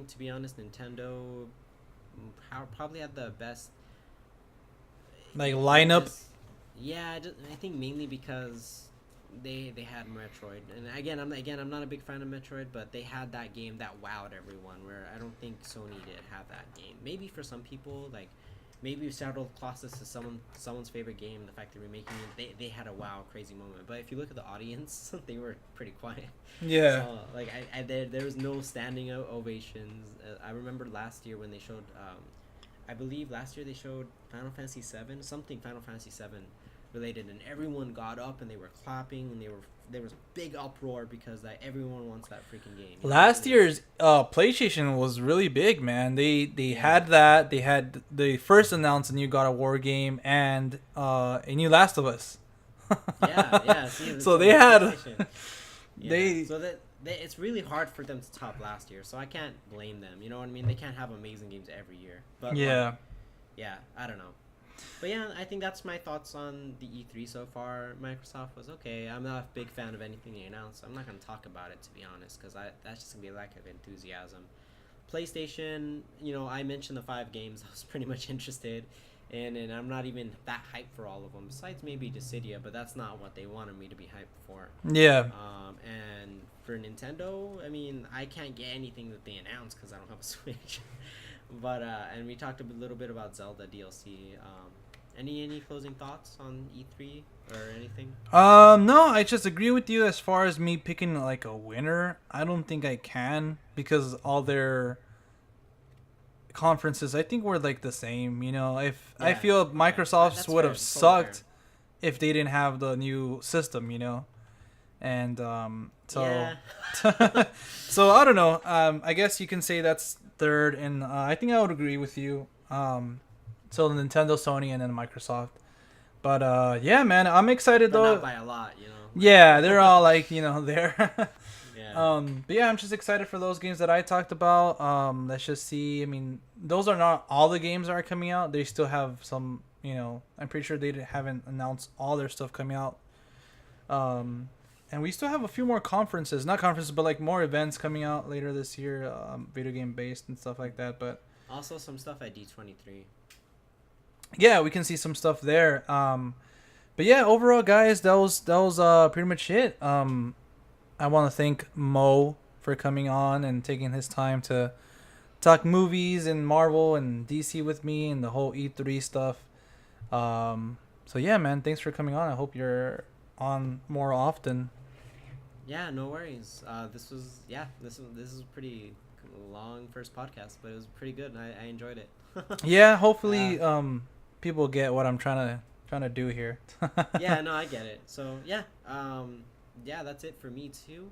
[SPEAKER 4] to be honest, Nintendo probably had the best
[SPEAKER 3] like lineup.
[SPEAKER 4] I think mainly because they had Metroid, and again I'm not a big fan of Metroid, but they had that game that wowed everyone. Where I don't think Sony did have that game. Maybe for some people, like maybe Shadow of the Colossus is someone's favorite game. The fact they're remaking it, they had a wow crazy moment. But if you look at the audience, they were pretty quiet.
[SPEAKER 3] Yeah.
[SPEAKER 4] So, like there was no standing ovations. I remember last year when they showed, I believe last year they showed Final Fantasy VII related, and everyone got up and they were clapping, and there was a big uproar because everyone wants that freaking game.
[SPEAKER 3] Last year's PlayStation was really big, man. They had that. They first announced a new God of War game and a new Last of Us.
[SPEAKER 4] Yeah. See,
[SPEAKER 3] so they had.
[SPEAKER 4] It's really hard for them to top last year, so I can't blame them. You know what I mean? They can't have amazing games every year. But
[SPEAKER 3] yeah.
[SPEAKER 4] I don't know. But yeah, I think that's my thoughts on the E3 so far. Microsoft was okay. I'm not a big fan of anything they announced. I'm not going to talk about it, to be honest, because that's just going to be a lack of enthusiasm. PlayStation, I mentioned the 5 games. I was pretty much interested. and I'm not even that hyped for all of them. Besides maybe Dissidia, but that's not what they wanted me to be hyped for.
[SPEAKER 3] Yeah.
[SPEAKER 4] And for Nintendo, I mean, I can't get anything that they announced because I don't have a Switch. But and we talked a little bit about Zelda DLC. Any closing thoughts on E3 or anything?
[SPEAKER 3] No, I just agree with you as far as me picking like a winner. I don't think I can because all their conferences I think were like the same. You know, if I feel Microsoft's
[SPEAKER 4] that's
[SPEAKER 3] would
[SPEAKER 4] fair.
[SPEAKER 3] have
[SPEAKER 4] It's totally
[SPEAKER 3] sucked if they didn't have the new system. You know, and so
[SPEAKER 4] Yeah.
[SPEAKER 3] so I don't know. I guess you can say that's third, and I think I would agree with you. So Nintendo, Sony, and then Microsoft. But yeah, man, I'm excited
[SPEAKER 4] But
[SPEAKER 3] though.
[SPEAKER 4] not by a lot, you know.
[SPEAKER 3] Yeah, they're all like there.
[SPEAKER 4] Yeah.
[SPEAKER 3] But yeah, I'm just excited for those games that I talked about. Let's just see. I mean, those are not all the games that are coming out. They still have some. You know, I'm pretty sure they haven't announced all their stuff coming out. And we still have a few more conferences, not conferences, but like more events coming out later this year, video game based and stuff like that. But
[SPEAKER 4] Also some stuff at D23.
[SPEAKER 3] yeah, we can see some stuff there. But yeah, overall, guys, that was pretty much it. I want to thank Mo for coming on and taking his time to talk movies and Marvel and DC with me and the whole E3 stuff. So yeah, man, thanks for coming on. I hope you're on more often.
[SPEAKER 4] Yeah, no worries. This was a pretty long first podcast, but it was pretty good. I enjoyed it.
[SPEAKER 3] Yeah, hopefully people get what I'm trying to do here.
[SPEAKER 4] Yeah, no, I get it. So yeah, that's it for me too.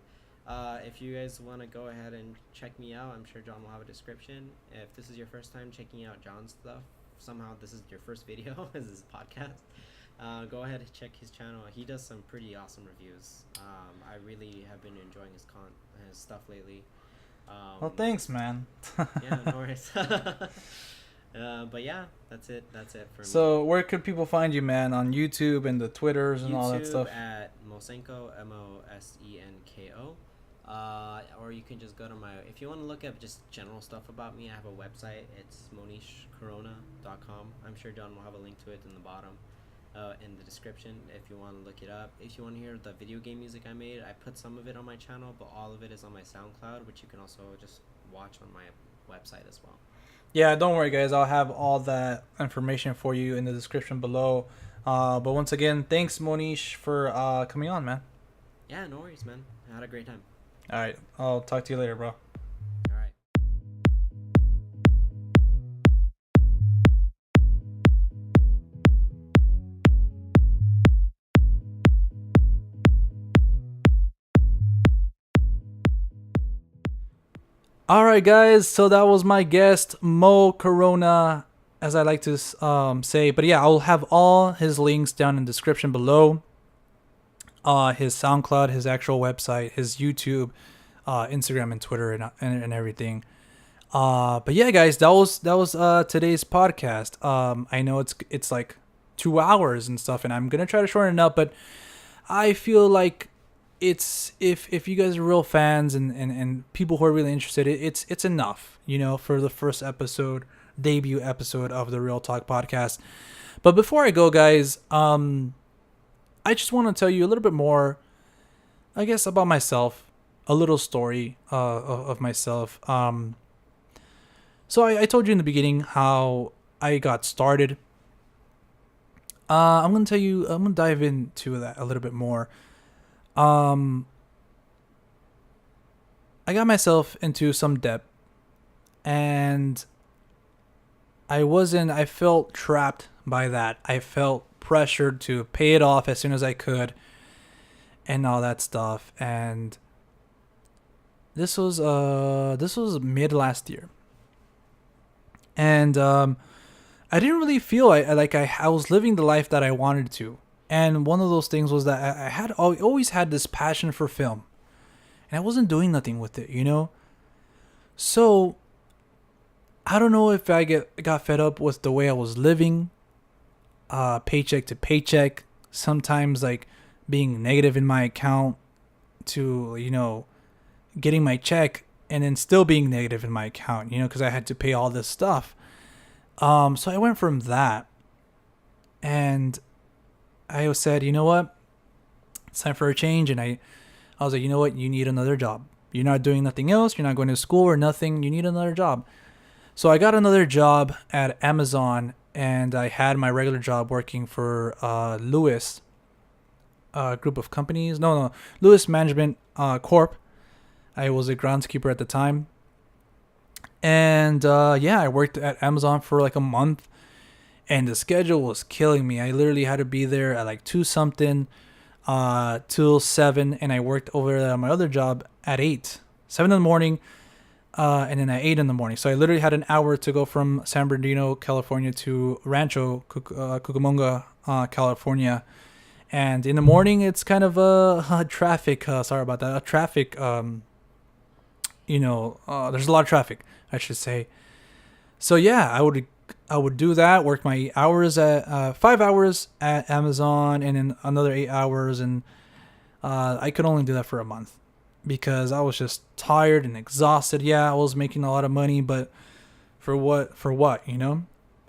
[SPEAKER 4] If you guys want to go ahead and check me out, I'm sure John will have a description. If this is your first time checking out John's stuff, somehow this is your first video, this is a podcast, go ahead and check his channel. He does some pretty awesome reviews. I really have been enjoying his stuff lately.
[SPEAKER 3] Well, thanks, man.
[SPEAKER 4] Yeah, no worries. But yeah, that's it for me.
[SPEAKER 3] So where could people find you, man? On YouTube and the Twitters and all that stuff?
[SPEAKER 4] At Mosenko, Mosenko. Or you can just go to if you want to look up just general stuff about me, I have a website. It's monishcorona.com. I'm sure John will have a link to it in the bottom, in the description if you want to look it up. If you want to hear the video game music I made, I put some of it on my channel, but all of it is on my SoundCloud, which you can also just watch on my website as well.
[SPEAKER 3] Yeah, don't worry, guys. I'll have all that information for you in the description below. But once again, thanks, Monish, for coming on, man.
[SPEAKER 4] Yeah, no worries, man. I had a great time.
[SPEAKER 3] All right. I'll talk to you later, bro.
[SPEAKER 4] All right.
[SPEAKER 3] All right, guys. So that was my guest, Mo Corona, as I like to say. But yeah, I'll have all his links down in the description below. His SoundCloud, his actual website, his YouTube, Instagram, and Twitter, and everything. But yeah, guys, that was today's podcast. I know it's like 2 hours and stuff, and I'm gonna try to shorten it up, but I feel like it's if you guys are real fans and people who are really interested, it's enough, you know, for the first debut episode of the Real Talk podcast. But before I go, guys, I just want to tell you a little bit more, I guess, about myself, a little story of myself. So I told you in the beginning how I got started. I'm going to dive into that a little bit more. I got myself into some debt, and I felt trapped by that. I felt pressured to pay it off as soon as I could and all that stuff. And this was mid last year. And I didn't really feel I was living the life that I wanted to. And one of those things was that I always had this passion for film, and I wasn't doing nothing with it, you know? So I don't know if I got fed up with the way I was living, paycheck to paycheck, sometimes like being negative in my account to, you know, getting my check and then still being negative in my account, you know, because I had to pay all this stuff. So I went from that And I said, you know what? It's time for a change. And I was like, you know what? You need another job. You're not doing nothing else. You're not going to school or nothing. You need another job. So I got another job at Amazon, and I had my regular job working for Lewis group of companies. No, Lewis Management Corp. I was a groundskeeper at the time. And I worked at Amazon for like a month, and the schedule was killing me. I literally had to be there at like 2 something till 7, and I worked over at my other job at 7 in the morning, and then at 8 in the morning. So I literally had an hour to go from San Bernardino, California to Rancho Cucamonga, California. And in the morning, it's kind of a traffic. Sorry about that. A traffic. There's a lot of traffic, I should say. So yeah, I would do that. Work my hours at 5 hours at Amazon, and then another 8 hours, and I could only do that for a month because I was just tired and exhausted. Yeah, I was making a lot of money, but for what?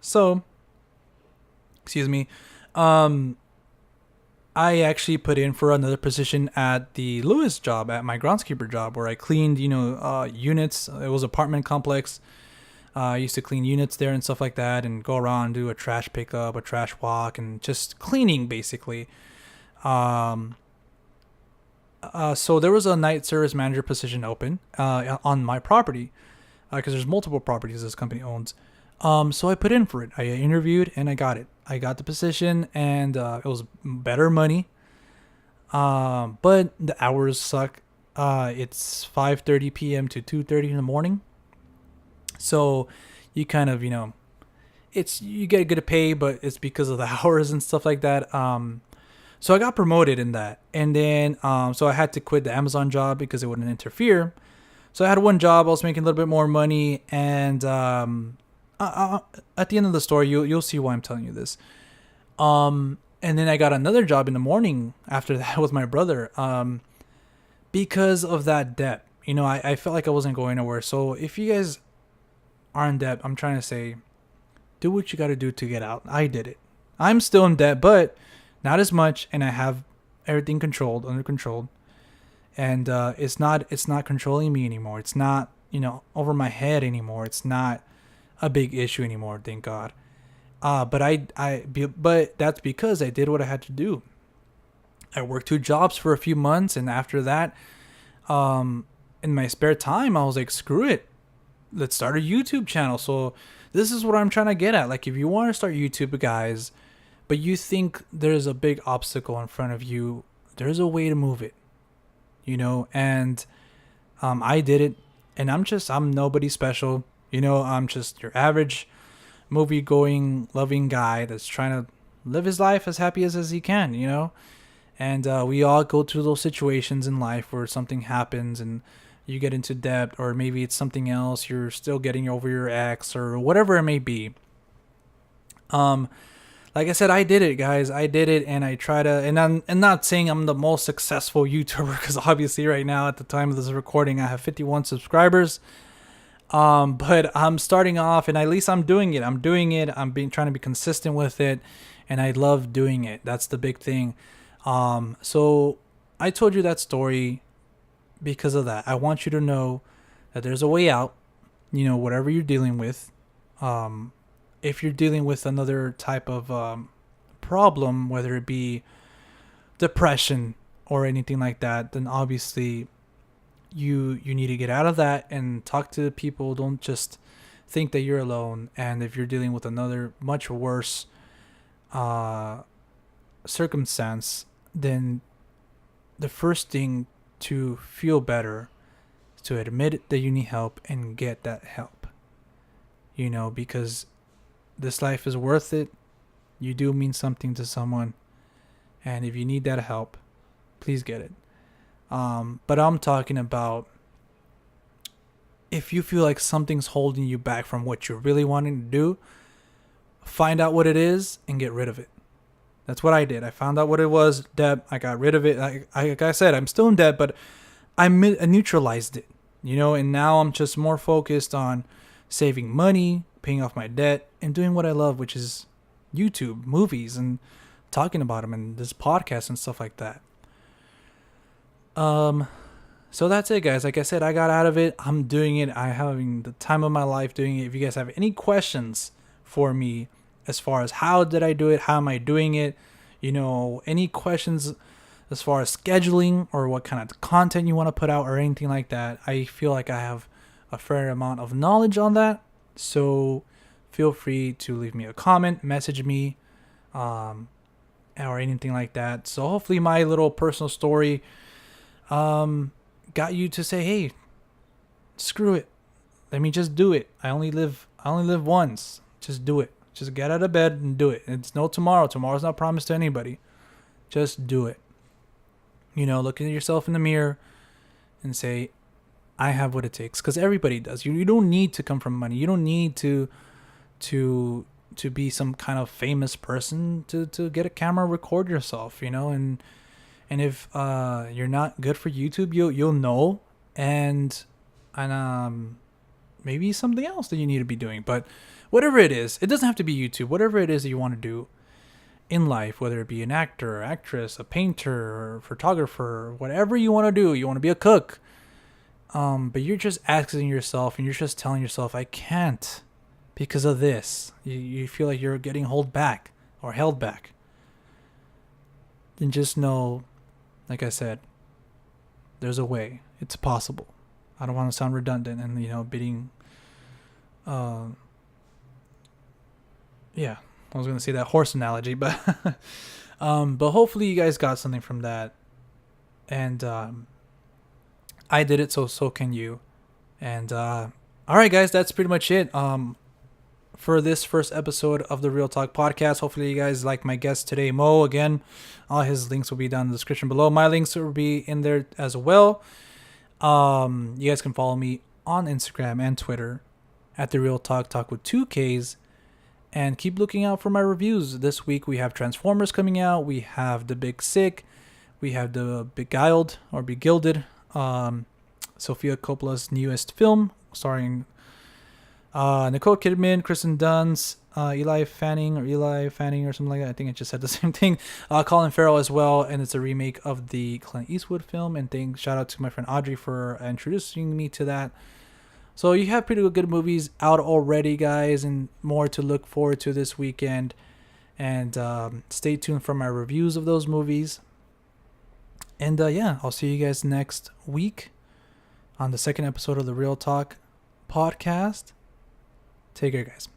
[SPEAKER 3] So, excuse me. I actually put in for another position at the Lewis job, at my groundskeeper job, where I cleaned, units. It was an apartment complex. I used to clean units there and stuff like that, and go around and do a trash pickup, a trash walk, and just cleaning basically. So there was a night service manager position open on my property, because there's multiple properties this company owns. So I put in for it. I interviewed and I got it. I got the position, and it was better money. But the hours suck. It's 5:30 p.m. to 2:30 in the morning. So you kind of, you get good pay, but it's because of the hours and stuff like that. So I got promoted in that. And then, so I had to quit the Amazon job because it wouldn't interfere. So I had one job. I was making a little bit more money. And at the end of the story, you'll see why I'm telling you this. And then I got another job in the morning after that with my brother. Because of that debt. I felt like I wasn't going nowhere. So if you guys are in debt, I'm trying to say, do what you got to do to get out. I did it. I'm still in debt, but not as much, and I have everything under control. And it's not controlling me anymore. It's not, over my head anymore. It's not a big issue anymore, thank God. But that's because I did what I had to do. I worked 2 jobs for a few months, and after that, in my spare time, I was like, screw it. Let's start a YouTube channel. So this is what I'm trying to get at. Like, if you want to start YouTube, guys, but you think there's a big obstacle in front of you, there's a way to move it, and I did it, and I'm nobody special. I'm just your average movie-going, loving guy that's trying to live his life as happy as he can, and we all go through those situations in life where something happens and you get into debt, or maybe it's something else. You're still getting over your ex or whatever it may be. Like I said, I did it, guys. I did it, and I try to, and I'm not saying I'm the most successful YouTuber, because obviously right now at the time of this recording, I have 51 subscribers. But I'm starting off, and at least I'm doing it. I'm trying to be consistent with it, and I love doing it. That's the big thing. So I told you that story because of that. I want you to know that there's a way out, whatever you're dealing with. If you're dealing with another type of problem, whether it be depression or anything like that, then obviously you need to get out of that and talk to people. Don't just think that you're alone. And if you're dealing with another much worse circumstance, then the first thing to feel better is to admit that you need help and get that help. Because this life is worth it. You do mean something to someone, and if you need that help, please get it. But I'm talking about if you feel like something's holding you back from what you're really wanting to do, find out what it is and get rid of it. That's what I did. I found out what it was, debt. I got rid of it. Like I said, I'm still in debt, but I neutralized it, and now I'm just more focused on saving money, paying off my debt, and doing what I love, which is YouTube, movies, and talking about them and this podcast and stuff like that. So that's it, guys. Like I said, I got out of it. I'm doing it. I'm having the time of my life doing it. If you guys have any questions for me as far as how did I do it, how am I doing it, any questions as far as scheduling or what kind of content you want to put out or anything like that, I feel like I have a fair amount of knowledge on that. So feel free to leave me a comment, message me, or anything like that. So hopefully my little personal story got you to say, hey, screw it, let me just do it. I only live once. Just do it. Just get out of bed and do it. It's no tomorrow. Tomorrow's not promised to anybody. Just do it. Look at yourself in the mirror and say, I have what it takes. Because everybody does. You don't need to come from money. You don't need to be some kind of famous person to get a camera, record yourself, and if you're not good for YouTube, you'll know, and maybe something else that you need to be doing. But whatever it is, it doesn't have to be YouTube. Whatever it is that you want to do in life, whether it be an actor, or actress, a painter, or photographer, whatever you want to do, you want to be a cook, but you're just asking yourself and you're just telling yourself, I can't because of this. You feel like you're getting held back, then just know, like I said, there's a way. It's possible. I don't want to sound redundant and bidding. Yeah, I was gonna say that horse analogy, but but hopefully you guys got something from that, and I did it, so can you. And all right, guys, that's pretty much it. For this first episode of the Real Talk podcast. Hopefully you guys like my guest today, Mo. Again, all his links will be down in the description below. My links will be in there as well. You guys can follow me on Instagram and Twitter at the Real Talk with 2 Ks. And keep looking out for my reviews. This week we have Transformers coming out. We have The Big Sick. We have The Beguiled or Begilded. Sofia Coppola's newest film starring Nicole Kidman, Kristen Dunst, Eli Fanning or something like that. I think I just said the same thing. Colin Farrell as well, and it's a remake of the Clint Eastwood film. And shout out to my friend Audrey for introducing me to that. So you have pretty good movies out already, guys, and more to look forward to this weekend. And stay tuned for my reviews of those movies. And yeah, I'll see you guys next week on the second episode of the Real Talk podcast. Take care, guys.